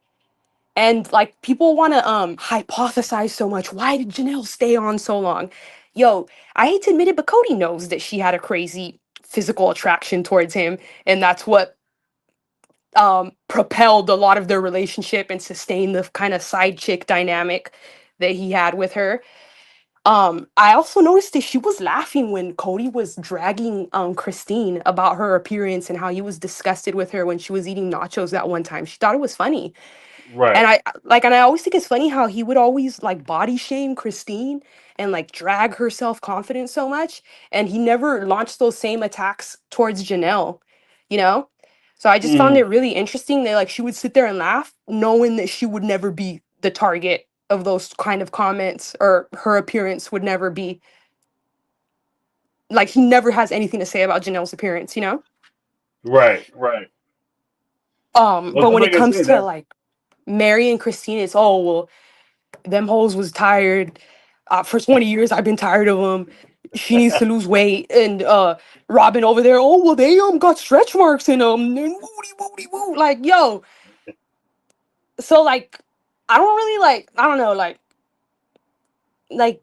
And like people want to hypothesize so much. Why did Janelle stay on so long? Yo, I hate to admit it, but Cody knows that she had a crazy physical attraction towards him, and that's what propelled a lot of their relationship and sustained the kind of side chick dynamic that he had with her. I also noticed that she was laughing when Cody was dragging Christine about her appearance and how he was disgusted with her when she was eating nachos that one time. She thought it was funny. And Right. I always think it's funny how he would always like body shame Christine and like drag her self-confidence so much. And he never launched those same attacks towards Janelle, you know? So I just found Mm. it really interesting that like she would sit there and laugh, knowing that she would never be the target of those kind of comments, or her appearance would never be like, he never has anything to say about Janelle's appearance. Right. Right. Well, But 'cause when it like I comes said, to that's like Mary and Christine, it's, oh well, them hoes was tired. For 20 years, I've been tired of them. She needs to lose weight. And Robin over there, oh well, they got stretch marks in them. And woody woody woo. Like, yo, so like, I don't really like. I don't know, like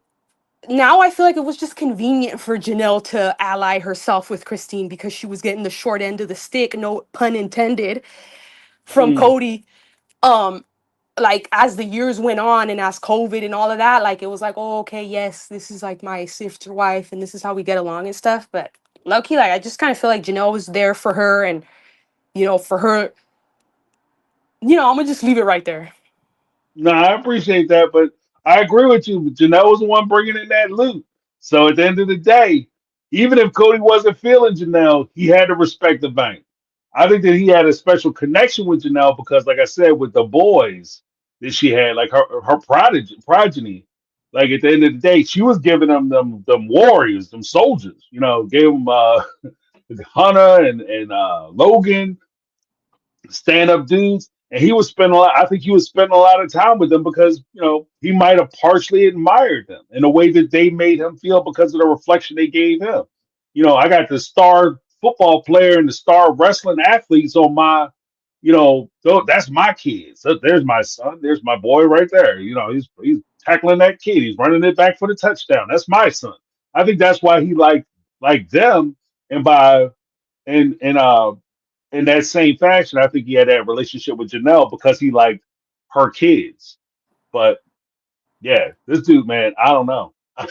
now I feel like it was just convenient for Janelle to ally herself with Christine because she was getting the short end of the stick, no pun intended, from mm, Cody. Um, like as the years went on and as COVID and all of that, like it was like, oh, okay, yes, this is like my sister wife and this is how we get along and stuff. But low key, like I just kind of feel like Janelle was there for her, and for her, I'm gonna just leave it right there. no, I appreciate that, but I agree with you. But Janelle was the one bringing in that loot. So at the end of the day, even if Cody wasn't feeling Janelle, he had to respect the bank. I think that he had a special connection with Janelle because, like I said, with the boys that she had, like her progeny, like at the end of the day, she was giving them warriors, them soldiers. Gave them Hunter and Logan, stand up dudes, and he was spending a lot. I think he was spending a lot of time with them because he might have partially admired them in a way that they made him feel because of the reflection they gave him. I got the star football player and the star wrestling athletes on my, that's my kids. So there's my son. There's my boy right there. He's tackling that kid. He's running it back for the touchdown. That's my son. I think that's why he liked them, and by and in that same fashion, I think he had that relationship with Janelle because he liked her kids. But yeah, this dude, man, I don't know. I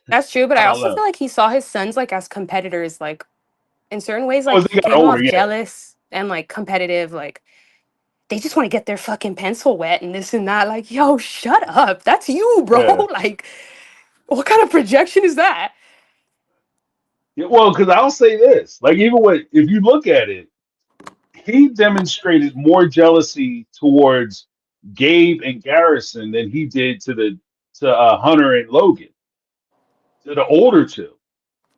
That's true, but I don't also know. feel like he saw his sons like as competitors, like in certain ways, Oh, like as he they got came older, off yeah, jealous and like competitive, like they just want to get their fucking pencil wet and this and that. Like, yo, shut up. That's you, bro. yeah, Like, what kind of projection is that? yeah. Well, because I'll say this, like even when if you look at it, he demonstrated more jealousy towards Gabe and Garrison than he did to Hunter and Logan, to the older two.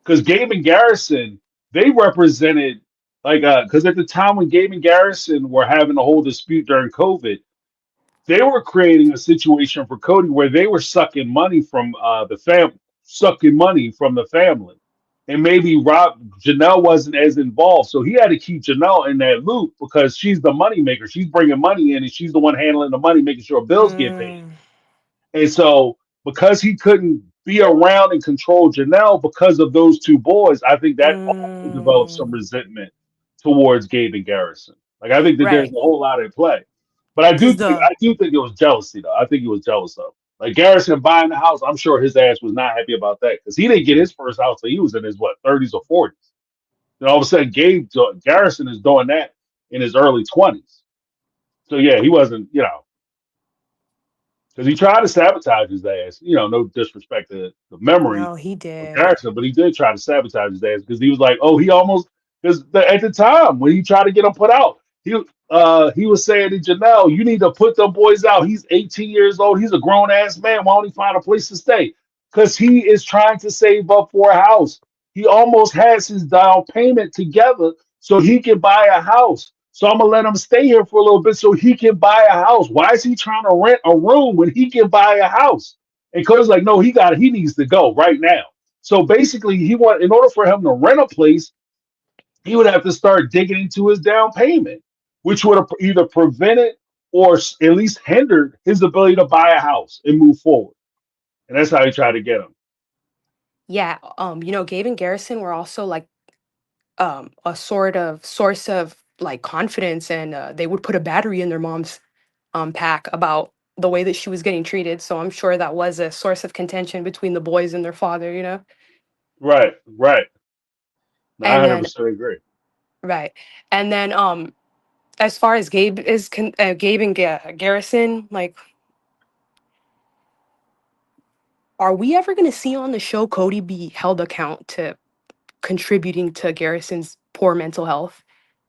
Because Gabe and Garrison, they represented because at the time when Gabe and Garrison were having a whole dispute during COVID, they were creating a situation for Cody where they were sucking money from the family. and maybe Janelle wasn't as involved, so he had to keep Janelle in that loop because she's the money maker. She's bringing money in, and she's the one handling the money, making sure bills get paid. Mm, And so, because he couldn't be around and control Janelle because of those two boys, I think that also developed some mm, resentment towards Gabe and Garrison. Like, I think that there's right. a whole lot at play. But I do Cause think the I do think it was jealousy though. I think he was jealous of. Like Garrison buying the house, I'm sure his ass was not happy about that because he didn't get his first house till he was in his what 30s or 40s. Then all of a sudden, Garrison is doing that in his early 20s. So yeah, he wasn't, because he tried to sabotage his ass. No disrespect to the memory no, he of did. Garrison, but he did try to sabotage his ass because he was like, oh, he almost because at the time when he tried to get him put out, he was saying to Janelle, you need to put them boys out. He's 18 years old. He's a grown ass man. Why don't he find a place to stay? Because he is trying to save up for a house. He almost has his down payment together so he can buy a house. So I'm gonna let him stay here for a little bit so he can buy a house. Why is he trying to rent a room when he can buy a house? And Cody's like, no, he needs to go right now. So basically, in order for him to rent a place, he would have to start digging into his down payment, which would have either prevented or at least hindered his ability to buy a house and move forward. And that's how he tried to get him. Yeah. Gabe and Garrison were also like a sort of source of like confidence, and they would put a battery in their mom's pack about the way that she was getting treated. So I'm sure that was a source of contention between the boys and their father. Right, right. No, I And then 100% agree. right. And then as far as Gabe and Garrison, like, are we ever going to see on the show Cody be held account to contributing to Garrison's poor mental health?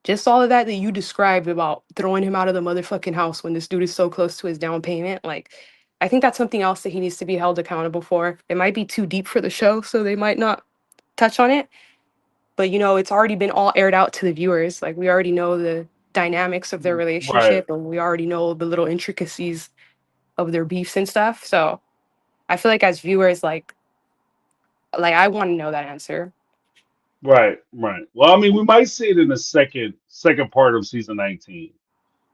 Just all of that you described about throwing him out of the motherfucking house when this dude is so close to his down payment. Like, I think that's something else that he needs to be held accountable for. It might be too deep for the show, so they might not touch on it. But it's already been all aired out to the viewers. Like, we already know the dynamics of their Right, relationship, and we already know the little intricacies of their beefs and stuff. So I feel like as viewers, like I want to know that answer. right, right. Well, I mean, we might see it in the second part of season 19.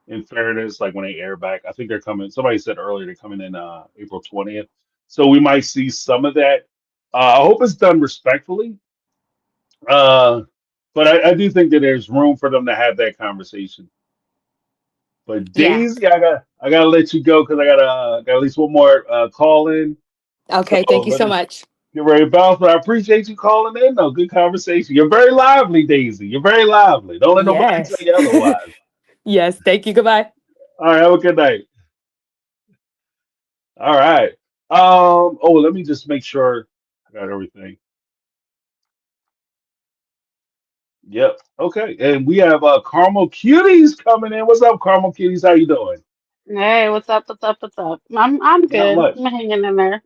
In fairness, like when they air back, I think they're coming. Somebody said earlier they're coming in April 20th, so we might see some of that. I hope it's done respectfully, uh, but I do think that there's room for them to have that conversation. But Yeah. Daisy, I gotta let you go because I got at least one more call in. So Okay. Thank you let so me much. get ready to bounce. But I appreciate you calling in. Though, good conversation. You're very lively, Daisy. You're very lively. Don't let nobody tell Yes. you otherwise. Yes. Thank you. Goodbye. All right, have a good night. All right. Oh, let me just make sure I got everything. Yep. Okay. And we have Caramel Cuties coming in. What's up, Caramel Cuties? How you doing? Hey, what's up? What's up? What's up? I'm Not good. much. I'm hanging in there.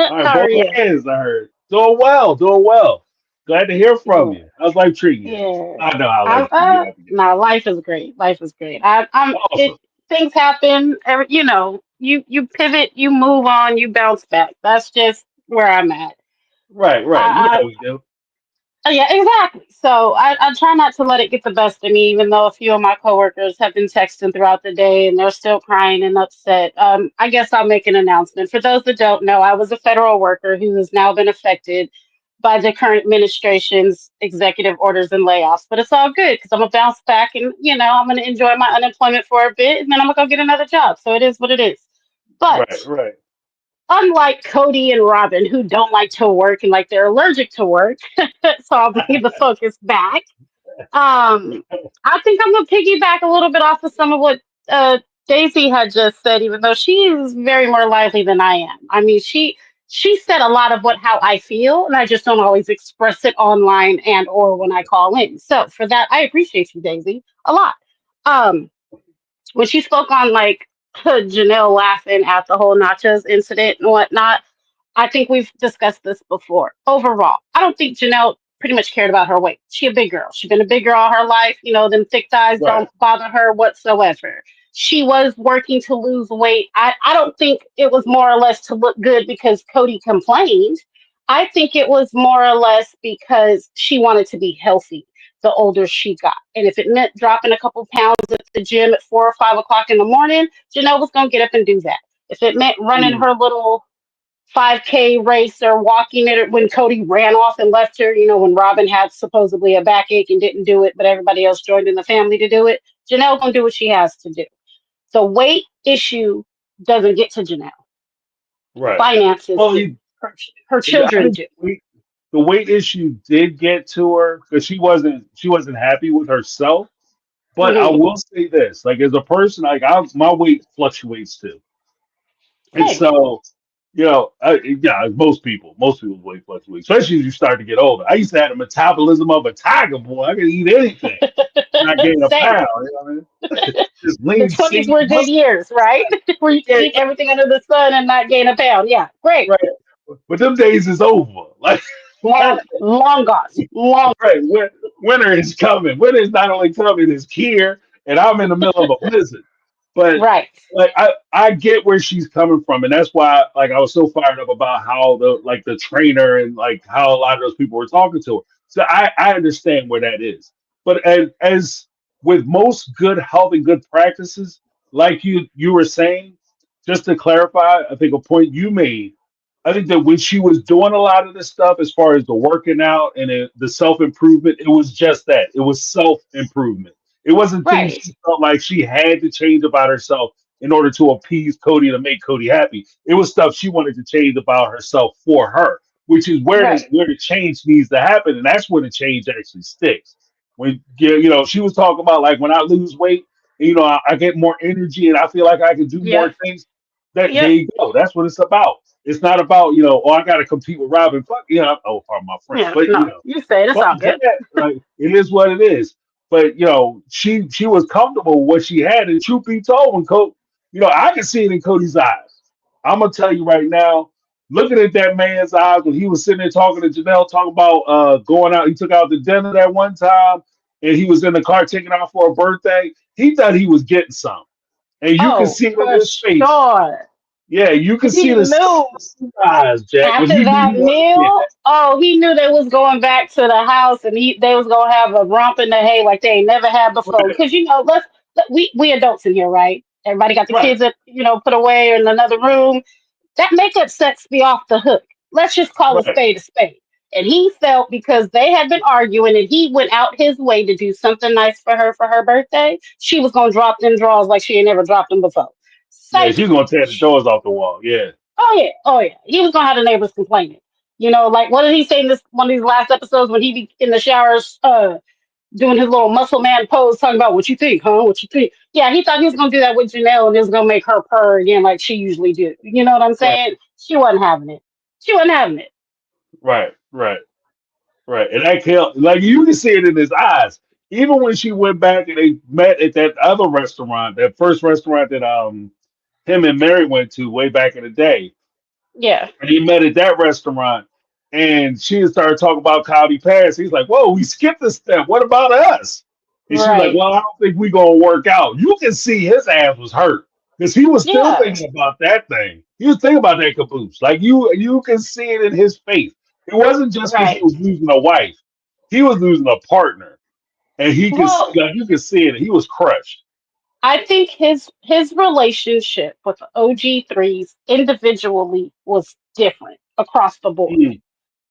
All right, How both are you? hands, I heard. Doing well, doing well. Glad to hear from Good. you. How's life treating you? Yeah. I know how I life treats you. You have to get no, life is great. Life is great. I'm it awesome. things happen, you pivot, you move on, you bounce back. That's just where I'm at. Right, right. You know I, how we do. Yeah, exactly. So I try not to let it get the best of me, even though a few of my coworkers have been texting throughout the day and they're still crying and upset. I guess I'll make an announcement. For those that don't know, I was a federal worker who has now been affected by the current administration's executive orders and layoffs. But it's all good because I'm gonna bounce back and I'm gonna enjoy my unemployment for a bit and then I'm gonna go get another job. So it is what it is. But Right, right. unlike Cody and Robin, who don't like to work and like they're allergic to work, so I'll bring the focus back. I think I'm gonna piggyback a little bit off of some of what Daisy had just said, even though she is very more lively than I am. I mean, she said a lot of what how I feel, and I just don't always express it online and or when I call in. So for that, I appreciate you, Daisy, a lot. Um, when she spoke on like Janelle laughing at the whole nachos incident and whatnot, I think we've discussed this before. Overall, I don't think Janelle pretty much cared about her weight. She a big girl. She's been a big girl all her life. Them thick thighs Right, don't bother her whatsoever. She was working to lose weight. I don't think it was more or less to look good because Cody complained. I think it was more or less because she wanted to be healthy the older she got. And if it meant dropping a couple pounds at the gym at 4 or 5 o'clock in the morning, Janelle was going to get up and do that. If it meant running Mm, her little 5K race or walking it when Cody ran off and left her, when Robin had supposedly a backache and didn't do it, but everybody else joined in the family to do it, Janelle going to do what she has to do. The weight issue doesn't get to Janelle. right. Finances Well, do. Her I children think do. the weight issue did get to her because she wasn't happy with herself. But I Hmm. will say this, like as a person, like my weight fluctuates too, and Same. so yeah, most people's weight fluctuates, especially as you start to get older. I used to have the metabolism of a tiger, boy. I could eat anything, not gain a Same. pound. You know what I mean? Just The lean, 20s skinny were good muscle. years, right? Where you could Yeah, eat everything under the sun and not gain a pound. Yeah, great. right. But them days is over. Like Long gone. Long. right, winter is coming. Winter is not only coming, it's here, and I'm in the middle of a blizzard. But Right. like I get where she's coming from, and that's why like I was so fired up about how the trainer and like how a lot of those people were talking to her. So I understand where that is. But as with most good health and good practices, like you were saying, just to clarify, I think a point you made. I think that when she was doing a lot of this stuff, as far as the working out and the self improvement, it was just that. It was self improvement. It wasn't things Right. she felt like she had to change about herself in order to appease Cody to make Cody happy. It was stuff she wanted to change about herself for her, which is Right. where the change needs to happen, and that's where the change actually sticks. When she was talking about like when I lose weight, I get more energy and I feel like I can do Yep. more things. That there Yep. you go. That's what it's about. It's not about oh I got to compete with Robin. Fuck oh pardon my French, Yeah. but No, you said it's fuck all good. that. Like it is what it is. But she was comfortable with what she had, and truth be told, when Cody, I can see it in Cody's eyes. I'm gonna tell you right now, looking at that man's eyes when he was sitting there talking to Janelle, talking about going out. He took out to dinner that one time, and he was in the car taking out for a birthday. He thought he was getting some, and you can Oh, see it in for his face. sure. Yeah, you can see He the knew eyes, Jack, when after he knew he that wasn't getting meal, oh, he knew they was going back to the house and they was gonna have a romp in the hay like they ain't never had that. before. Cause we adults in here, right? Everybody got the Right, kids put away in another room. That makeup sex be off the hook. Let's just call a right, spade a spade. And he felt because they had been arguing and he went out his way to do something nice for her birthday, she was gonna drop them drawers like she ain't never dropped them before. yeah, Psych. she's gonna tear the doors off the wall. Yeah, Oh yeah, oh yeah. He was gonna have the neighbors complaining. Like what did he say in this one of these last episodes when he be in the showers, doing his little muscle man pose, talking about what you think, huh? What you think? Yeah, he thought he was gonna do that with Janelle and it was gonna make her purr again like she usually do. You know what I'm right, saying? She wasn't having it. She wasn't having it. right, right, right. And that killed, like you can see it in his eyes. Even when she went back and they met at that other restaurant, that first restaurant that him and Mary went to way back in the day, Yeah, and he met at that restaurant, and she started talking about Cloudy Pass. He's like, "Whoa, we skipped a step. What about us?" And she's like, right. "Well, I don't think we gonna work out." You can see his ass was hurt because he was still Yeah, thinking about that thing. He was thinking about that caboose. Like you can see it in his face. It wasn't just because he right. was losing a wife; he was losing a partner, and he could Well, like you could see it. He was crushed. I think his relationship with the OG3s individually was different across the board. Mm,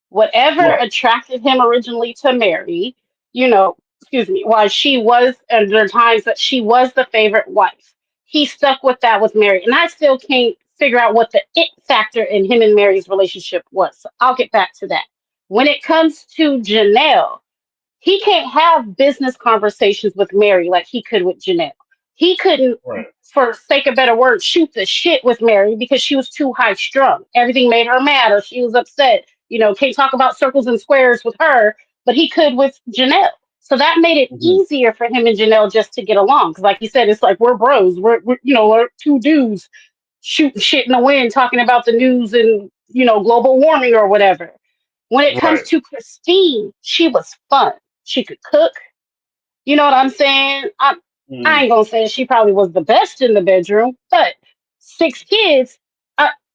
Whatever right, attracted him originally to Mary, you know, excuse me, while she was, and there are times that she was the favorite wife, he stuck with that with Mary. And I still can't figure out what the it factor in him and Mary's relationship was. So I'll get back to that. When it comes to Janelle, he can't have business conversations with Mary like he could with Janelle. He couldn't, right, for sake of better words, shoot the shit with Mary because she was too high strung. Everything made her mad or she was upset. Can't talk about circles and squares with her, but he could with Janelle. So that made it mhm, easier for him and Janelle just to get along. Because, like you said, it's like we're bros. We're two dudes shooting shit in the wind, talking about the news and global warming or whatever. When it comes right. to Christine, she was fun. She could cook. You know what I'm saying? I Mm, ain't gonna say she probably was the best in the bedroom, but 6 kids.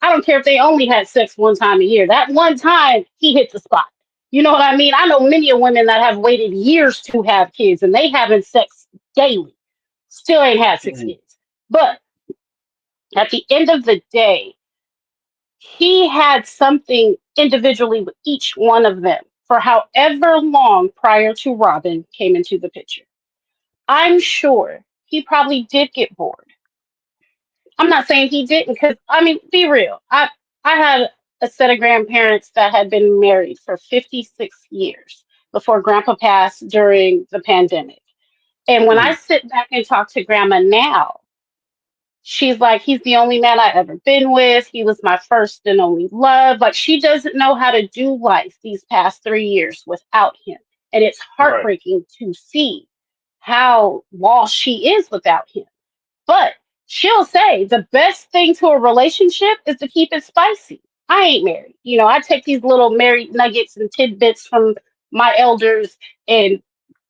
I don't care if they only had sex one time a year. That one time, he hit the spot. You know what I mean? I know many of women that have waited years to have kids and they having sex daily. Still ain't had six Mm. kids. But at the end of the day, he had something individually with each one of them for however long prior to Robin came into the picture. I'm sure he probably did get bored. I'm not saying he didn't, because I mean, be real. I had a set of grandparents that had been married for 56 years before Grandpa passed during the pandemic. And when I Mm. sit back and talk to Grandma now, she's like, he's the only man I ever been with. He was my first and only love. Like, she doesn't know how to do life these past 3 years without him. And it's Right. heartbreaking to see how lost she is without him. But she'll say the best thing to a relationship is to keep it spicy. I ain't married. You know, I take these little married nuggets and tidbits from my elders and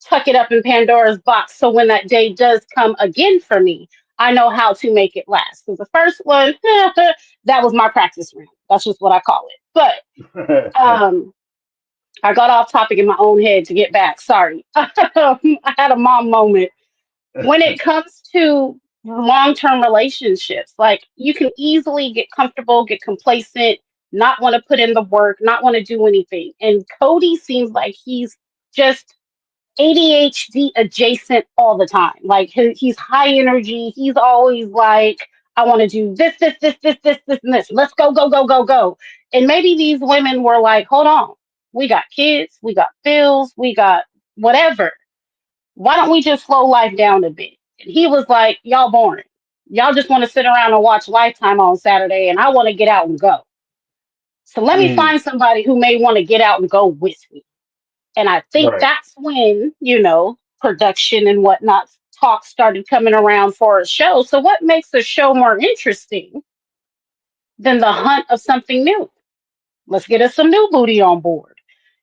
tuck it up in Pandora's box. So when that day does come again for me, I know how to make it last. Because the first one, that was my practice round. That's just what I call it. But um, I got off topic in my own head to get back. Sorry. I had a mom moment. When it comes to long-term relationships, like, you can easily get comfortable, get complacent, not want to put in the work, not want to do anything. And Cody seems like he's just ADHD adjacent all the time. Like, he's high energy. He's always like, I want to do this, and this. Let's go, go, go, go, go. And maybe these women were like, hold on. We got kids, we got bills, we got whatever. Why don't we just slow life down a bit? And he was like, y'all boring. Y'all just want to sit around and watch Lifetime on Saturday, and I want to get out and go. So let me Mm. find somebody who may want to get out and go with me. And I think Right. that's when, production and whatnot talk started coming around for a show. So what makes a show more interesting than the hunt of something new? Let's get us some new booty on board.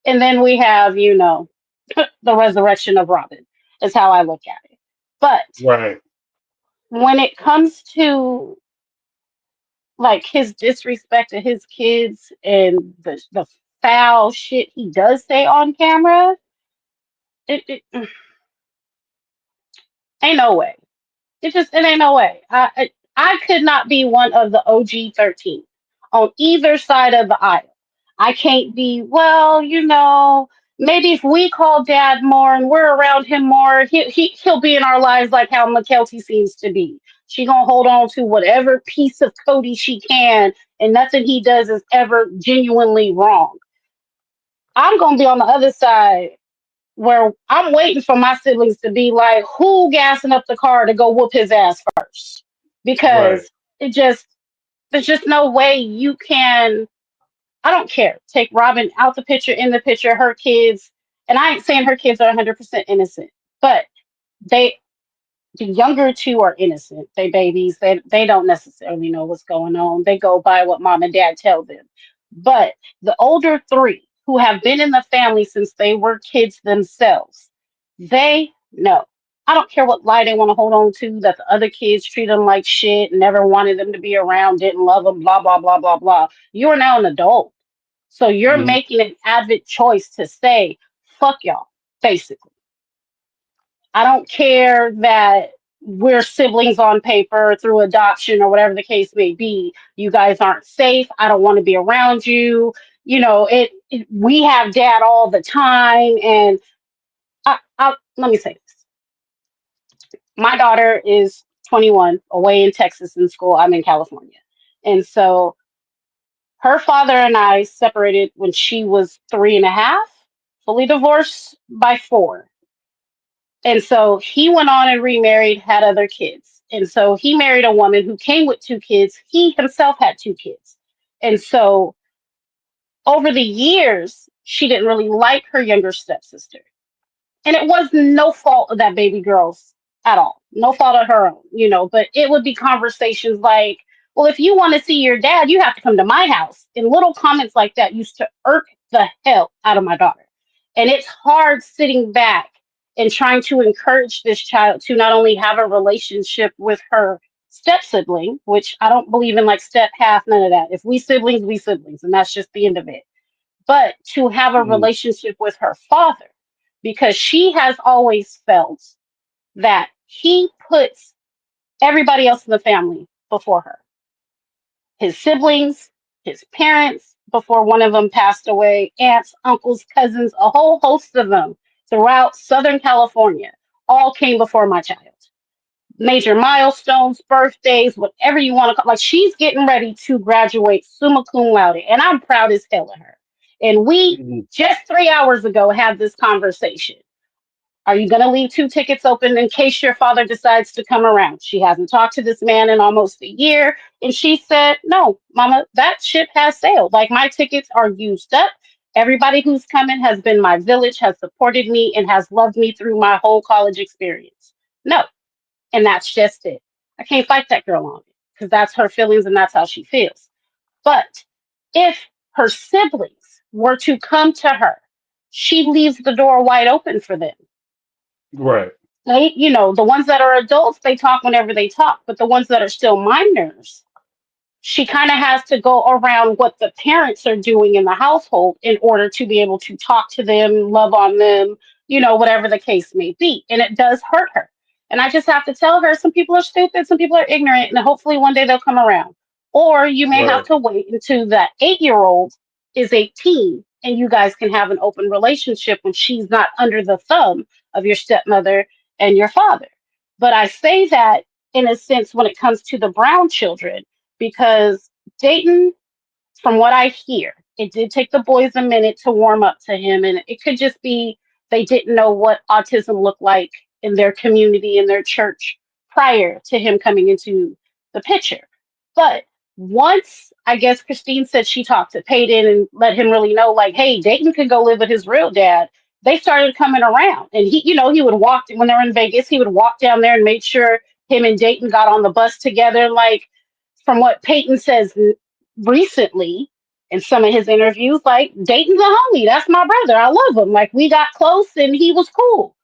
And then we have, the resurrection of Robin, is how I look at it. But Right. when it comes to like his disrespect to his kids and the foul shit he does say on camera, it ain't no way. It ain't no way. I could not be one of the OG 13 on either side of the aisle. I can't be, well, maybe if we call dad more and we're around him more, he'll be in our lives like how McKelty seems to be. She gonna hold on to whatever piece of Cody she can, and nothing he does is ever genuinely wrong. I'm gonna be on the other side where I'm waiting for my siblings to be like, who gassing up the car to go whoop his ass first? Right. Because it just, there's just no way you can. I don't care. Take Robin out the picture, in the picture, her kids, and I ain't saying her kids are 100% innocent, but they, the younger two are innocent. They babies. They don't necessarily know what's going on. They go by what mom and dad tell them. But the older three who have been in the family since they were kids themselves, they know. I don't care what lie they want to hold on to, that the other kids treat them like shit, never wanted them to be around, didn't love them, blah, blah, blah, blah, blah. You are now an adult. So you're Mm. making an avid choice to say, fuck y'all, basically. I don't care that we're siblings on paper through adoption or whatever the case may be. You guys aren't safe. I don't want to be around you. We have dad all the time. And let me say this. My daughter is 21, away in Texas in school. I'm in California. And so her father and I separated when she was 3.5, fully divorced by 4. And so he went on and remarried, had other kids. And so he married a woman who came with 2 kids. He himself had 2 kids. And so over the years, she didn't really like her younger stepsister. And it was no fault of that baby girl's at all. No fault of her own, but it would be conversations like, well, if you want to see your dad, you have to come to my house. And little comments like that used to irk the hell out of my daughter. And it's hard sitting back and trying to encourage this child to not only have a relationship with her step sibling, which I don't believe in like step half, none of that. If we siblings, we siblings, and that's just the end of it. But to have a Mhm. relationship with her father, because she has always felt that he puts everybody else in the family before her, his siblings, his parents, before one of them passed away, aunts, uncles, cousins, a whole host of them throughout Southern California, all came before my child. Major milestones, birthdays, whatever you want to call. Like she's getting ready to graduate summa cum laude, and I'm proud as hell of her. And we Mhm. just 3 hours ago had this conversation. Are you going to leave two tickets open in case your father decides to come around? She hasn't talked to this man in almost a year. And she said, no, mama, that ship has sailed. Like my tickets are used up. Everybody who's coming has been my village, has supported me, and has loved me through my whole college experience. No. And that's just it. I can't fight that girl on it because that's her feelings and that's how she feels. But if her siblings were to come to her, she leaves the door wide open for them. Right. They, the ones that are adults, they talk whenever they talk, but the ones that are still minors, she kind of has to go around what the parents are doing in the household in order to be able to talk to them, love on them, whatever the case may be. And it does hurt her. And I just have to tell her some people are stupid, some people are ignorant, and hopefully one day they'll come around. Or you may have Right. to wait until that 8-year-old is 18 and you guys can have an open relationship when she's not under the thumb of your stepmother and your father. But I say that in a sense when it comes to the Brown children because Dayton, from what I hear, it did take the boys a minute to warm up to him, and it could just be they didn't know what autism looked like in their community, in their church, prior to him coming into the picture. But once I guess Christine said she talked to Peyton and let him really know, like, hey, Dayton could go live with his real dad. They started coming around, and he would walk when they were in Vegas. He would walk down there and make sure him and Dayton got on the bus together. Like from what Peyton says recently in some of his interviews, like Dayton's a homie. That's my brother. I love him. Like we got close and he was cool.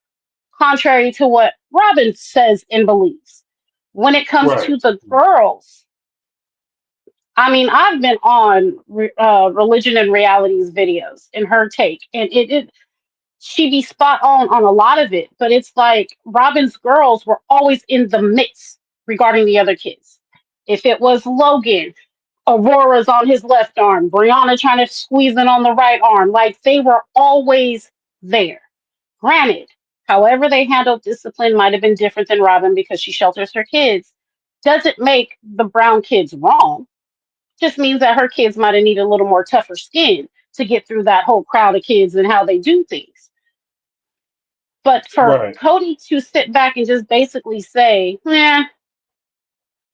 Contrary to what Robin says and believes. When it comes Right. to the girls, I mean, I've been on religion and realities videos in her take, and it she be spot on a lot of it. But it's like Robin's girls were always in the mix regarding the other kids. If it was Logan, Aurora's on his left arm, Brianna trying to squeeze in on the right arm. Like they were always there. Granted, however they handled discipline might have been different than Robin because she shelters her kids. Doesn't make the Brown kids wrong. Just means that her kids might have needed a little more tougher skin to get through that whole crowd of kids and how they do things. But for Right. Cody to sit back and just basically say,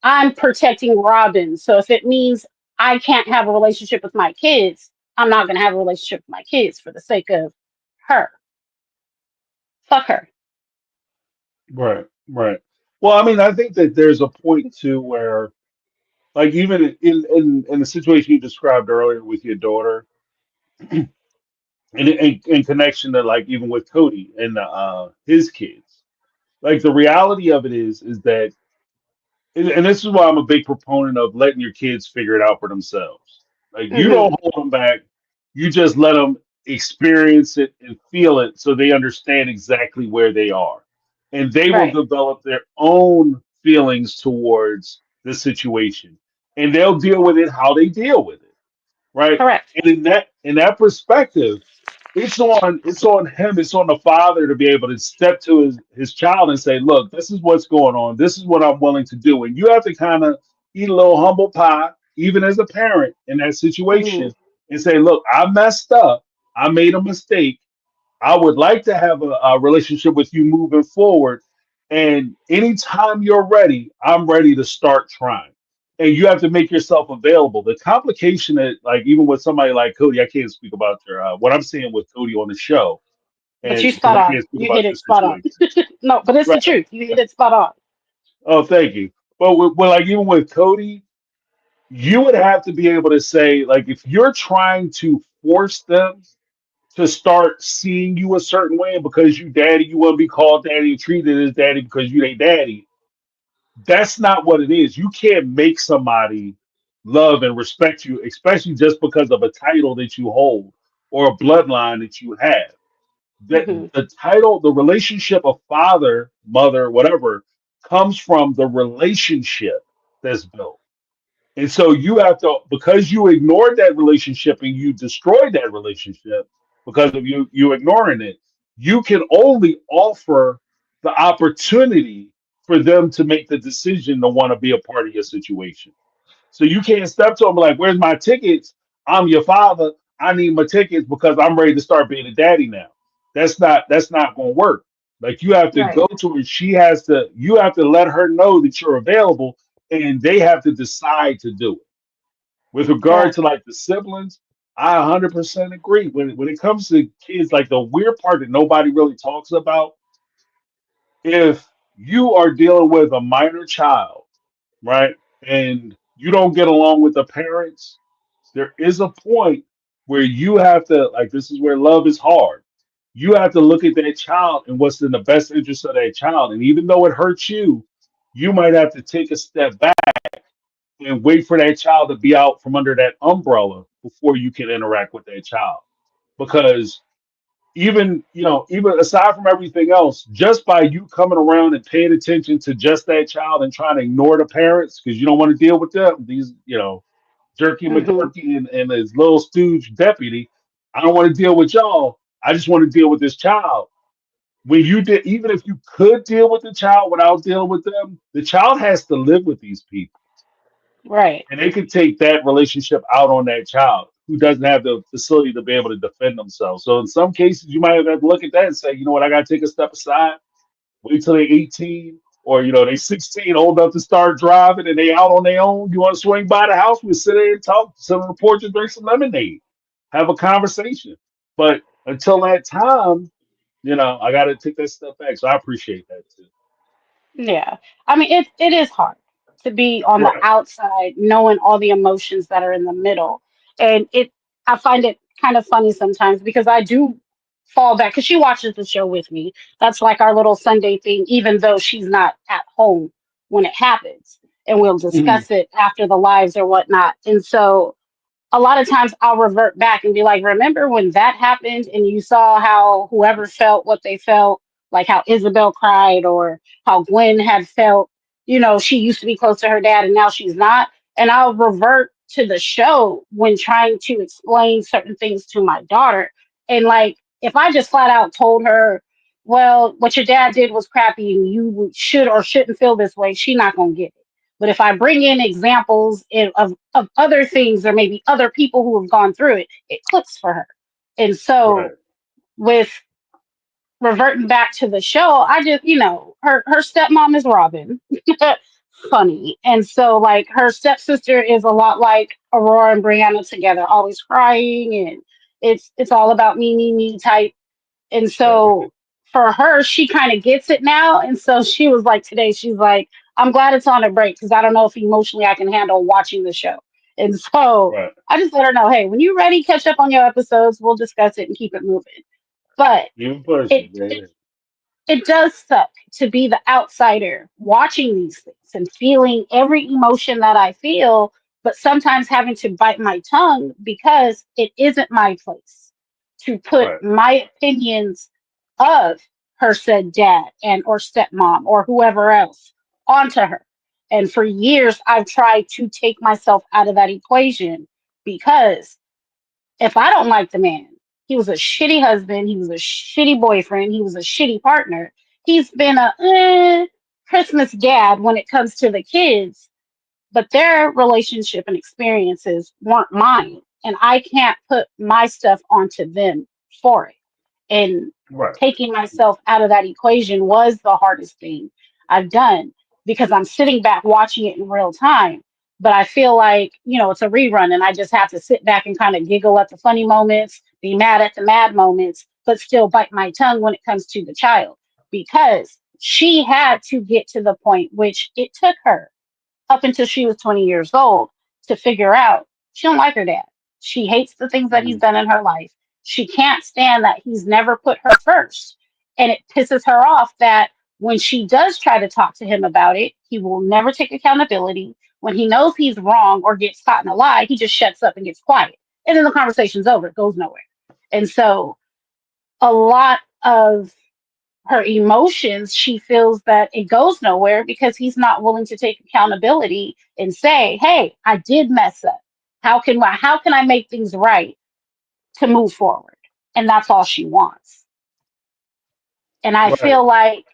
I'm protecting Robin. So if it means I can't have a relationship with my kids, I'm not going to have a relationship with my kids for the sake of her. Fuck her. Right. Right. Well, I mean, I think that there's a point too where, like, even in the situation you described earlier with your daughter, and in connection to like even with Cody and his kids, like the reality of it is that, and this is why I'm a big proponent of letting your kids figure it out for themselves. Like you Hmm. don't hold them back, you just let them experience it and feel it so they understand exactly where they are, and they will Right. develop their own feelings towards the situation, and they'll deal with it how they deal with it, right? Correct. And in that perspective, it's on him, it's on the father to be able to step to his child and say, look, this is what's going on, this is what I'm willing to do. And you have to kind of eat a little humble pie, even as a parent in that Hmm. situation, and say, look, I messed up, I made a mistake, I would like to have a relationship with you moving forward. And anytime you're ready, I'm ready to start trying. And you have to make yourself available. The complication that, like, even with somebody like Cody, I can't speak about what I'm seeing with Cody on the show, But you and because spot I on. can't speak You hit about it this spot on. situation. No, but it's the Right. truth. You hit it spot on. Oh, thank you. But like even with Cody, you would have to be able to say, like, if you're trying to force them to start seeing you a certain way, and because you daddy, you want to be called daddy and treated as daddy because you they daddy, That's not what it is. You can't make somebody love and respect you, especially just because of a title that you hold or a bloodline that you have. That Hmm. the title, the relationship of father, mother, whatever, comes from the relationship that's built. And so you have to, because you ignored that relationship and you destroyed that relationship because of you ignoring it, you can only offer the opportunity for them to make the decision to want to be a part of your situation. So you can't step to them like, "Where's my tickets? I'm your father. I need my tickets because I'm ready to start being a daddy now." That's not going to work. Like you have to Right. go to her. She has to. You have to let her know that you're available, and they have to decide to do it. With regard Right. to like the siblings, I 100% agree. When it comes to kids, like the weird part that nobody really talks about, if you are dealing with a minor child, right, and you don't get along with the parents, there is a point where you have to, like, this is where love is hard. You have to look at that child and what's in the best interest of that child. And even though it hurts you, you might have to take a step back and wait for that child to be out from under that umbrella before you can interact with that child. Because even aside from everything else, just by you coming around and paying attention to just that child and trying to ignore the parents because you don't want to deal with them, these, Jerky Hmm. McDurky and his little stooge deputy. I don't want to deal with y'all. I just want to deal with this child. When you did, even if you could deal with the child without dealing with them, the child has to live with these people. Right. And they could take that relationship out on that child who doesn't have the facility to be able to defend themselves. So in some cases, you might have to look at that and say, you know what, I got to take a step aside, wait till they're 18 or, they 16, old enough to start driving and they out on their own. You want to swing by the house? We sit there and talk, sit on the porch and drink some lemonade, have a conversation. But until that time, I got to take that step back. So I appreciate that too. Yeah. I mean, it is hard to be on the Right. outside, knowing all the emotions that are in the middle. And I find it kind of funny sometimes because I do fall back because she watches the show with me. That's like our little Sunday thing, even though she's not at home when it happens. And we'll Mhm. discuss it after the lives or whatnot. And so a lot of times I'll revert back and be like, remember when that happened and you saw how whoever felt what they felt, like how Isabel cried or how Gwen had felt, she used to be close to her dad and now she's not. And I'll revert to the show when trying to explain certain things to my daughter. And like, if I just flat out told her, well, what your dad did was crappy and you should or shouldn't feel this way, she's not going to get it. But if I bring in examples of other things or maybe other people who have gone through it, it clicks for her. And so Right. with reverting back to the show, I just, her stepmom is Robin. Funny. And so like her stepsister is a lot like Aurora and Brianna together, always crying and it's all about me type. And Right. so for her, she kind of gets it now. And so she was like today, she's like, I'm glad it's on a break because I don't know if emotionally I can handle watching the show. And so Right. I just let her know, hey, when you're ready, catch up on your episodes. We'll discuss it and keep it moving. But Even person. it Yeah. it it does suck to be the outsider watching these things and feeling every emotion that I feel, but sometimes having to bite my tongue because it isn't my place to put Right. my opinions of her said dad and or stepmom or whoever else onto her. And for years I've tried to take myself out of that equation because if I don't like the man, he was a shitty husband, he was a shitty boyfriend, he was a shitty partner. He's been a Christmas dad when it comes to the kids, but their relationship and experiences weren't mine. And I can't put my stuff onto them for it. And Right. taking myself out of that equation was the hardest thing I've done because I'm sitting back watching it in real time. But I feel like, it's a rerun and I just have to sit back and kind of giggle at the funny moments, be mad at the mad moments, but still bite my tongue when it comes to the child because she had to get to the point which it took her up until she was 20 years old to figure out she don't like her dad. She hates the things that he's Mhm. done in her life. She can't stand that he's never put her first. And it pisses her off that When she does try to talk to him about it, he will never take accountability. When he knows he's wrong or gets caught in a lie, he just shuts up and gets quiet. And then the conversation's over. It goes nowhere. And so a lot of her emotions, she feels that it goes nowhere because he's not willing to take accountability and say, "Hey, I did mess up. How can I make things right to move forward?" And that's all she wants. And I Right, feel like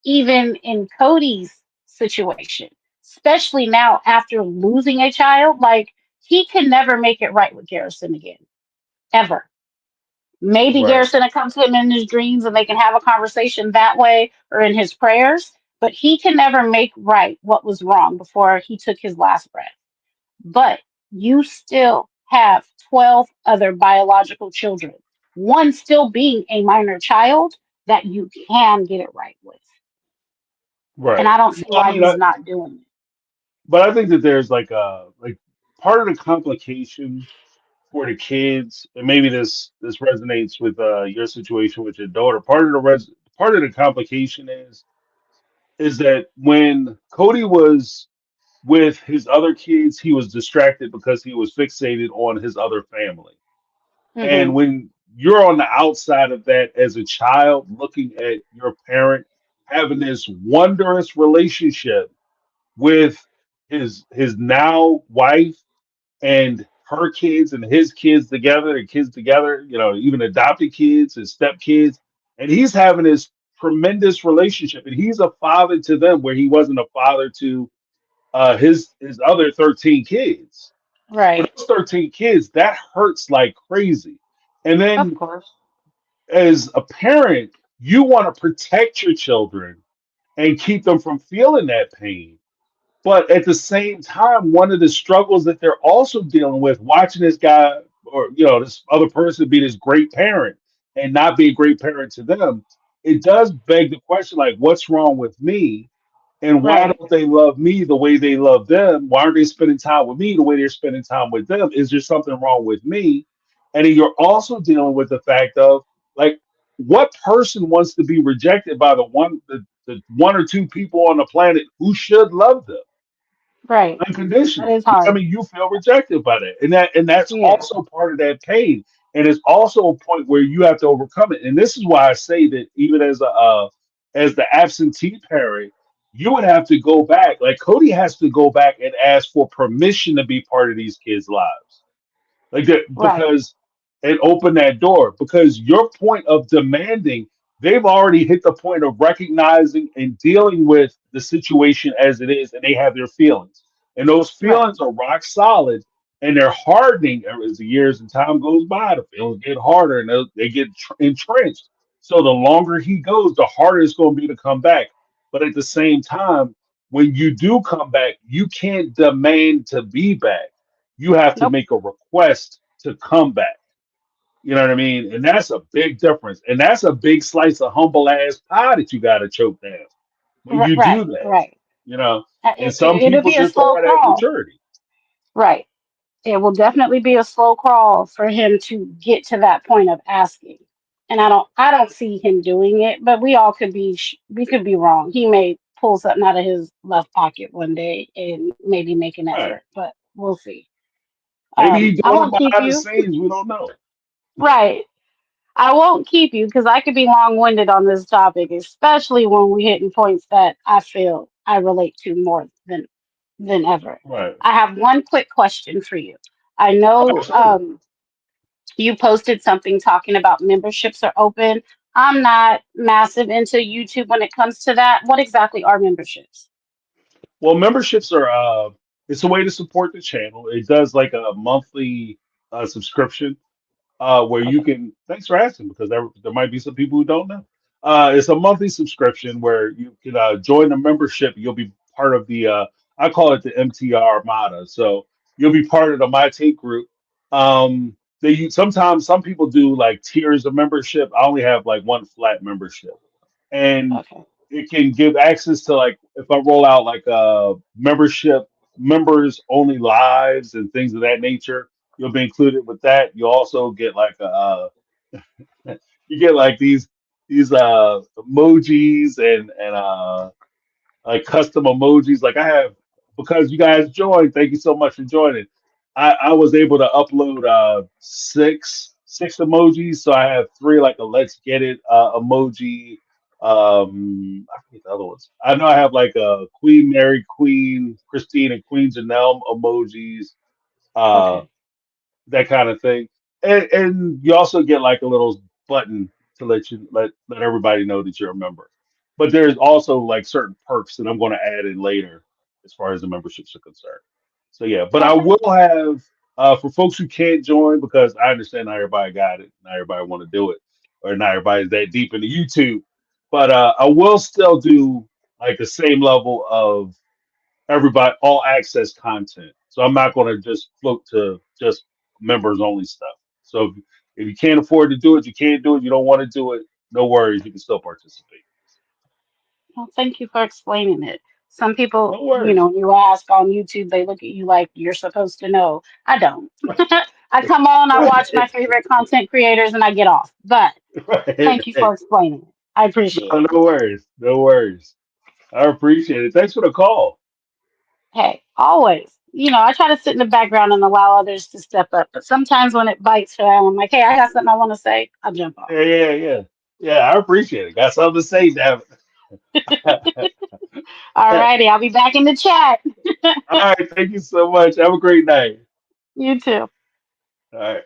even in Cody's situation, especially now after losing a child, like he can never make it right with Garrison again, ever. Maybe right, Garrison will come to him in his dreams and they can have a conversation that way or in his prayers, but he can never make right what was wrong before he took his last breath. But you still have 12 other biological children, one still being a minor child that you can get it right with. And right. I don't see Well, I why mean, he's not doing it. but I think that there's like part of the complication for the kids, and maybe this resonates with your situation with your daughter. Part of the complication is that when Cody was with his other kids, he was distracted because he was fixated on his other family. Hmm. And when you're on the outside of that as a child, looking at your parent having this wondrous relationship with his now wife and her kids and his kids together, their kids together, even adopted kids, his step kids, and he's having this tremendous relationship, and he's a father to them where he wasn't a father to his other 13 kids. For Right. those 13 kids, that hurts like crazy. And Of then course. as a parent, you want to protect your children and keep them from feeling that pain. But at the same time, one of the struggles that they're also dealing with, watching this guy or this other person be this great parent and not be a great parent to them, it does beg the question, like, what's wrong with me? And why Right. don't they love me the way they love them? Why aren't they spending time with me the way they're spending time with them? Is there something wrong with me? And then you're also dealing with the fact of, like, what person wants to be rejected by the one or two people on the planet who should love them Right. That unconditionally? is hard. You feel rejected by that, and that's Yeah. also part of that pain, and it's also a point where you have to overcome it. And this is why I say that even as the absentee parent, you would have to go back. Like Cody has to go back and ask for permission to be part of these kids' lives, like that, Right. because and open that door, because your point of demanding, they've already hit the point of recognizing and dealing with the situation as it is, and they have their feelings, and those Right. feelings are rock solid, and they're hardening as the years and time goes by. The feelings get harder, and they get entrenched. So the longer he goes, the harder it's going to be to come back. But at the same time, when you do come back, you can't demand to be back. You have to Nope. make a request to come back. You know what I mean? And that's a big difference. And that's a big slice of humble ass pie that you got to choke down when you do Right. that, Right. you know? And It, some it'll people be a just don't slow have that crawl. maturity. Right. It will definitely be a slow crawl for him to get to that point of asking. And I don't see him doing it, but we could be wrong. He may pull something out of his left pocket one day and maybe make an Right. effort, but we'll see. Maybe he's I doing it won't keep behind the you. scenes. We don't know. Right. I won't keep you because I could be long-winded on this topic, especially when we hitting points that I feel I relate to more than ever. Right. I have one quick question for you. I know Absolutely. you posted something talking about memberships are open. I'm not massive into YouTube when it comes to that. What exactly are memberships? Well, memberships are it's a way to support the channel. It does like a monthly subscription where you Okay. can. Thanks for asking, because there might be some people who don't know. It's a monthly subscription where you can join the membership. You'll be part of the I call it the MTR Armada. So you'll be part of the My Take group. Sometimes some people do like tiers of membership. I only have like one flat membership, and Okay. it can give access to, like, if I roll out like membership, members only lives and things of that nature, you'll be included with that. You also get like you get like these these emojis and like custom emojis. Like I have, because you guys joined. Thank you so much for joining. I was able to upload six emojis. So I have three like a let's get it emoji. I forget the other ones. I know I have like a Queen Mary, Queen Christine, and Queen Janelle emojis. Uh, Okay. that kind of thing. And you also get like a little button to let everybody know that you're a member. But there's also like certain perks that I'm going to add in later as far as the memberships are concerned. So yeah, but I Okay. will have for folks who can't join because I understand not everybody got it, not everybody want to do it, or not everybody's that deep into YouTube. But I will still do like the same level of everybody all access content. So I'm not going to just float to just members only stuff. So if you can't afford to do it, you can't do it. You don't want to do it. No worries, you can still participate. Well, thank you for explaining it. Some people, No worries. you ask on YouTube, they look at you like you're supposed to know. I don't. I come on, I watch my Right, favorite content creators, and I get off. But thank you right. for explaining it. I appreciate No, it. no worries. No worries. I appreciate it. Thanks for the call. Hey, always. I try to sit in the background and allow others to step up. But sometimes when it bites, I'm like, hey, I got something I want to say. I'll jump off. Yeah, yeah, yeah. Yeah, I appreciate it. Got something to say, damn it. All righty, I'll be back in the chat. All right, thank you so much. Have a great night. You too. All right.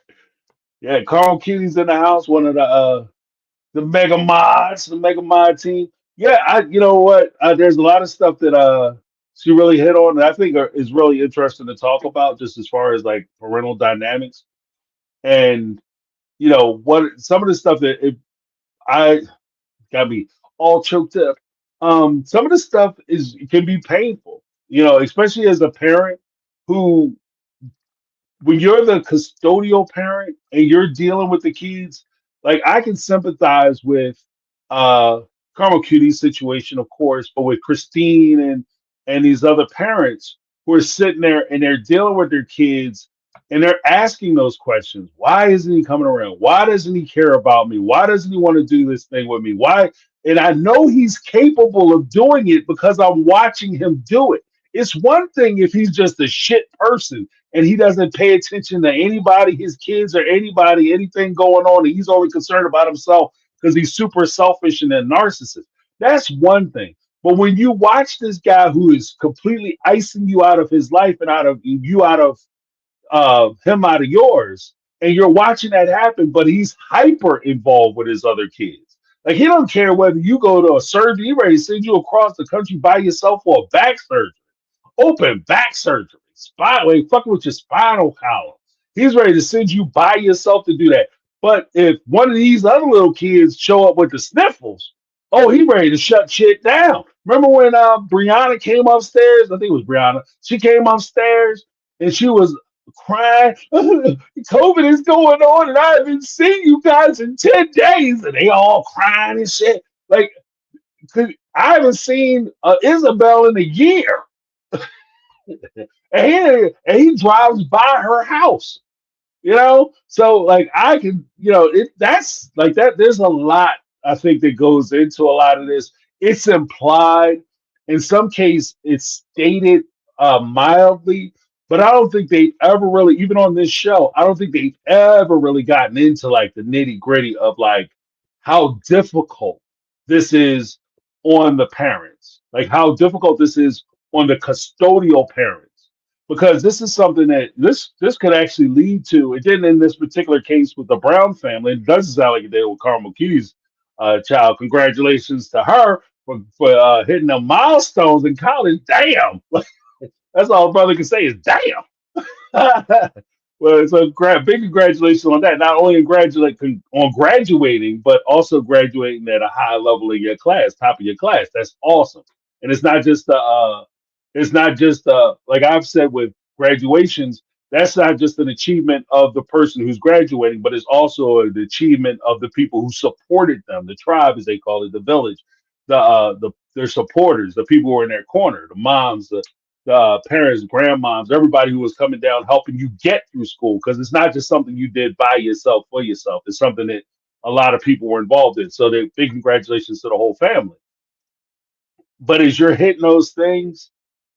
Yeah, Carl Cuny's in the house, one of the mega mod team. Yeah, you know what? There's a lot of stuff that she really hit on that I think is really interesting to talk about, just as far as like parental dynamics and what some of the stuff that I got me all choked up. Some of the stuff is can be painful, especially as a parent who when you're the custodial parent and you're dealing with the kids, like I can sympathize with uh Carmel Cutie's situation, of course, but with Christine and these other parents who are sitting there and they're dealing with their kids and they're asking those questions. Why isn't he coming around? Why doesn't he care about me? Why doesn't he want to do this thing with me? Why? And I know he's capable of doing it because I'm watching him do it. It's one thing if he's just a shit person and he doesn't pay attention to anybody, his kids or anybody, anything going on, and he's only concerned about himself because he's super selfish and a narcissist. That's one thing. But when you watch this guy who is completely icing you out of his life and out of him out of yours, and you're watching that happen, but he's hyper involved with his other kids. Like he don't care whether you go to a surgery, he ready to send you across the country by yourself for a back surgery, open back surgery, like fucking with your spinal column. He's ready to send you by yourself to do that. But if one of these other little kids show up with the sniffles, oh, he ready to shut shit down. Remember when Brianna came upstairs? I think it was Brianna. She came upstairs and she was crying. COVID is going on, and I haven't seen you guys in 10 days. And they all crying and shit. Like, I haven't seen Isabel in a year. And he drives by her house, so like I can, that's like that. There's a lot I think that goes into a lot of this. It's implied in some case, it's stated mildly, but I don't think they ever really, even on this show, I don't think they've ever really gotten into like the nitty gritty of like how difficult this is on the parents, like how difficult this is on the custodial parents, because this is something that this could actually lead to. It didn't in this particular case with the Brown family. It doesn't sound like it did with Carmel Key's child. Congratulations to her for hitting the milestones in college. Damn, that's all a brother can say is damn. Well, so big congratulations on that. Not only on graduating, but also graduating at a high level in your class, top of your class. That's awesome. And it's not just like I've said with graduations. That's not just an achievement of the person who's graduating, but it's also an achievement of the people who supported them, the tribe, as they call it, the village, their supporters, the people who are in their corner, the moms, the parents, grandmoms, everybody who was coming down helping you get through school, because it's not just something you did by yourself for yourself. It's something that a lot of people were involved in. So they big congratulations to the whole family. But as you're hitting those things,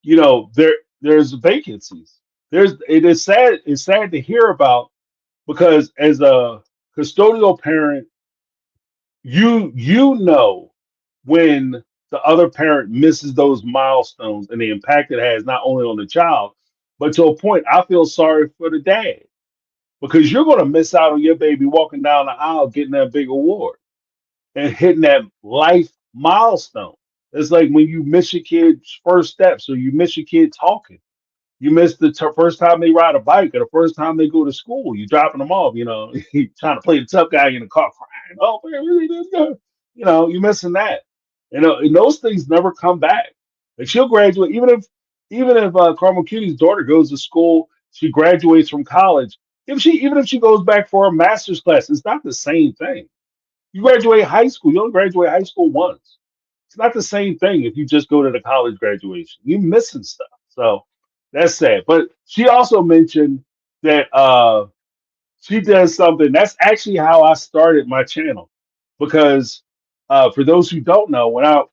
there's vacancies. It is sad. It's sad to hear about because as a custodial parent, you know when the other parent misses those milestones and the impact it has not only on the child, but to a point, I feel sorry for the dad because you're going to miss out on your baby walking down the aisle getting that big award and hitting that life milestone. It's like when you miss your kid's first steps or you miss your kid talking. You miss the first time they ride a bike or the first time they go to school. You dropping them off, you trying to play the tough guy in the car crying. Oh, man, really? This guy? You're missing that. And those things never come back. Like she'll graduate, even if Carmel Cutie's daughter goes to school, she graduates from college. Even if she goes back for a master's class, it's not the same thing. You graduate high school, you only graduate high school once. It's not the same thing if you just go to the college graduation. You're missing stuff. So that's sad. But she also mentioned that she does something. That's actually how I started my channel. Because for those who don't know, when I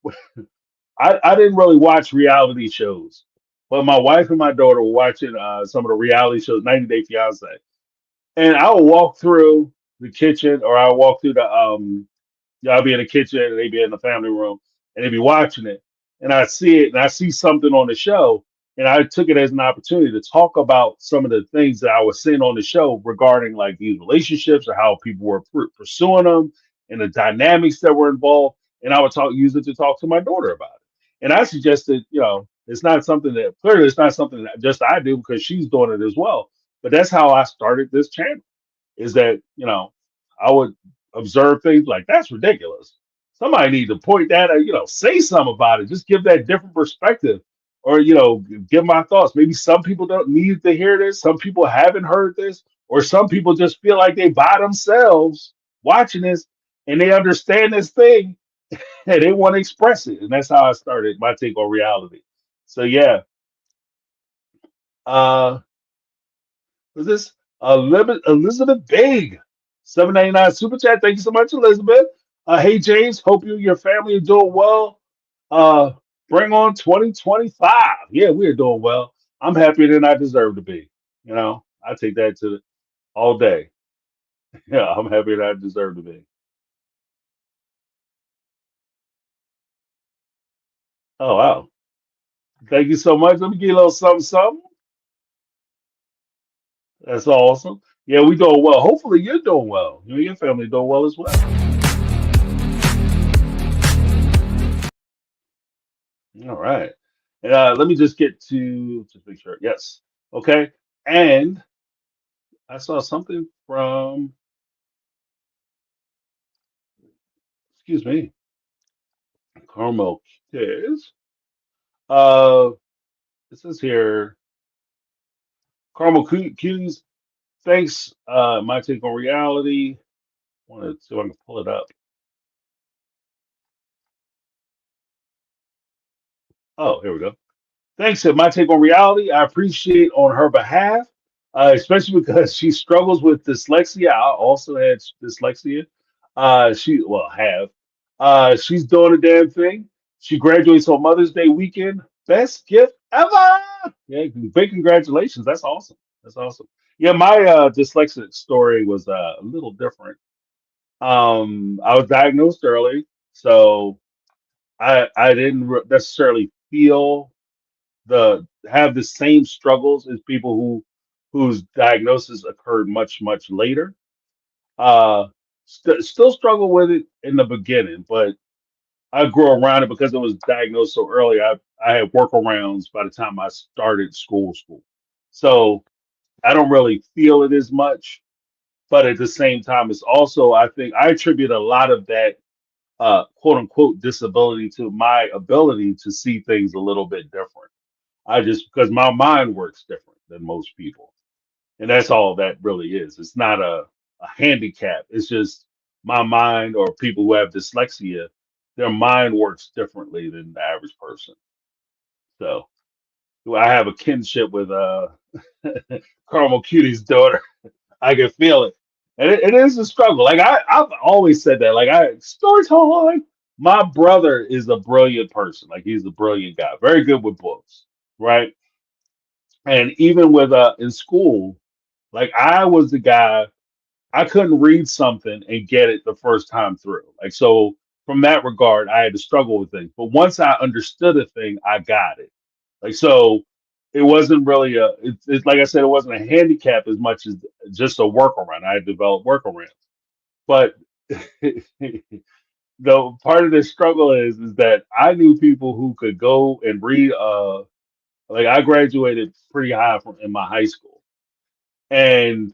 didn't really watch reality shows, but my wife and my daughter were watching some of the reality shows, 90 Day Fiance. And I would walk through the kitchen or I would walk through I'll be in the kitchen and they be in the family room and they be watching it. And I see it and I see something on the show. And I took it as an opportunity to talk about some of the things that I was seeing on the show regarding like these relationships or how people were pursuing them and the dynamics that were involved. And I would use it to talk to my daughter about it. And I suggested, it's not something that clearly it's not something that just I do because she's doing it as well. But that's how I started this channel is that, I would observe things like that's ridiculous. Somebody need to point that out, say something about it. Just give that different perspective or, give my thoughts. Maybe some people don't need to hear this. Some people haven't heard this, or some people just feel like they by themselves watching this and they understand this thing and they want to express it. And that's how I started my take on reality. So yeah, uh, was this Elizabeth Big, 799 super chat. Thank you so much, Elizabeth. Hey James, hope you and your family are doing well. Uh, bring on 2025. Yeah, we are doing well. I'm happier than I deserve to be. I take that to all day. Yeah, I'm happier than I deserve to be. Oh wow. Thank you so much. Let me give you a little something, something. That's awesome. Yeah, we doing well. Hopefully you're doing well. You and your family doing well as well. All right. And let me just get to make sure. Yes. Okay. And I saw something from, excuse me, Carmel Kids. Uh, it says here, Carmel Cuties, thanks. My take on reality. Want to see if I can pull it up. Oh, here we go. Thanks to my take on reality. I appreciate on her behalf, especially because she struggles with dyslexia. I also had dyslexia. Have. She's doing a damn thing. She graduates on Mother's Day weekend. Best gift ever. Yeah, big congratulations. That's awesome. That's awesome. Yeah, my dyslexic story was a little different. I was diagnosed early, so I didn't necessarily feel have the same struggles as people whose diagnosis occurred much later. Still struggle with it in the beginning, but I grew around it because it was diagnosed so early. I had workarounds by the time I started school. So I don't really feel it as much, but at the same time, it's also I think I attribute a lot of that quote unquote disability to my ability to see things a little bit different. I just because my mind works different than most people. And that's all that really is. It's not a handicap. It's just my mind or people who have dyslexia, their mind works differently than the average person. So I have a kinship with Carmel Cutie's daughter. I can feel it. And it is a struggle. Like I've always said that. Like story time. My brother is a brilliant person. Like he's a brilliant guy, very good with books, right? And even with in school, like I was the guy I couldn't read something and get it the first time through. Like so, from that regard, I had to struggle with things. But once I understood a thing, I got it. Like so, it wasn't really it's like I said, it wasn't a handicap as much as just a workaround. I had developed workarounds. But the part of the struggle is that I knew people who could go and read. Like I graduated pretty high in my high school, and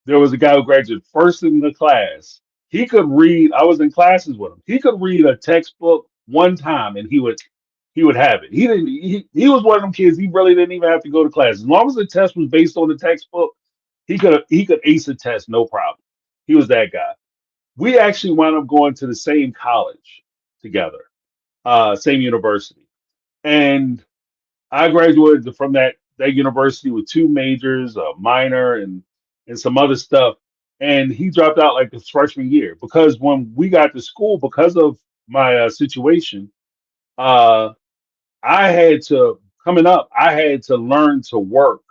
there was a guy who graduated first in the class. He could read. I was in classes with him. He could read a textbook one time, and he would have it. He didn't. He was one of them kids. He really didn't even have to go to class. As long as the test was based on the textbook, he could ace a test, no problem. He was that guy. We actually wound up going to the same college together, same university, and I graduated from that university with two majors, a minor, and some other stuff. And he dropped out like his freshman year because when we got to school, because of my situation, uh, I had to coming up. I had to learn to work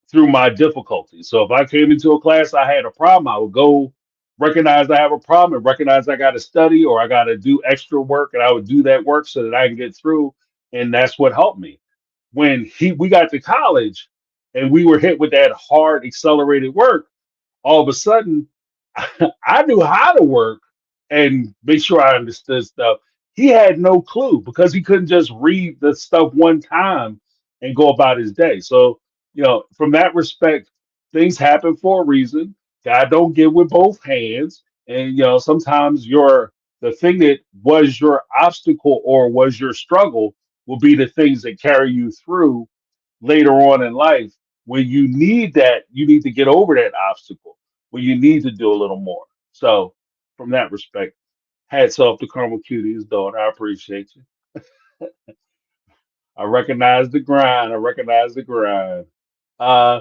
through my difficulties. So if I came into a class, I had a problem, I would go recognize I have a problem and recognize I got to study or I got to do extra work, and I would do that work so that I can get through. And that's what helped me when we got to college and we were hit with that hard accelerated work. All of a sudden I knew how to work and make sure I understood stuff. He had no clue because he couldn't just read the stuff one time and go about his day. So, from that respect, things happen for a reason. God don't give with both hands. And sometimes the thing that was your obstacle or was your struggle will be the things that carry you through later on in life when you need that, you need to get over that obstacle, when you need to do a little more. So, from that respect, hats off to Carmel Cutie's daughter. I appreciate you. I recognize the grind. I recognize the grind. Uh,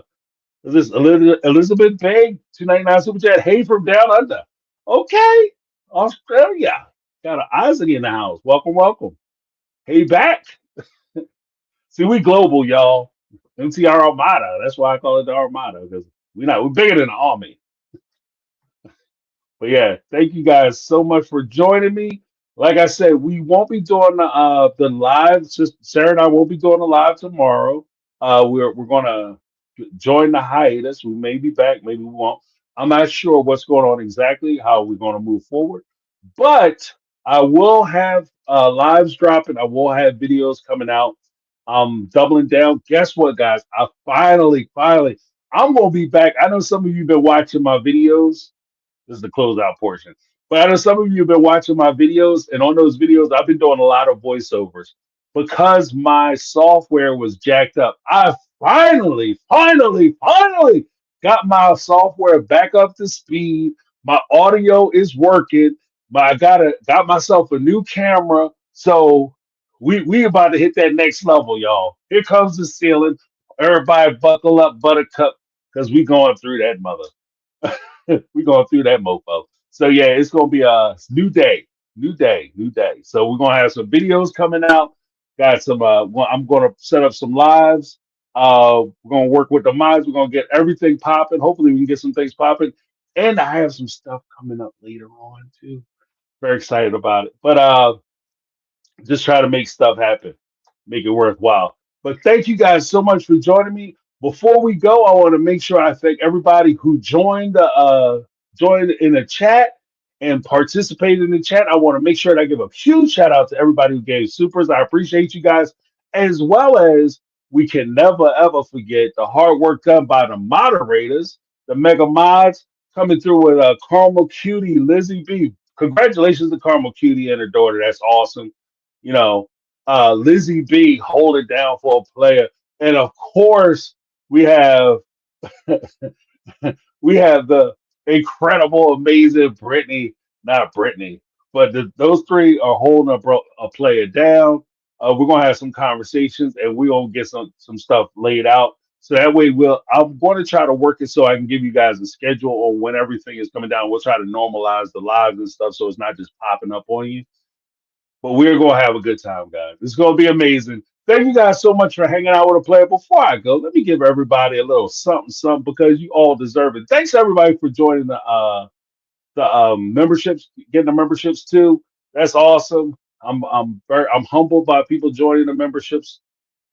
is this Elizabeth Peg, 299 Super Chat? Hey from down under. Okay. Australia. Got an Isaac in the house. Welcome, welcome. Hey back. See, we global, y'all. MTR Armada. That's why I call it the Armada, because we're bigger than the army. But yeah, thank you guys so much for joining me. Like I said, we won't be doing the live. Just Sarah and I won't be doing the live tomorrow. We're gonna join the hiatus. We may be back, maybe we won't. I'm not sure what's going on exactly, how we're gonna move forward. But I will have lives dropping. I will have videos coming out. I'm doubling down. Guess what, guys? I finally, I'm gonna be back. I know some of you have been watching my videos. This is the closeout portion. But I know some of you have been watching my videos, and on those videos, I've been doing a lot of voiceovers because my software was jacked up. I finally got my software back up to speed. My audio is working. I got myself a new camera. So we about to hit that next level, y'all. Here comes the ceiling. Everybody buckle up, buttercup, because we going through that mother. We're going through that mofo. So yeah, it's gonna be a new day, new day, new day. So we're gonna have some videos coming out. Got some. I'm gonna set up some lives. We're gonna work with the mods. We're gonna get everything popping. Hopefully, we can get some things popping. And I have some stuff coming up later on too. Very excited about it. But just try to make stuff happen, make it worthwhile. But thank you guys so much for joining me. Before we go, I want to make sure I thank everybody who joined in the chat and participated in the chat. I want to make sure that I give a huge shout out to everybody who gave supers. I appreciate you guys, as well as we can never ever forget the hard work done by the moderators, the mega mods coming through with a Carmel Cutie, Lizzie B. Congratulations to Carmel Cutie and her daughter. That's awesome. You know, Lizzie B hold it down for a player. And of course, we have we have the incredible, amazing Brittany, not Brittany, but those three are holding a player down. We're gonna have some conversations and we're gonna get some stuff laid out. So that way I'm going to try to work it so I can give you guys a schedule on when everything is coming down. We'll try to normalize the lives and stuff so it's not just popping up on you. But we're going to have a good time, guys. It's going to be amazing. Thank you guys so much for hanging out with a player. Before I go, let me give everybody a little something, something, because you all deserve it. Thanks everybody for joining the memberships, getting the memberships too. That's awesome. I'm humbled by people joining the memberships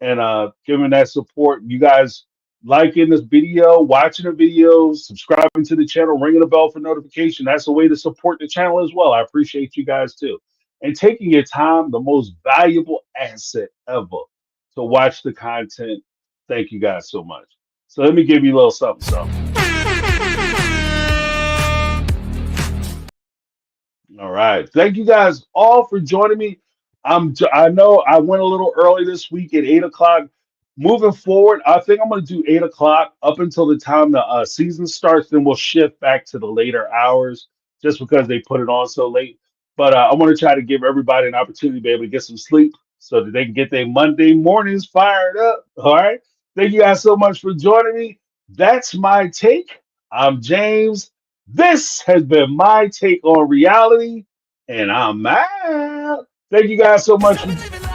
and giving that support. You guys liking this video, watching the videos, subscribing to the channel, ringing the bell for notification. That's a way to support the channel as well. I appreciate you guys too. And taking your time, the most valuable asset ever, to watch the content. Thank you guys so much. So let me give you a little something, something. All right. Thank you guys all for joining me. I know I went a little early this week at 8 o'clock. Moving forward, I think I'm going to do 8 o'clock up until the time the season starts. Then we'll shift back to the later hours just because they put it on so late. But I want to try to give everybody an opportunity to be able to get some sleep so that they can get their Monday mornings fired up. All right. Thank you guys so much for joining me. That's my take. I'm James. This has been my take on reality, and I'm out. Thank you guys so much for